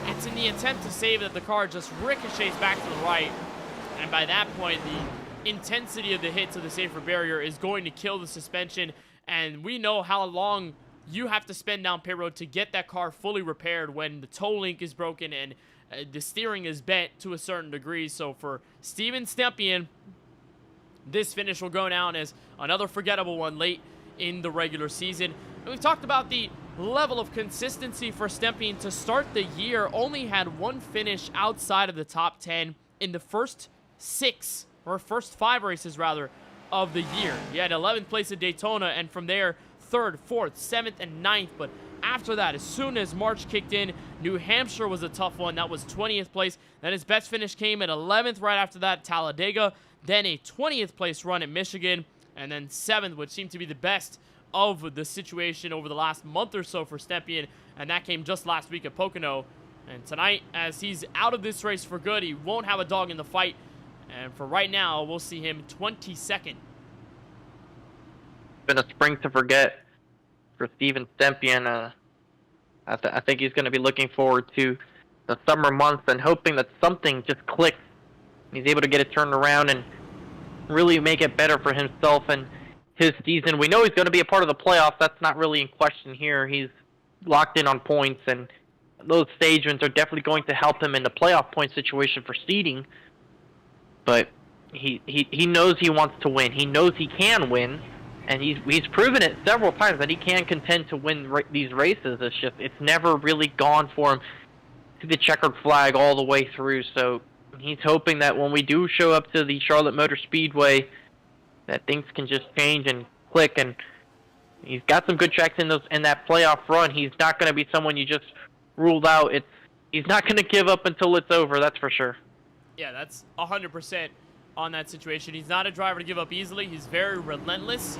It's in the attempt to save that the car just ricochets back to the right. And by that point, the intensity of the hit to the safer barrier is going to kill the suspension. And we know how long you have to spend down pit road to get that car fully repaired when the toe link is broken and the steering is bent to a certain degree. So for Steven Stepien, this finish will go down as another forgettable one late in the regular season. And we've talked about the level of consistency for Stepien to start the year. Only had one finish outside of the top 10 in the first first 5 races rather of the year. He had 11th place at Daytona, and from there 3rd, 4th, 7th, and 9th. But after that, as soon as March kicked in, New Hampshire was a tough one. That was 20th place. Then his best finish came at 11th right after that, Talladega. Then a 20th place run at Michigan, and then 7th, which seemed to be the best of the situation over the last month or so for Stepien, and that came just last week at Pocono. And tonight, as he's out of this race for good, he won't have a dog in the fight, and for right now, we'll see him 22nd. Been a spring to forget for Steven Stepien. I think he's going to be looking forward to the summer months and hoping that something just clicks. He's able to get it turned around and really make it better for himself and his season. We know he's going to be a part of the playoffs. That's not really in question here. He's locked in on points, and those stage wins are definitely going to help him in the playoff point situation for seeding. But he knows he wants to win. He knows he can win, and he's proven it several times that he can contend to win these races. It's never really gone for him to the checkered flag all the way through. So he's hoping that when we do show up to the Charlotte Motor Speedway, that things can just change and click. And he's got some good tracks in that playoff run. He's not going to be someone you just ruled out. He's not going to give up until it's over. That's for sure. Yeah, that's 100% on that situation. He's not a driver to give up easily. He's very relentless.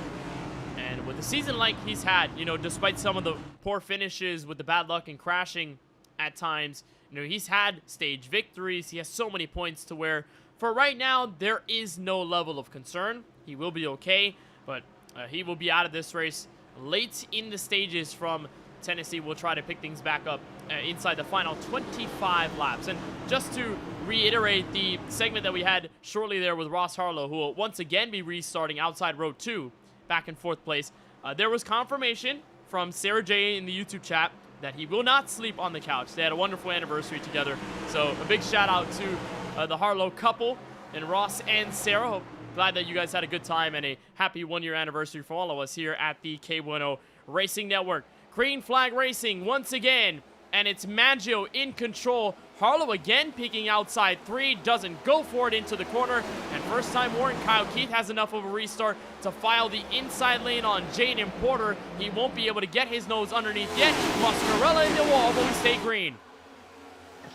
And with a season like he's had, despite some of the poor finishes with the bad luck and crashing at times, he's had stage victories. He has so many points to where, for right now, there is no level of concern. He will be okay, but he will be out of this race late in the stages from Tennessee. We'll try to pick things back up inside the final 25 laps. And just to reiterate the segment that we had shortly there with Ross Harlow, who will once again be restarting outside row 2 back in 4th place, there was confirmation from Sarah J in the YouTube chat that he will not sleep on the couch. They had a wonderful anniversary together. So a big shout out to the Harlow couple and Ross and Sarah. Glad that you guys had a good time and a happy 1-year anniversary for all of us here at the KBueno Racing Network. Green flag racing once again, and it's Maggio in control. Harlow again peeking outside 3, doesn't go for it into the corner, and first time Warren Kyle Keith has enough of a restart to file the inside lane on Jaden Porter. He won't be able to get his nose underneath yet. Mascarella in the wall, but we stay green.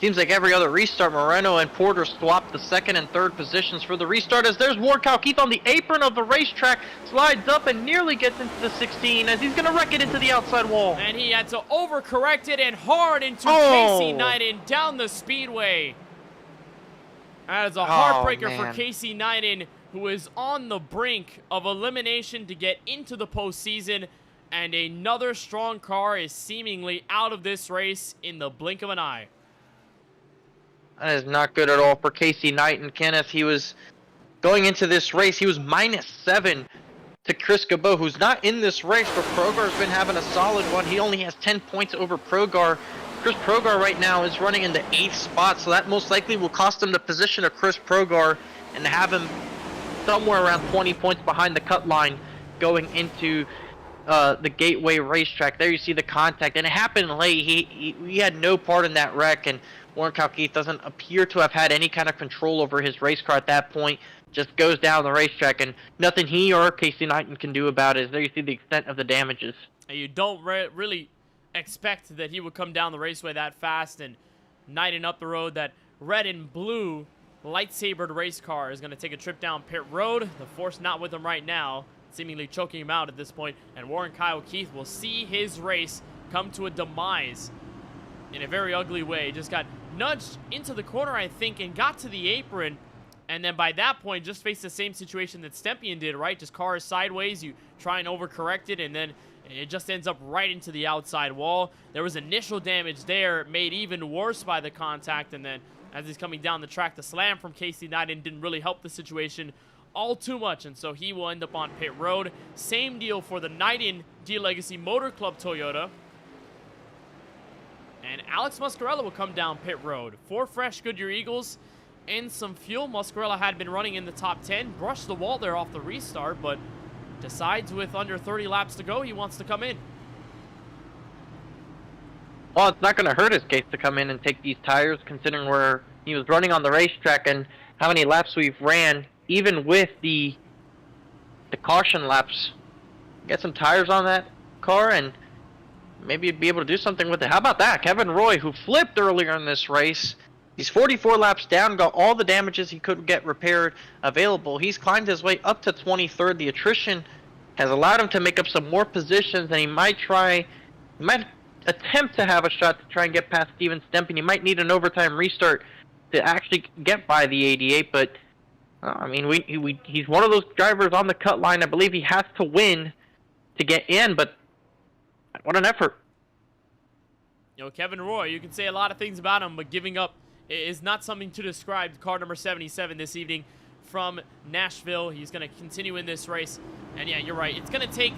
Seems like every other restart, Moreno and Porter swapped the 2nd and 3rd positions for the restart, as there's Warren Kyle Keith on the apron of the racetrack, slides up and nearly gets into the 16 as he's going to wreck it into the outside wall. And he had to overcorrect it and hard into Casey Knighton down the speedway. That is a heartbreaker for Casey Knighton, who is on the brink of elimination to get into the postseason, and another strong car is seemingly out of this race in the blink of an eye. That is not good at all for Casey Knighton. Kenneth, he was going into this race, he was -7 to Chris Cabot, who's not in this race, but Progar's been having a solid one. He only has 10 points over Progar. Chris Progar right now is running in the 8th spot, so that most likely will cost him the position of Chris Progar and have him somewhere around 20 points behind the cut line going into the Gateway racetrack. There you see the contact, and it happened late. He had no part in that wreck, and Warren Kyle Keith doesn't appear to have had any kind of control over his race car at that point. Just goes down the racetrack, and nothing he or Casey Knighton can do about it. There you see the extent of the damages. You don't really expect that he would come down the raceway that fast, and Knighton up the road. That red and blue lightsabered race car is going to take a trip down pit road. The force not with him right now, seemingly choking him out at this point, and Warren Kyle Keith will see his race come to a demise in a very ugly way. Just got nudged into the corner, I think, and got to the apron, And then by that point, just face the same situation that Stempien did, right? Just car is sideways, you try and overcorrect it, and then it just ends up right into the outside wall. There was initial damage there, made even worse by the contact, and then as he's coming down the track, the slam from Casey Neiden didn't really help the situation all too much, and so he will end up on pit road. Same deal for the Neiden D-Legacy Motor Club Toyota. And Alex Muscarella will come down pit road. 4 fresh Goodyear Eagles and some fuel. Muscarella had been running in the top 10, brushed the wall there off the restart, but decides with under 30 laps to go, he wants to come in. Well, it's not going to hurt his case to come in and take these tires, considering where he was running on the racetrack and how many laps we've ran, even with the caution laps. Get some tires on that car and maybe be able to do something with it. How about that? Kevin Roy, who flipped earlier in this race, he's 44 laps down, got all the damages he could get repaired available. He's climbed his way up to 23rd. The attrition has allowed him to make up some more positions, and he might attempt to have a shot to try and get past Steven Stempien. He might need an overtime restart to actually get by the 88, but I mean, he's one of those drivers on the cut line. I believe he has to win to get in, but what an effort. You know, Kevin Roy, you can say a lot of things about him, but giving up is not something to describe. Car number 77 this evening from Nashville. He's going to continue in this race. And yeah, you're right. It's going to take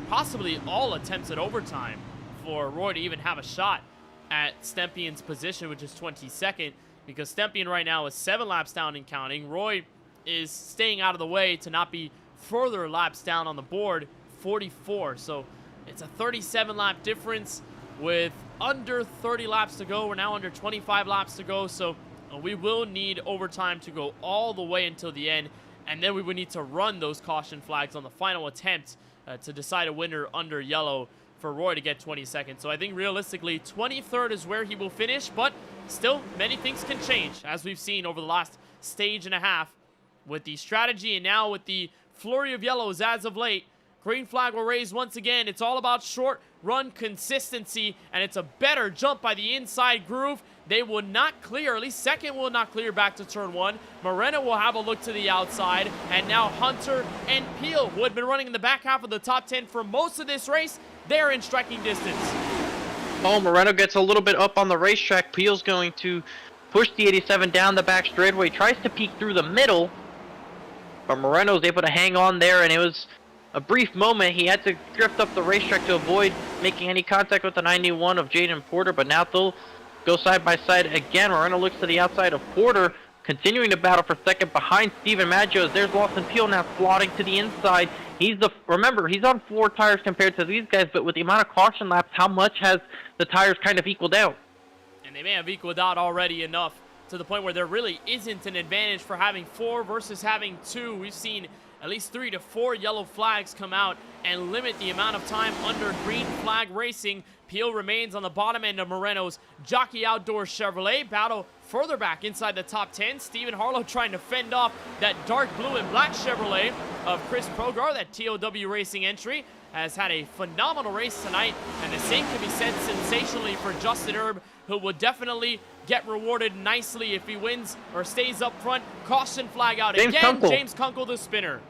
possibly all attempts at overtime for Roy to even have a shot at Stempien's position, which is 22nd, because Stempien right now is 7 laps down and counting. Roy is staying out of the way to not be further laps down on the board, 44. So it's a 37 lap difference with under 30 laps to go. We're now under 25 laps to go, so we will need overtime to go all the way until the end, and then we would need to run those caution flags on the final attempt to decide a winner under yellow for Roy to get 22nd. So I think realistically 23rd is where he will finish, but still many things can change, as we've seen over the last stage and a half with the strategy and now with the flurry of yellows as of late. Green flag will raise once again. It's all about short run consistency, and it's a better jump by the inside groove. They will not clear, at least second will not clear back to turn 1. Moreno will have a look to the outside, and now Hunter and Peel, who had been running in the back half of the top 10 for most of this race, they're in striking distance. Oh, Moreno gets a little bit up on the racetrack. Peel's going to push the 87 down the back straightaway, tries to peek through the middle, but Moreno's able to hang on there, and it was a brief moment. He had to drift up the racetrack to avoid making any contact with the 91 of Jaden Porter, but now they'll go side by side again. Moreno looks to the outside of Porter, continuing to battle for second behind Steven Maggio. There's Lawson Peel now slotting to the inside. Remember, he's on 4 tires compared to these guys, but with the amount of caution laps, how much has the tires kind of equaled out? And they may have equaled out already enough to the point where there really isn't an advantage for having 4 versus having 2. We've seen at least 3 to 4 yellow flags come out and limit the amount of time under green flag racing. Peel remains on the bottom end of Moreno's Jockey Outdoors Chevrolet. Battle further back inside the top 10. Stephen Harlow trying to fend off that dark blue and black Chevrolet of Chris Progar, that TOW Racing entry. Has had a phenomenal race tonight, and the same can be said sensationally for Justin Erb, who will definitely get rewarded nicely if he wins or stays up front. Caution flag out James again. Kunkel. James Kunkel, the spinner.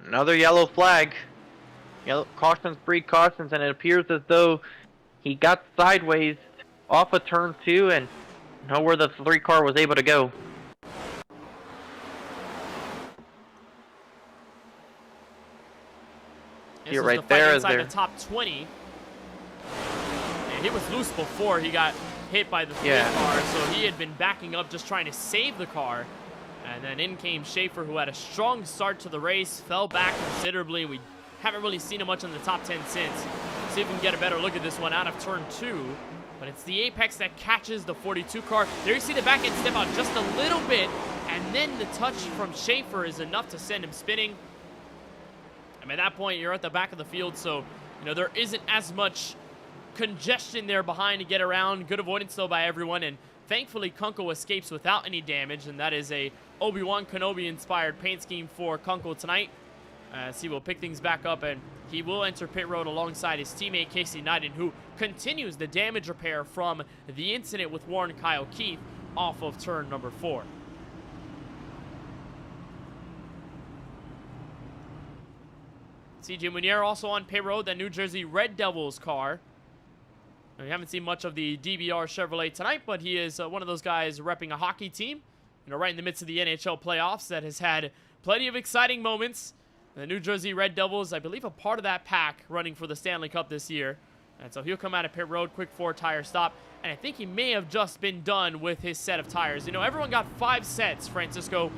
Another yellow flag. Yellow cautions, breed cautions, and it appears as though he got sideways off of turn 2 and know where the 3 car was able to go. You're right there. Inside the top 20. And he was loose before he got hit by the 3 car, so he had been backing up just trying to save the car. And then in came Schaefer, who had a strong start to the race, fell back considerably. We haven't really seen him much in the top 10 since. See if we can get a better look at this one out of turn 2. But it's the Apex that catches the 42 car. There you see the back end step out just a little bit, and then the touch from Schaefer is enough to send him spinning. And at that point, you're at the back of the field, so there isn't as much congestion there behind to get around. Good avoidance, though, by everyone, and thankfully, Kunkel escapes without any damage, and that is a Obi-Wan Kenobi-inspired paint scheme for Kunkel tonight. He will pick things back up, and he will enter pit road alongside his teammate Casey Neiden, who continues the damage repair from the incident with Warren Kyle Keith off of turn number 4. CJ Munier also on pit road, that New Jersey Red Devils car. We haven't seen much of the DBR Chevrolet tonight, but he is one of those guys repping a hockey team, right in the midst of the NHL playoffs that has had plenty of exciting moments. The New Jersey Red Devils, I believe, a part of that pack running for the Stanley Cup this year. And so he'll come out of pit road, quick 4-tire stop. And I think he may have just been done with his set of tires. Everyone got 5 sets, Francisco,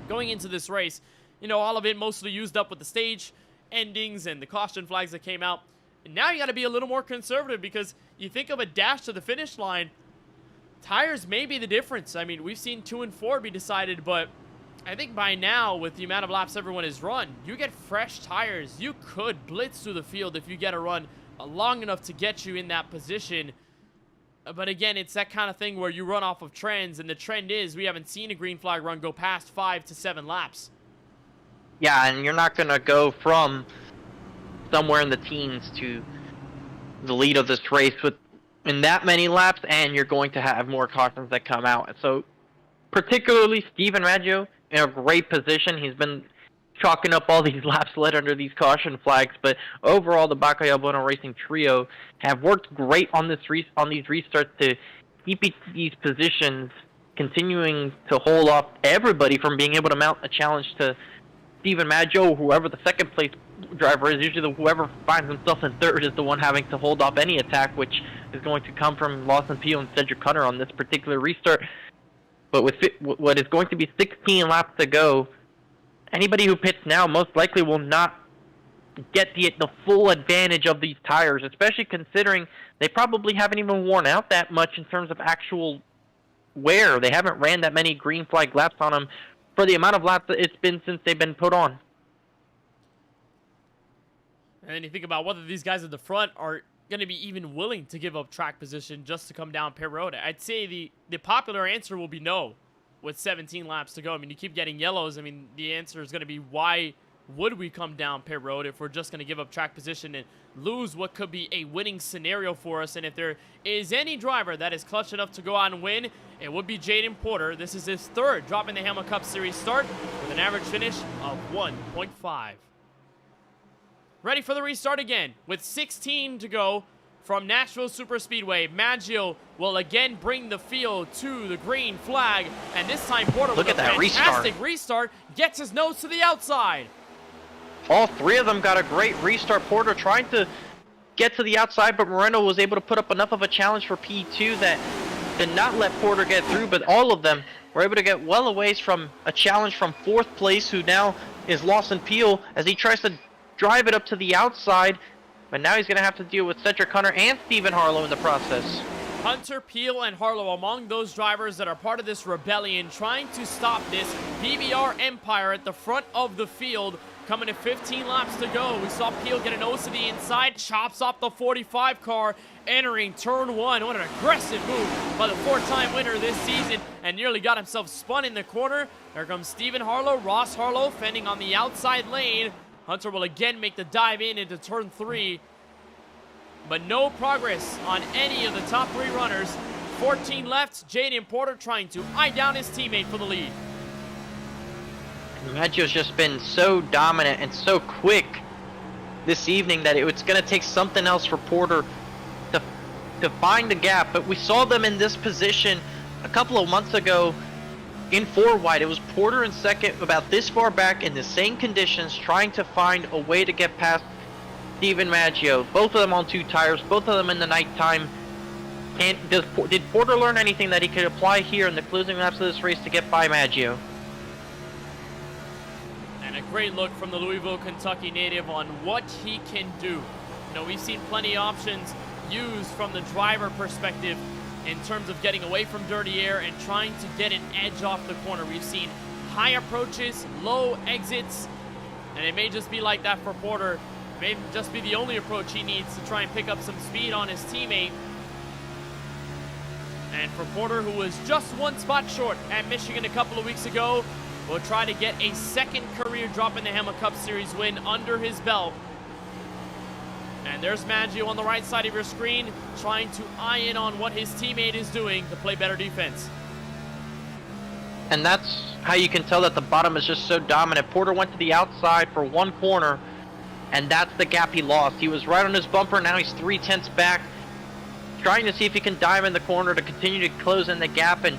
going into this race. All of it mostly used up with the stage endings and the caution flags that came out. And now you got to be a little more conservative, because you think of a dash to the finish line, tires may be the difference. I mean, we've seen 2 and 4 be decided, but I think by now, with the amount of laps everyone has run, you get fresh tires. You could blitz through the field if you get a run long enough to get you in that position. But again, it's that kind of thing where you run off of trends, and the trend is we haven't seen a green flag run go past 5 to 7 laps. Yeah, and you're not going to go from somewhere in the teens to the lead of this race in that many laps, and you're going to have more cautions that come out. So particularly Steven Maggio in a great position. He's been chalking up all these laps led under these caution flags, but overall the KBueno Racing trio have worked great on these restarts to keep these positions, continuing to hold off everybody from being able to mount a challenge to Steven Maggio, whoever the second place driver is. Usually whoever finds himself in third is the one having to hold off any attack, which is going to come from Lawson Peel and Cedric Cutter on this particular restart. But with what is going to be 16 laps to go, anybody who pits now most likely will not get the full advantage of these tires, especially considering they probably haven't even worn out that much in terms of actual wear. They haven't ran that many green flag laps on them for the amount of laps that it's been since they've been put on. And then you think about whether these guys at the front are going to be even willing to give up track position just to come down pit road. I'd say the popular answer will be no with 17 laps to go. I mean, you keep getting yellows. I mean, the answer is going to be, why would we come down pit road if we're just going to give up track position and lose what could be a winning scenario for us? And if there is any driver that is clutch enough to go out and win, it would be Jaden Porter. This is his third Droppin' the Hammah Cup Series start with an average finish of 1.5. Ready for the restart again with 16 to go from Nashville Superspeedway. Maggio will again bring the field to the green flag, and this time Porter with a fantastic restart gets his nose to the outside. All 3 of them got a great restart. Porter trying to get to the outside, but Moreno was able to put up enough of a challenge for P2 that did not let Porter get through, but all of them were able to get well away from a challenge from 4th place, who now is Lawson Peel, as he tries to drive it up to the outside, but now he's going to have to deal with Cedric Hunter and Stephen Harlow in the process. Hunter, Peel, and Harlow among those drivers that are part of this rebellion, trying to stop this DBR empire at the front of the field. Coming to 15 laps to go. We saw Peel get a nose to the inside, chops off the 45 car, entering turn 1. What an aggressive move by the 4-time winner this season, and nearly got himself spun in the corner. There comes Stephen Harlow, Ross Harlow fending on the outside lane. Hunter will again make the dive into turn 3, but no progress on any of the top 3 runners. 14 left. Jaden Porter trying to eye down his teammate for the lead. Maggio's just been so dominant and so quick this evening that it's going to take something else for Porter to find the gap. But we saw them in this position a couple of months ago in 4 wide. It was Porter in second, about this far back in the same conditions, trying to find a way to get past Steven Maggio. Both of them on 2 tires, both of them in the nighttime. And did Porter learn anything that he could apply here in the closing laps of this race to get by Maggio? And a great look from the Louisville, Kentucky native on what he can do. We've seen plenty of options used from the driver perspective in terms of getting away from dirty air and trying to get an edge off the corner. We've seen high approaches, low exits, and it may just be like that for Porter. It may just be the only approach he needs to try and pick up some speed on his teammate. And for Porter, who was just 1 spot short at Michigan a couple of weeks ago, will try to get a second career Droppin' the Hammah Cup Series win under his belt. And there's Maggio on the right side of your screen, trying to eye in on what his teammate is doing to play better defense. And that's how you can tell that the bottom is just so dominant. Porter went to the outside for 1 corner, and that's the gap he lost. He was right on his bumper, now he's 3/10 back, trying to see if he can dive in the corner to continue to close in the gap and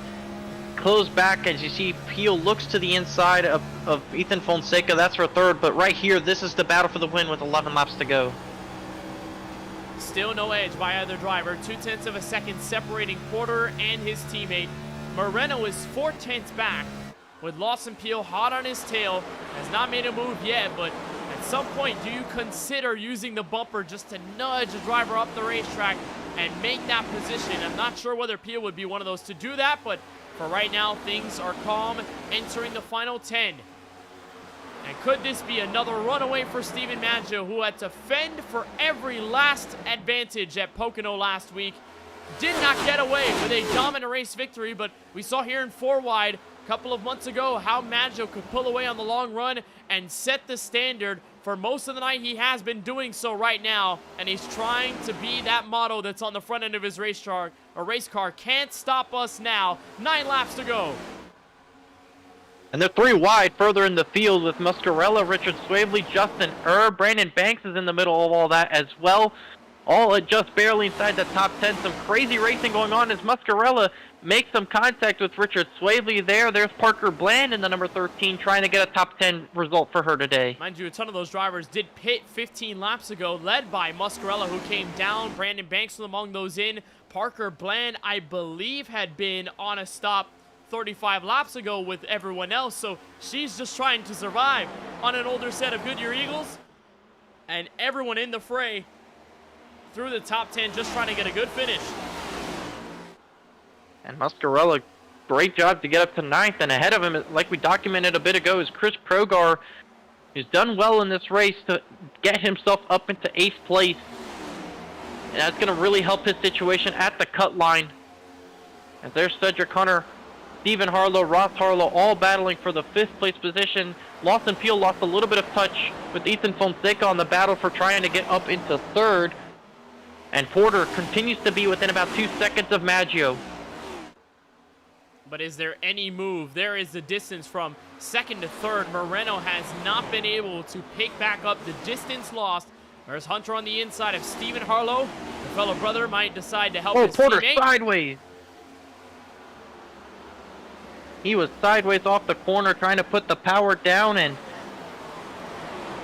close back. As you see, Peel looks to the inside of Ethan Fonseca. That's for third, but right here, this is the battle for the win with 11 laps to go. Still no edge by either driver. 0.2 of a second separating Porter and his teammate. Moreno is 4/10 back with Lawson Peel hot on his tail. Has not made a move yet, but at some point, do you consider using the bumper just to nudge a driver up the racetrack and make that position? I'm not sure whether Peel would be one of those to do that, but for right now, things are calm entering the final 10. And could this be another runaway for Steven Maggio, who had to fend for every last advantage at Pocono last week? Did not get away with a dominant race victory, but we saw here in 4 wide a couple of months ago how Maggio could pull away on the long run and set the standard. For most of the night, he has been doing so right now, and he's trying to be that model that's on the front end of his race car. Can't stop us now. 9 laps to go. And they're 3 wide further in the field with Muscarella, Richard Swavely, Justin Erb. Brandon Banks is in the middle of all that as well. All just barely inside the top 10. Some crazy racing going on as Muscarella makes some contact with Richard Swavely there. There's Parker Bland in the number 13 trying to get a top 10 result for her today. Mind you, a ton of those drivers did pit 15 laps ago, led by Muscarella, who came down. Brandon Banks was among those in. Parker Bland, I believe, had been on a stop 35 laps ago with everyone else, so she's just trying to survive on an older set of Goodyear Eagles. And everyone in the fray through the top 10, just trying to get a good finish. And Muscarella, great job to get up to 9th, and ahead of him, like we documented a bit ago, is Chris Progar, who's done well in this race to get himself up into 8th place. And that's going to really help his situation at the cut line. As there's Cedric Hunter, Stephen Harlow, Ross Harlow, all battling for the 5th place position. Lawson Peel lost a little bit of touch with Ethan Fonseca on the battle for trying to get up into 3rd. And Porter continues to be within about 2 seconds of Maggio. But is there any move? There is the distance from 2nd to 3rd. Moreno has not been able to pick back up the distance lost. There's Hunter on the inside of Stephen Harlow. The fellow brother might decide to help his Porter teammate. Sideways. He was sideways off the corner trying to put the power down and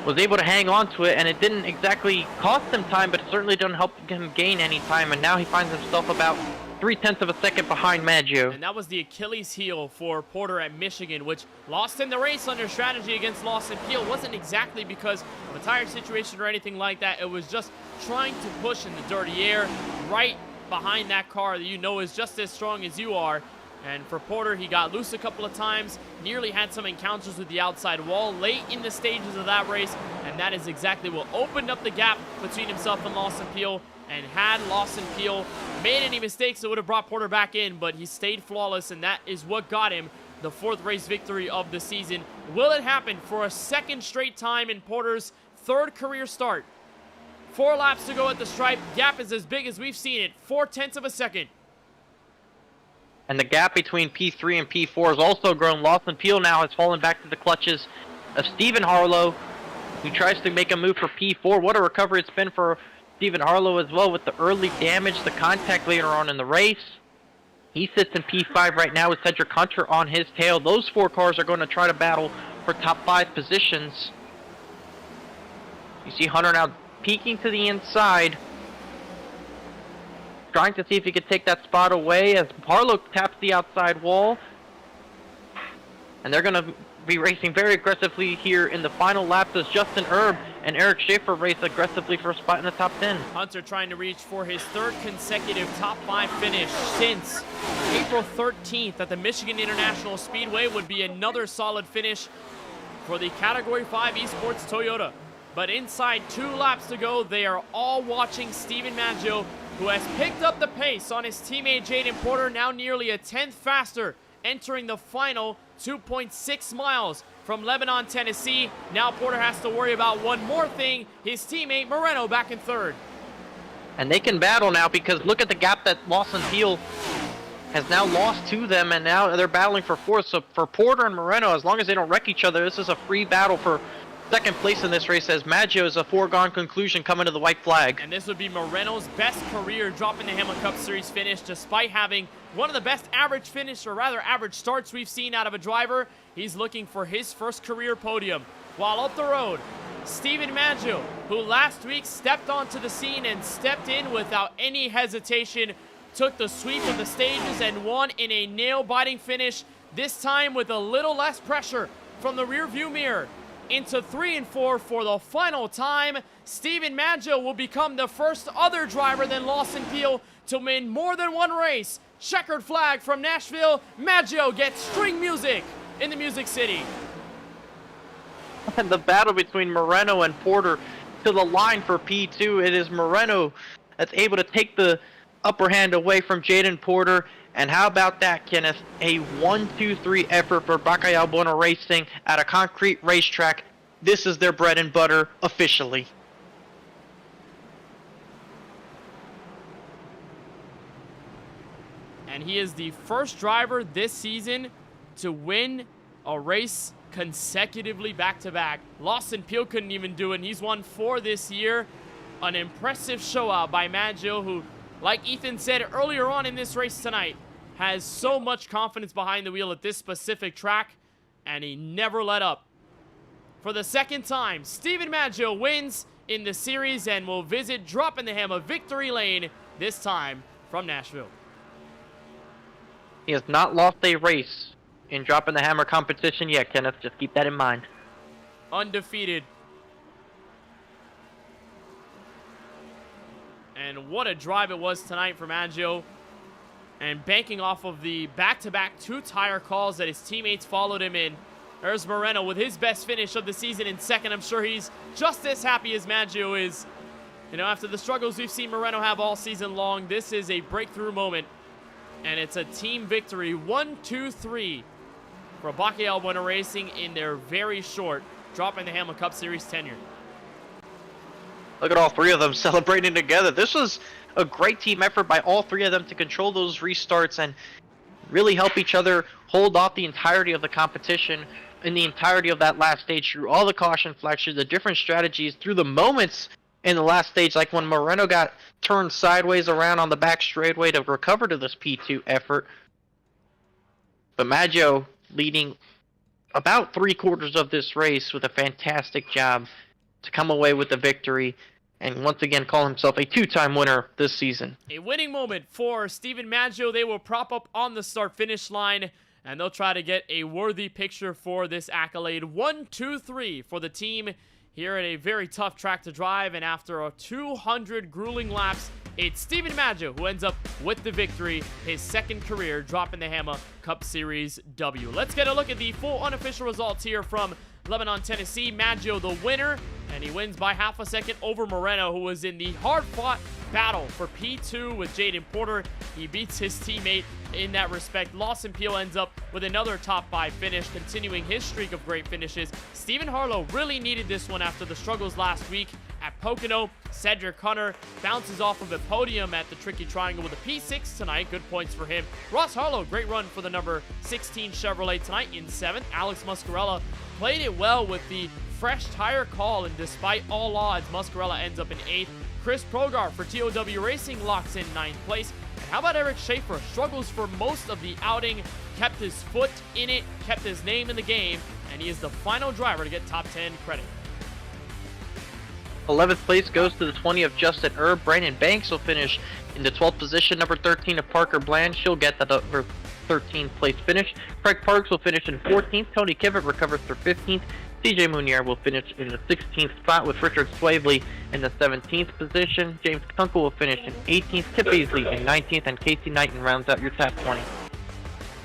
was able to hang on to it, and it didn't exactly cost him time, but it certainly didn't help him gain any time, and now he finds himself about 0.3 of a second behind Maggio. And that was the Achilles heel for Porter at Michigan, which lost him the race under strategy against Lawson Peel. It wasn't exactly because of a tire situation or anything like that. It was just trying to push in the dirty air right behind that car that you know is just as strong as you are. And for Porter, he got loose a couple of times, nearly had some encounters with the outside wall late in the stages of that race, and that is exactly what opened up the gap between himself and Lawson Peel. And had Lawson Peel made any mistakes, it would have brought Porter back in, but he stayed flawless, and that is what got him the 4th race victory of the season. Will it happen for a 2nd straight time in Porter's 3rd career start? 4 laps to go at the stripe. Gap is as big as we've seen it, 0.4 of a second. And the gap between P3 and P4 has also grown. Lawson Peel now has fallen back to the clutches of Stephen Harlow, who tries to make a move for P4. What a recovery it's been for Stephen Harlow as well with the early damage, the contact later on in the race. He sits in P5 right now with Cedric Hunter on his tail. Those 4 cars are going to try to battle for top 5 positions. You see Hunter now peeking to the inside, trying to see if he could take that spot away as Harlow taps the outside wall. And they're going to be racing very aggressively here in the final laps as Justin Erb and Eric Schaefer race aggressively for a spot in the top 10. Hunter trying to reach for his 3rd consecutive top 5 finish since April 13th at the Michigan International Speedway. Would be another solid finish for the Category 5 Esports Toyota. But inside 2 laps to go, they are all watching Steven Maggio, who has picked up the pace on his teammate Jaden Porter, now nearly a 10th faster, entering the final 2.6 miles from Lebanon, Tennessee. Now Porter has to worry about one more thing, his teammate Moreno back in 3rd. And they can battle now because look at the gap that Lawson Peel has now lost to them, and now they're battling for 4th. So for Porter and Moreno, as long as they don't wreck each other, this is a free battle for second place in this race, as Maggio is a foregone conclusion coming to the white flag. And this would be Moreno's best career Droppin the Hammah Cup Series finish, despite having one of the best average finish, or rather average starts we've seen out of a driver. He's looking for his first career podium. While up the road, Steven Maggio, who last week stepped onto the scene and stepped in without any hesitation, took the sweep of the stages and won in a nail-biting finish, this time with a little less pressure from the rear view mirror. Into 3 and 4 for the final time, Steven Maggio will become the first other driver than Lawson Peel to win more than one race. Checkered flag from Nashville. Maggio gets string music in the Music City. And the battle between Moreno and Porter to the line for P2. It is Moreno that's able to take the upper hand away from Jaden Porter. And how about that, Kenneth? A 1-2-3 effort for KBueno Racing at a concrete racetrack. This is their bread and butter officially. And he is the first driver this season to win a race consecutively back-to-back. Lawson Peel couldn't even do it, and he's won 4 this year. An impressive show-out by Maggio, who, like Ethan said earlier on in this race tonight, has so much confidence behind the wheel at this specific track, and he never let up. For the second time, Steven Maggio wins in the series and will visit Droppin the Hammah victory lane, this time from Nashville. He has not lost a race in Droppin the Hammah competition yet, Kenneth. Just keep that in mind. Undefeated. And what a drive it was tonight for Maggio. And banking off of the back-to-back 2-tire calls that his teammates followed him in. There's Moreno with his best finish of the season in second. I'm sure he's just as happy as Maggio is. You know, after the struggles we've seen Moreno have all season long, this is a breakthrough moment. And it's a team victory, 1-2-3 for KBueno Racing in their very short Droppin the Hammah Cup Series tenure. Look at all 3 of them celebrating together. This was a great team effort by all 3 of them to control those restarts and really help each other hold off the entirety of the competition in the entirety of that last stage, through all the caution flags, through the different strategies, through the moments in the last stage, like when Moreno got turned sideways around on the back straightaway to recover to this P2 effort. But Maggio leading about 3/4 of this race with a fantastic job to come away with the victory and once again call himself a 2-time winner this season. A winning moment for Steven Maggio. They will prop up on the start-finish line, and they'll try to get a worthy picture for this accolade. 1-2-3 for the team here at a very tough track to drive, and after a 200 grueling laps, it's Steven Maggio who ends up with the victory, his second career Droppin the Hammah Cup Series W. Let's get a look at the full unofficial results here from Lebanon, Tennessee. Maggio the winner, and he wins by half a second over Moreno, who was in the hard-fought battle for P2 with Jaden Porter. He beats his teammate in that respect. Lawson Peel ends up with another top 5 finish, continuing his streak of great finishes. Stephen Harlow really needed this one after the struggles last week at Pocono. Cedric Hunter bounces off of a podium at the Tricky Triangle with a P6 tonight. Good points for him. Ross Harlow, great run for the number 16 Chevrolet tonight in 7th. Alex Muscarella played it well with the fresh tire call, and despite all odds, Muscarella ends up in 8th. Chris Progar for TOW Racing locks in 9th place. And how about Eric Schaefer? Struggles for most of the outing, kept his foot in it, kept his name in the game, and he is the final driver to get top 10 credit. 11th place goes to the 20 of Justin Erb. Brandon Banks will finish in the 12th position. Number 13 of Parker Bland, she'll get the number 13th place finish. Craig Parks will finish in 14th. Tony Kivett recovers for 15th. CJ Munier will finish in the 16th spot, with Richard Swavely in the 17th position. James Kunkel will finish in 18th. Tip Beasley in 19th, and Casey Knighton rounds out your top 20.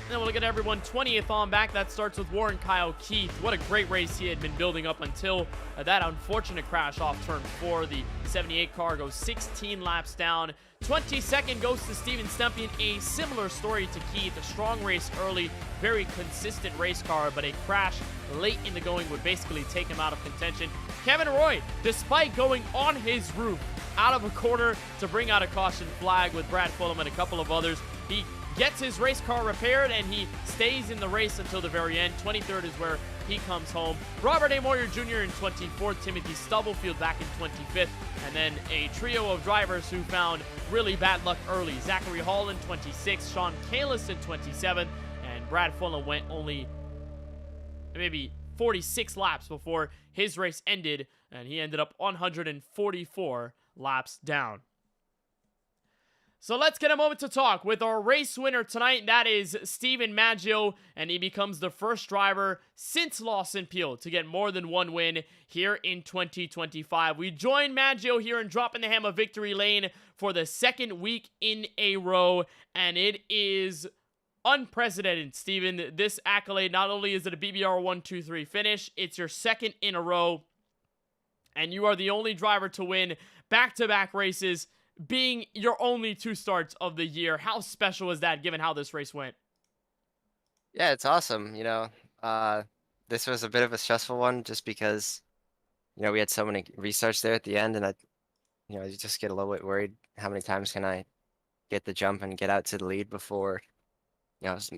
Then we'll look at everyone 20th on back. That starts with Warren Kyle Keith. What a great race he had been building up until that unfortunate crash off turn 4. The 78 car goes 16 laps down. 22nd goes to Steven Stempian. A similar story to Keith. A strong race early, very consistent race car, but a crash late in the going would basically take him out of contention. Kevin Roy, despite going on his roof out of a corner to bring out a caution flag with Brad Fulham and a couple of others, he gets his race car repaired, and he stays in the race until the very end. 23rd is where he comes home. Robert A. Moyer Jr. in 24th, Timothy Stubblefield back in 25th, and then a trio of drivers who found really bad luck early. Zachary Hall in 26th, Sean Kalis in 27th, and Brad Fulham went only maybe 46 laps before his race ended, and he ended up 144 laps down. So let's get a moment to talk with our race winner tonight. That is Steven Maggio, and he becomes the first driver since Lawson Peel to get more than one win here in 2025. We join Maggio here in Droppin the Hammah victory lane for the second week in a row, and it is unprecedented, Steven. This accolade, not only is it a BBR 1-2-3 finish, it's your second in a row, and you are the only driver to win back-to-back races, being your only 2 starts of the year. How special is that, given how this race went? Yeah, it's awesome. This was a bit of a stressful one just because, we had so many restarts there at the end, and you just get a little bit worried. How many times can I get the jump and get out to the lead before,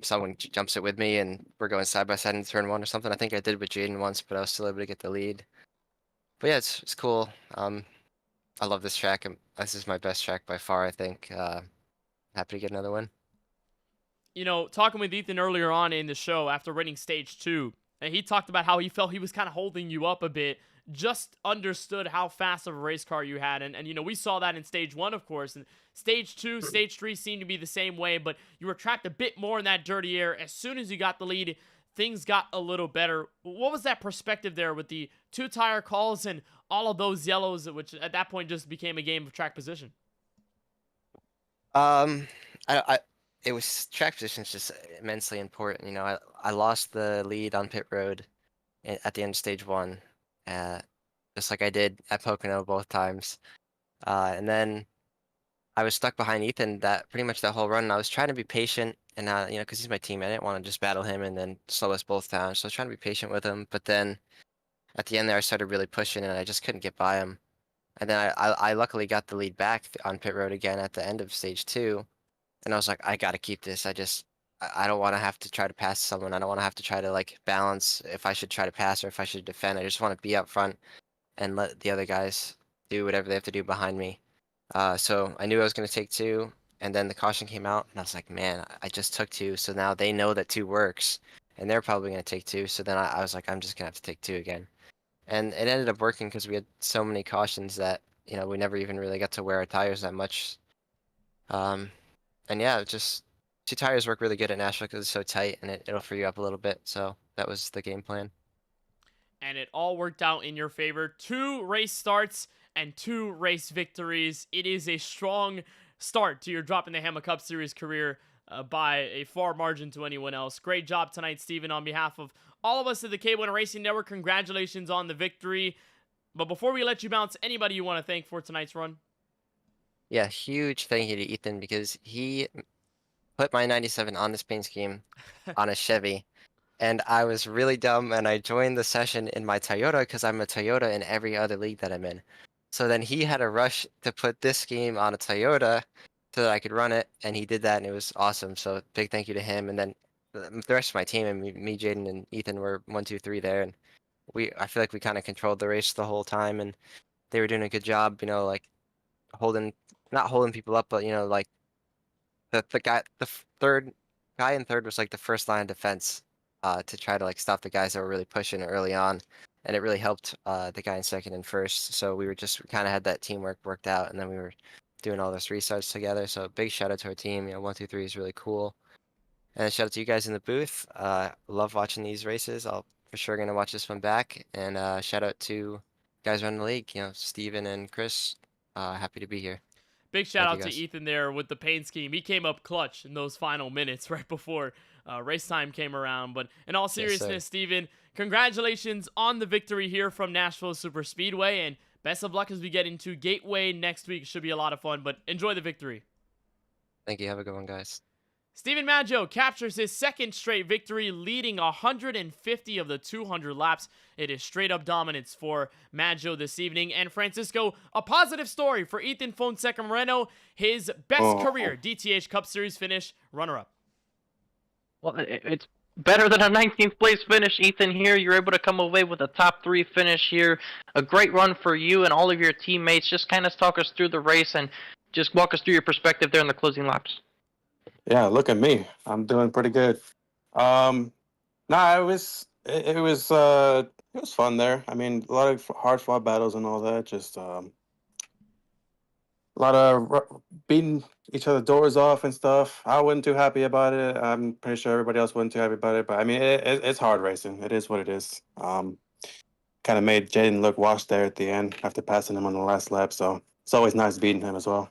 someone jumps it with me and we're going side by side in turn 1 or something. I think I did with Jaden once, but I was still able to get the lead. But yeah, it's cool. I love this track. This is my best track by far, I think. Happy to get another win. Talking with Ethan earlier on in the show after winning stage 2, and he talked about how he felt he was kind of holding you up a bit, just understood how fast of a race car you had. And we saw that in stage 1, of course. And stage 2, stage 3 seemed to be the same way, but you were trapped a bit more in that dirty air. As soon as you got the lead, things got a little better. What was that perspective there with the 2 tire calls and all of those yellows, which at that point just became a game of track position? It was track position is just immensely important. I lost the lead on pit road at the end of stage 1, just like I did at Pocono both times. And then I was stuck behind Ethan pretty much that whole run. And I was trying to be patient, and because he's my teammate, I didn't want to just battle him and then slow us both down. So I was trying to be patient with him. But then at the end there, I started really pushing, and I just couldn't get by him. And then I luckily got the lead back on pit road again at the end of stage 2. And I was like, I got to keep this. I don't want to have to try to pass someone. I don't want to have to try to balance if I should try to pass or if I should defend. I just want to be up front and let the other guys do whatever they have to do behind me. So I knew I was going to take 2, and then the caution came out, and I was like, man, I just took 2, so now they know that 2 works, and they're probably going to take 2. So then I was like, I'm just going to have to take 2 again. And it ended up working because we had so many cautions that, we never even really got to wear our tires that much. And yeah, just 2 tires work really good at Nashville because it's so tight, and it'll free you up a little bit. So that was the game plan. And it all worked out in your favor. 2 race starts and 2 race victories. It is a strong start to your Droppin the Hammah Cup Series career by a far margin to anyone else. Great job tonight, Steven. On behalf of all of us at the KBueno Racing Network, congratulations on the victory. But before we let you bounce, anybody you want to thank for tonight's run? Yeah, huge thank you to Ethan because he put my 97 on this paint scheme on a Chevy. And I was really dumb, and I joined the session in my Toyota because I'm a Toyota in every other league that I'm in. So then he had a rush to put this scheme on a Toyota so that I could run it, and he did that, and it was awesome. So big thank you to him. And then the rest of my team, and me, Jaden, and Ethan were 1, 2, 3 there, and I feel like we kind of controlled the race the whole time, and they were doing a good job, not holding people up, but the third guy in third was the first line of defense to try to stop the guys that were really pushing early on, and it really helped the guy in second and first. So we kind of had that teamwork worked out, and then we were doing all those restarts together. So big shout out to our team. 1, 2, 3 is really cool, and shout out to you guys in the booth. Love watching these races. I'll for sure gonna watch this one back, and shout out to guys running the league. Steven and Chris. Happy to be here. Big shout out to Ethan there with the paint scheme. He came up clutch in those final minutes right before race time came around. But in all seriousness, yes, Steven, congratulations on the victory here from Nashville Super Speedway, and best of luck as we get into Gateway next week. Should be a lot of fun, but enjoy the victory. Thank you. Have a good one, guys. Steven Maggio captures his second straight victory, leading 150 of the 200 laps. It is straight up dominance for Maggio this evening. And Francisco, a positive story for Ethan Fonseca Moreno, his best career DTH Cup Series finish, runner-up. Well, it's better than a 19th place finish, Ethan. Here, you're able to come away with a top 3 finish here. A great run for you and all of your teammates. Just kind of talk us through the race and just walk us through your perspective there in the closing laps. Yeah, look at me. I'm doing pretty good. Nah, it was fun there. I mean, a lot of hard fought battles and all that. Just a lot of beating each other doors off and stuff. I wasn't too happy about it. I'm pretty sure everybody else wasn't too happy about it. But I mean, it's hard racing. It is what it is. Kind of made Jaden look washed there at the end after passing him on the last lap. So it's always nice beating him as well.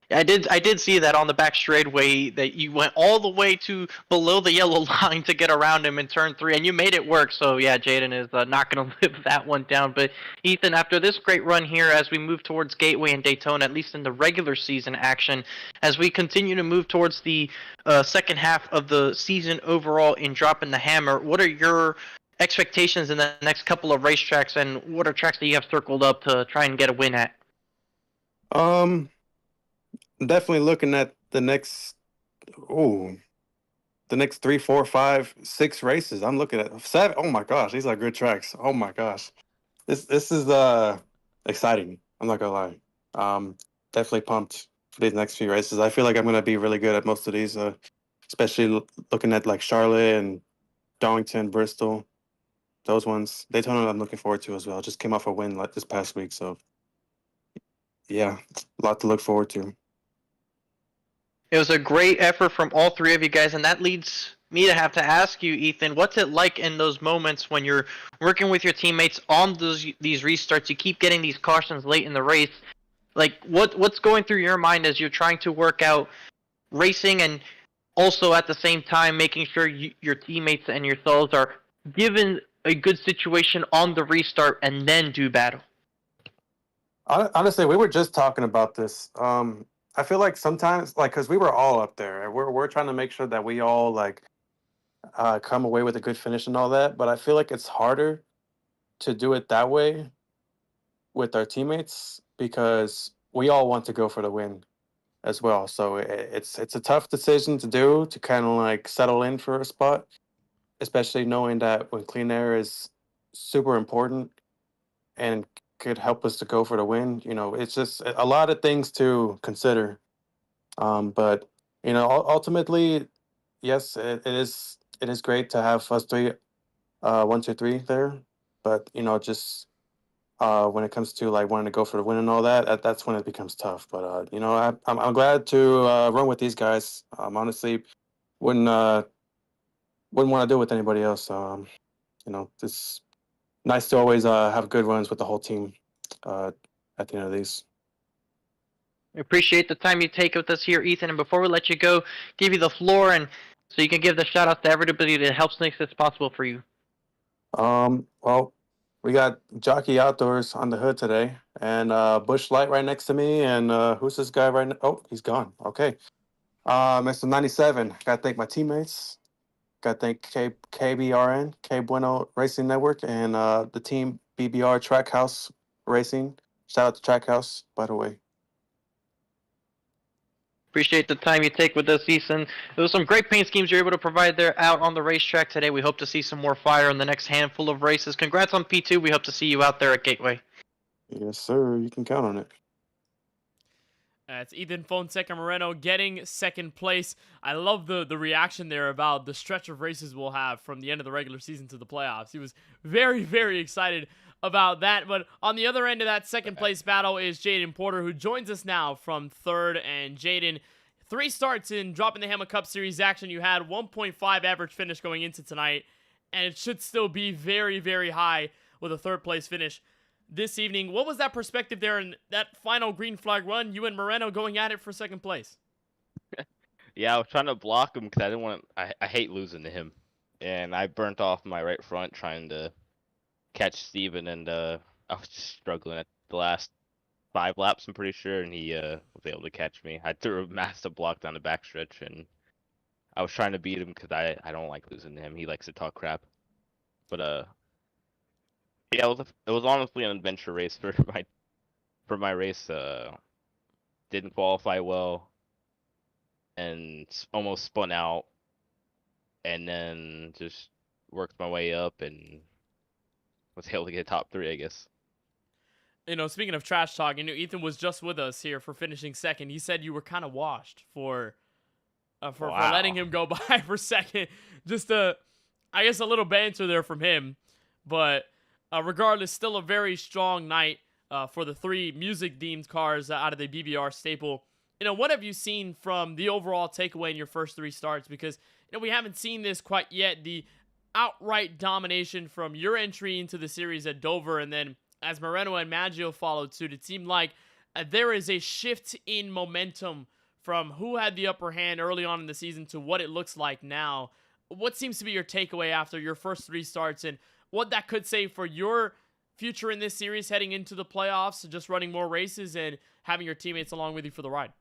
I did see that on the back straightaway that you went all the way to below the yellow line to get around him in turn 3, and you made it work. So yeah, Jaden is not going to live that one down. But Ethan, after this great run here, as we move towards Gateway and Daytona, at least in the regular season action, as we continue to move towards the second half of the season overall in Droppin the Hammah, what are your expectations in the next couple of racetracks, and what are tracks that you have circled up to try and get a win at? Definitely looking at the next 3, 4, 5, 6 races. I'm looking at 7. Oh my gosh, these are good tracks. Oh my gosh. This is exciting. I'm not gonna lie. Definitely pumped for these next few races. I feel like I'm gonna be really good at most of these, especially looking at like Charlotte and Darlington, Bristol. Those ones. Daytona I'm looking forward to as well. Just came off a win like this past week, so yeah, a lot to look forward to. It was a great effort from all 3 of you guys, and that leads me to have to ask you, Ethan, what's it like in those moments when you're working with your teammates on these restarts? You keep getting these cautions late in the race. Like, what's going through your mind as you're trying to work out racing and also at the same time making sure your teammates and yourselves are given a good situation on the restart and then do battle? Honestly, we were just talking about this. I feel like sometimes, like, because we were all up there, and we're trying to make sure that we all like come away with a good finish and all that. But I feel like it's harder to do it that way with our teammates because we all want to go for the win as well. So it's a tough decision to do to kind of like settle in for a spot, especially knowing that when clean air is super important and could help us to go for the win. You know, it's just a lot of things to consider. But you know, ultimately, yes, it is great to have us 3, 1, 2, 3 there. But you know, just when it comes to like wanting to go for the win and all that, that's when it becomes tough. But you know, I'm glad to run with these guys. Honestly, wouldn't want to do it with anybody else. You know, it's nice to always have good runs with the whole team at the end of these. We appreciate the time you take with us here, Ethan. And before we let you go, give you the floor and so you can give the shout out to everybody that helps make this possible for you. Well, we got Jockey Outdoors on the hood today, and Bush Light right next to me, and who's this guy right now? Oh, he's gone. Okay. Mr. 97. Gotta thank my teammates. Gotta thank KBRN, KBueno Racing Network, and the team BBR Trackhouse Racing. Shout out to Trackhouse, by the way. Appreciate the time you take with us, Ethan. There was some great paint schemes you're able to provide there out on the racetrack today. We hope to see some more fire in the next handful of races. Congrats on P2. We hope to see you out there at Gateway. Yes, sir. You can count on it. It's Ethan Fonseca Moreno getting second place. I love the reaction there about the stretch of races we'll have from the end of the regular season to the playoffs. He was very, very excited about that. But on the other end of that second place battle is Jaden Porter, who joins us now from third. And Jaden, 3 starts in Droppin the Hammah Cup Series action. You had 1.5 average finish going into tonight, and it should still be very, very high with a third place finish this evening. What was that perspective there in that final green flag run? You and Moreno going at it for second place. Yeah, I was trying to block him because I didn't want. I hate losing to him, and I burnt off my right front trying to catch Steven, and I was just struggling at the last 5 laps. I'm pretty sure, and he was able to catch me. I threw a massive block down the backstretch, and I was trying to beat him because I don't like losing to him. He likes to talk crap. But yeah, it was honestly an adventure race for my race. Didn't qualify well, and almost spun out, and then just worked my way up and was able to get top 3, I guess. Speaking of trash talk, Ethan was just with us here for finishing second. He said you were kind of washed for letting him go by for second. Just I guess a little banter there from him, but regardless, still a very strong night for the 3 music-themed cars out of the BBR staple. What have you seen from the overall takeaway in your first 3 starts? Because we haven't seen this quite yet. The outright domination from your entry into the series at Dover, and then as Moreno and Maggio followed suit, it seemed like there is a shift in momentum from who had the upper hand early on in the season to what it looks like now. What seems to be your takeaway after your first 3 starts, and what that could say for your future in this series heading into the playoffs, just running more races and having your teammates along with you for the ride?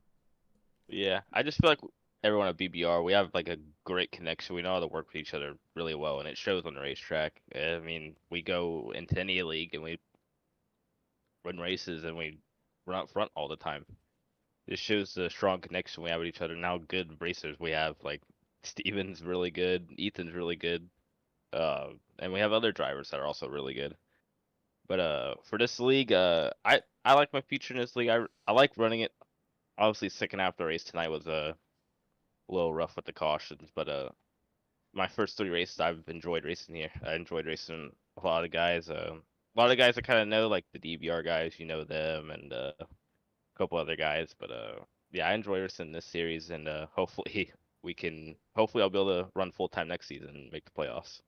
Yeah, I just feel like everyone at BBR, we have like a great connection. We know how to work with each other really well, and it shows on the racetrack. I mean, we go into any league and we run races and we run out front all the time. This shows the strong connection we have with each other and how good racers we have. Like, Steven's really good, Ethan's really good, and we have other drivers that are also really good. But for this league, I like my future in this league. I like running it. Obviously, second half of the race tonight was a little rough with the cautions, but my first 3 races I've enjoyed racing here. I enjoyed racing a lot of guys. A lot of guys I kind of know, like the DBR guys, them, and a couple other guys. But yeah, I enjoy racing this series, and hopefully I'll be able to run full time next season and make the playoffs.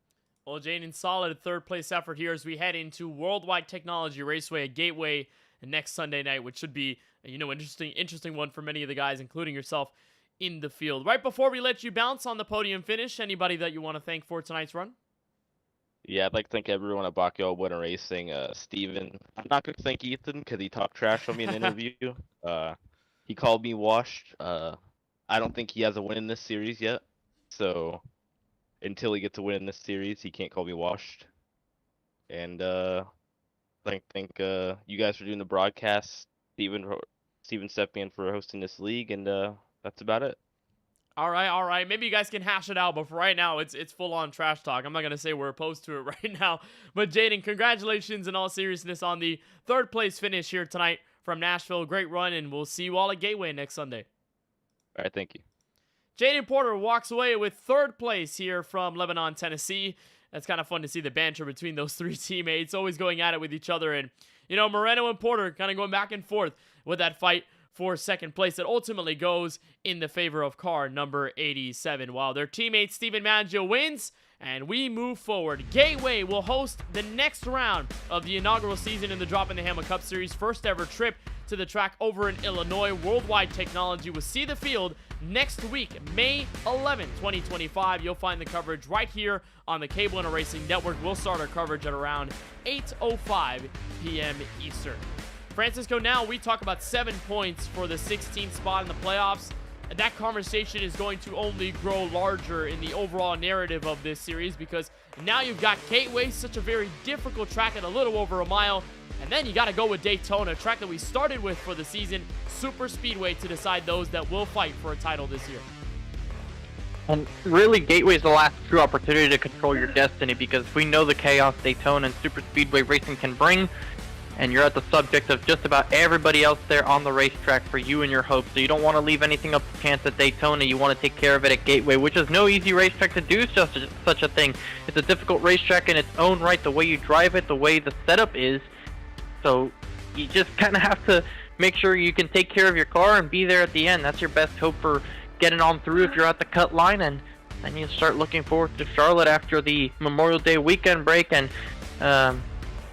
Well, Jaden, solid 3rd place effort here as we head into Worldwide Technology Raceway at Gateway next Sunday night, which should be interesting one for many of the guys, including yourself, in the field. Right before we let you bounce on the podium finish, anybody that you want to thank for tonight's run? Yeah, I'd like to thank everyone at KBueno Racing. Steven, I'm not going to thank Ethan because he talked trash on me in the interview. He called me washed. I don't think he has a win in this series yet. So until he gets a win in this series, he can't call me washed. And thank you guys for doing the broadcast. Steven Stepien for hosting this league, and that's about it. All right. Maybe you guys can hash it out, but for right now, it's full-on trash talk. I'm not going to say we're opposed to it right now. But Jaden, congratulations in all seriousness on the 3rd place finish here tonight from Nashville. Great run, and we'll see you all at Gateway next Sunday. All right, thank you. Jaden Porter walks away with 3rd place here from Lebanon, Tennessee. That's kind of fun to see the banter between those 3 teammates, always going at it with each other. And, Moreno and Porter kind of going back and forth with that fight for 2nd place that ultimately goes in the favor of car number 87, while their teammate Steven Maggio wins, and we move forward. Gateway will host the next round of the inaugural season in the Droppin' the Hammah Cup Series, first ever trip to the track over in Illinois. Worldwide Technology will see the field next week, May 11, 2025. You'll find the coverage right here on the KBueno Racing Network. We'll start our coverage at around 8:05 p.m. Eastern. Francisco, now we talk about 7 points for the 16th spot in the playoffs. And that conversation is going to only grow larger in the overall narrative of this series, because now you've got Gateway, such a very difficult track at a little over a mile. And then you got to go with Daytona, a track that we started with for the season, super speedway, to decide those that will fight for a title this year. And really, Gateway is the last true opportunity to control your destiny, because we know the chaos Daytona and super speedway racing can bring. And you're at the subject of just about everybody else there on the racetrack for you and your hopes. So you don't want to leave anything up to chance at Daytona. You want to take care of it at Gateway, which is no easy racetrack to do such a thing. It's a difficult racetrack in its own right, the way you drive it, the way the setup is. So you just kind of have to make sure you can take care of your car and be there at the end. That's your best hope for getting on through if you're at the cut line. And then you start looking forward to Charlotte after the Memorial Day weekend break. And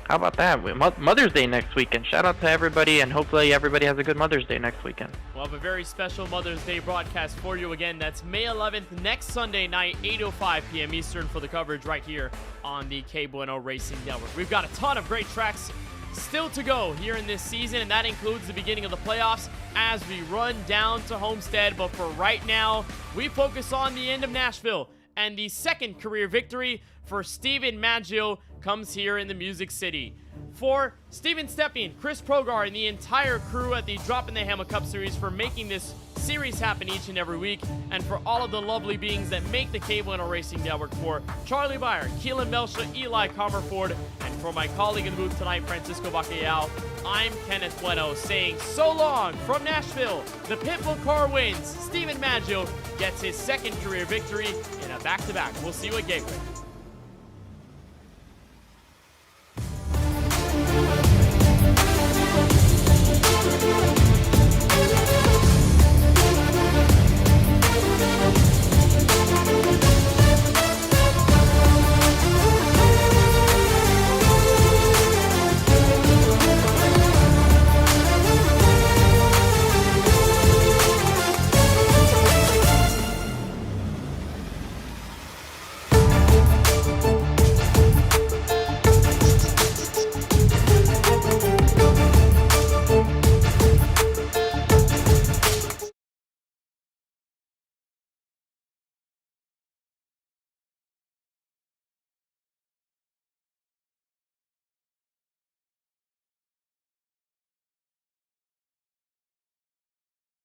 how about that? Mother's Day next weekend. Shout out to everybody, and hopefully everybody has a good Mother's Day next weekend. We'll have a very special Mother's Day broadcast for you again. That's May 11th, next Sunday night, 8:05 p.m. Eastern, for the coverage right here on the KBueno Racing Network. We've got a ton of great tracks still to go here in this season, and that includes the beginning of the playoffs as we run down to Homestead. But for right now, we focus on the end of Nashville, and the second career victory for Steven Maggio comes here in the Music City. For Steven Stepien, Chris Progar, and the entire crew at the Droppin' the Hammah Cup Series for making this series happen each and every week, and for all of the lovely beings that make the KBueno Racing Network, for Charlie Byer, Keelan Melsha, Eli Comerford, and for my colleague in the booth tonight, Francisco Bacallao, I'm Kenneth Bueno saying so long from Nashville. The Pitbull car wins. Steven Maggio gets his second career victory in a back-to-back. We'll see you at Gateway.